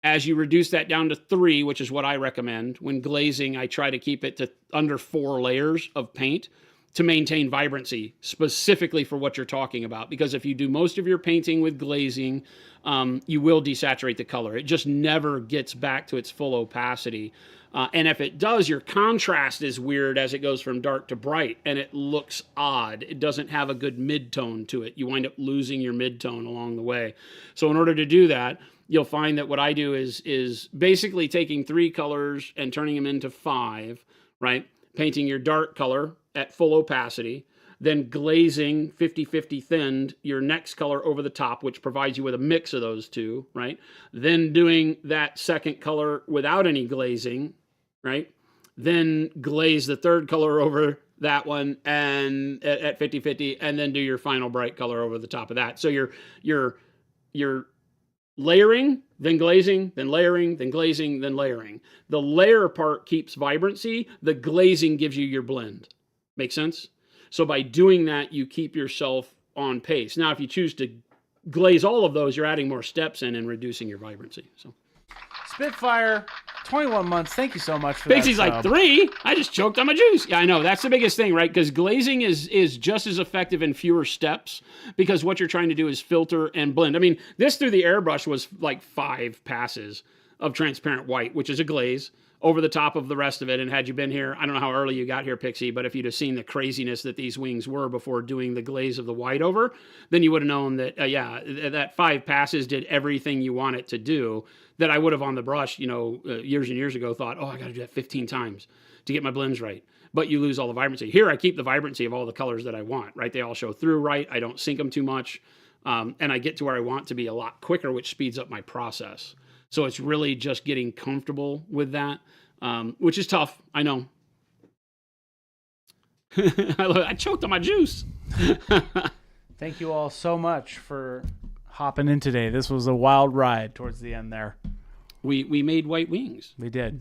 As you reduce that down to 3, which is what I recommend, when glazing, I try to keep it to under 4 layers of paint to maintain vibrancy, specifically for what you're talking about. Because if you do most of your painting with glazing, you will desaturate the color. It just never gets back to its full opacity. And if it does, your contrast is weird as it goes from dark to bright, and it looks odd. It doesn't have a good mid-tone to it. You wind up losing your mid-tone along the way. So in order to do that, you'll find that what I do is basically taking 3 colors and turning them into 5, right? Painting your dark color at full opacity, then glazing 50-50 thinned your next color over the top, which provides you with a mix of those two, right? Then doing that second color without any glazing, right? Then glaze the third color over that one and at 50-50, and then do your final bright color over the top of that. So you're layering, then glazing, then layering, then glazing, then layering. The layer part keeps vibrancy. The glazing gives you your blend. Make sense? So by doing that, you keep yourself on pace. Now, if you choose to glaze all of those, you're adding more steps in and reducing your vibrancy. So Spitfire, 21 months. Thank you so much for Pixie's that. like, 3? I just choked on my juice. Yeah, I know. That's the biggest thing, right? Because glazing is just as effective in fewer steps because what you're trying to do is filter and blend. I mean, this through the airbrush was like 5 passes of transparent white, which is a glaze, over the top of the rest of it. And had you been here, I don't know how early you got here, Pixie, but if you'd have seen the craziness that these wings were before doing the glaze of the white over, then you would have known that, that 5 passes did everything you want it to do that I would have on the brush, years and years ago thought, I got to do that 15 times to get my blends right. But you lose all the vibrancy. Here, I keep the vibrancy of all the colors that I want, right? They all show through right. I don't sync them too much. And I get to where I want to be a lot quicker, which speeds up my process. So it's really just getting comfortable with that, which is tough. I know. I choked on my juice. Thank you all so much for hopping in today. This was a wild ride towards the end there. We made white wings. We did.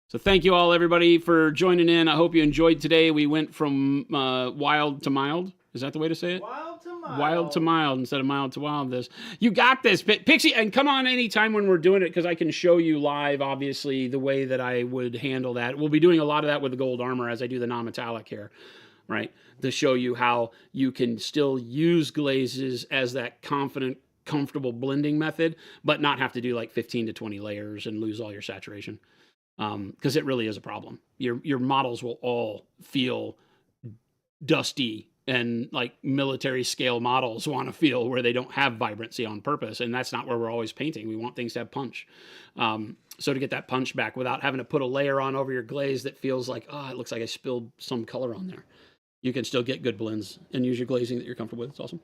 So thank you all, everybody, for joining in. I hope you enjoyed today. We went from wild to mild. Is that the way to say it? Wild to mild. Wild to mild instead of mild to wild. This. You got this, Pixie. And come on anytime when we're doing it because I can show you live, obviously, the way that I would handle that. We'll be doing a lot of that with the gold armor as I do the non-metallic here, right? To show you how you can still use glazes as that confident, comfortable blending method, but not have to do like 15 to 20 layers and lose all your saturation. Because it really is a problem. Your models will all feel dusty and like military scale models want to feel where they don't have vibrancy on purpose. And that's not where we're always painting. We want things to have punch. So to get that punch back without having to put a layer on over your glaze that feels like, it looks like I spilled some color on there. You can still get good blends and use your glazing that you're comfortable with. It's awesome.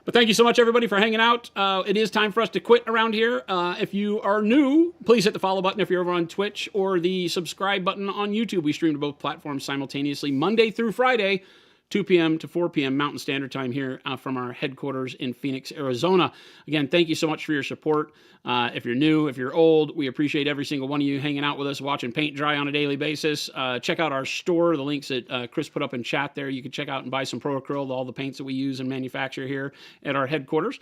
But thank you so much, everybody, for hanging out. It is time for us to quit around here. If you are new, please hit the follow button if you're over on Twitch or the subscribe button on YouTube. We stream to both platforms simultaneously, Monday through Friday, 2 p.m. to 4 p.m. Mountain Standard Time here from our headquarters in Phoenix, Arizona. Again, thank you so much for your support. If you're new, if you're old, we appreciate every single one of you hanging out with us, watching paint dry on a daily basis. Check out our store, the links that Chris put up in chat there. You can check out and buy some Pro Acryl, all the paints that we use and manufacture here at our headquarters,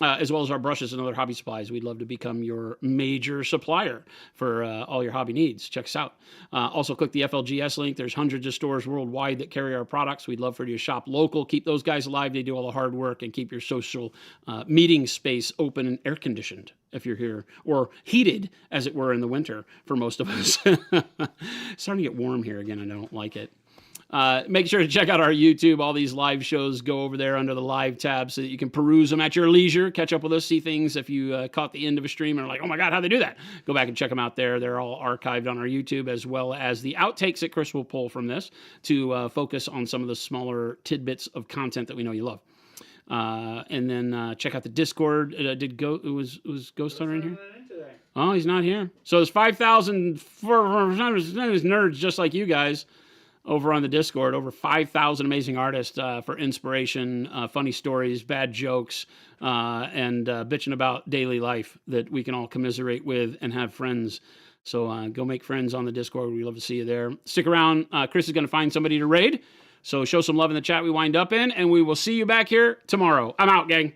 as well as our brushes and other hobby supplies. We'd love to become your major supplier for all your hobby needs. Check us out. Also, click the FLGS link. There's hundreds of stores worldwide that carry our products. We'd love for you to shop local. Keep those guys alive. They do all the hard work and keep your social meeting space open and air conditioned if you're here, or heated, as it were, in the winter for most of us. It's starting to get warm here again, and I don't like it. Make sure to check out our YouTube. All these live shows go over there under the live tab so that you can peruse them at your leisure, catch up with us, see things. If you caught the end of a stream and are like, oh my God, how'd they do that? Go back and check them out there. They're all archived on our YouTube, as well as the outtakes that Chris will pull from this to focus on some of the smaller tidbits of content that we know you love. And then check out the Discord. Was Ghost Hunter in here? Oh, he's not here. So there's 5,000 nerds just like you guys over on the Discord. Over 5,000 amazing artists for inspiration, funny stories, bad jokes, and bitching about daily life that we can all commiserate with and have friends. So go make friends on the Discord. We'd love to see you there. Stick around. Chris is going to find somebody to raid. So show some love in the chat we wind up in, and we will see you back here tomorrow. I'm out, gang.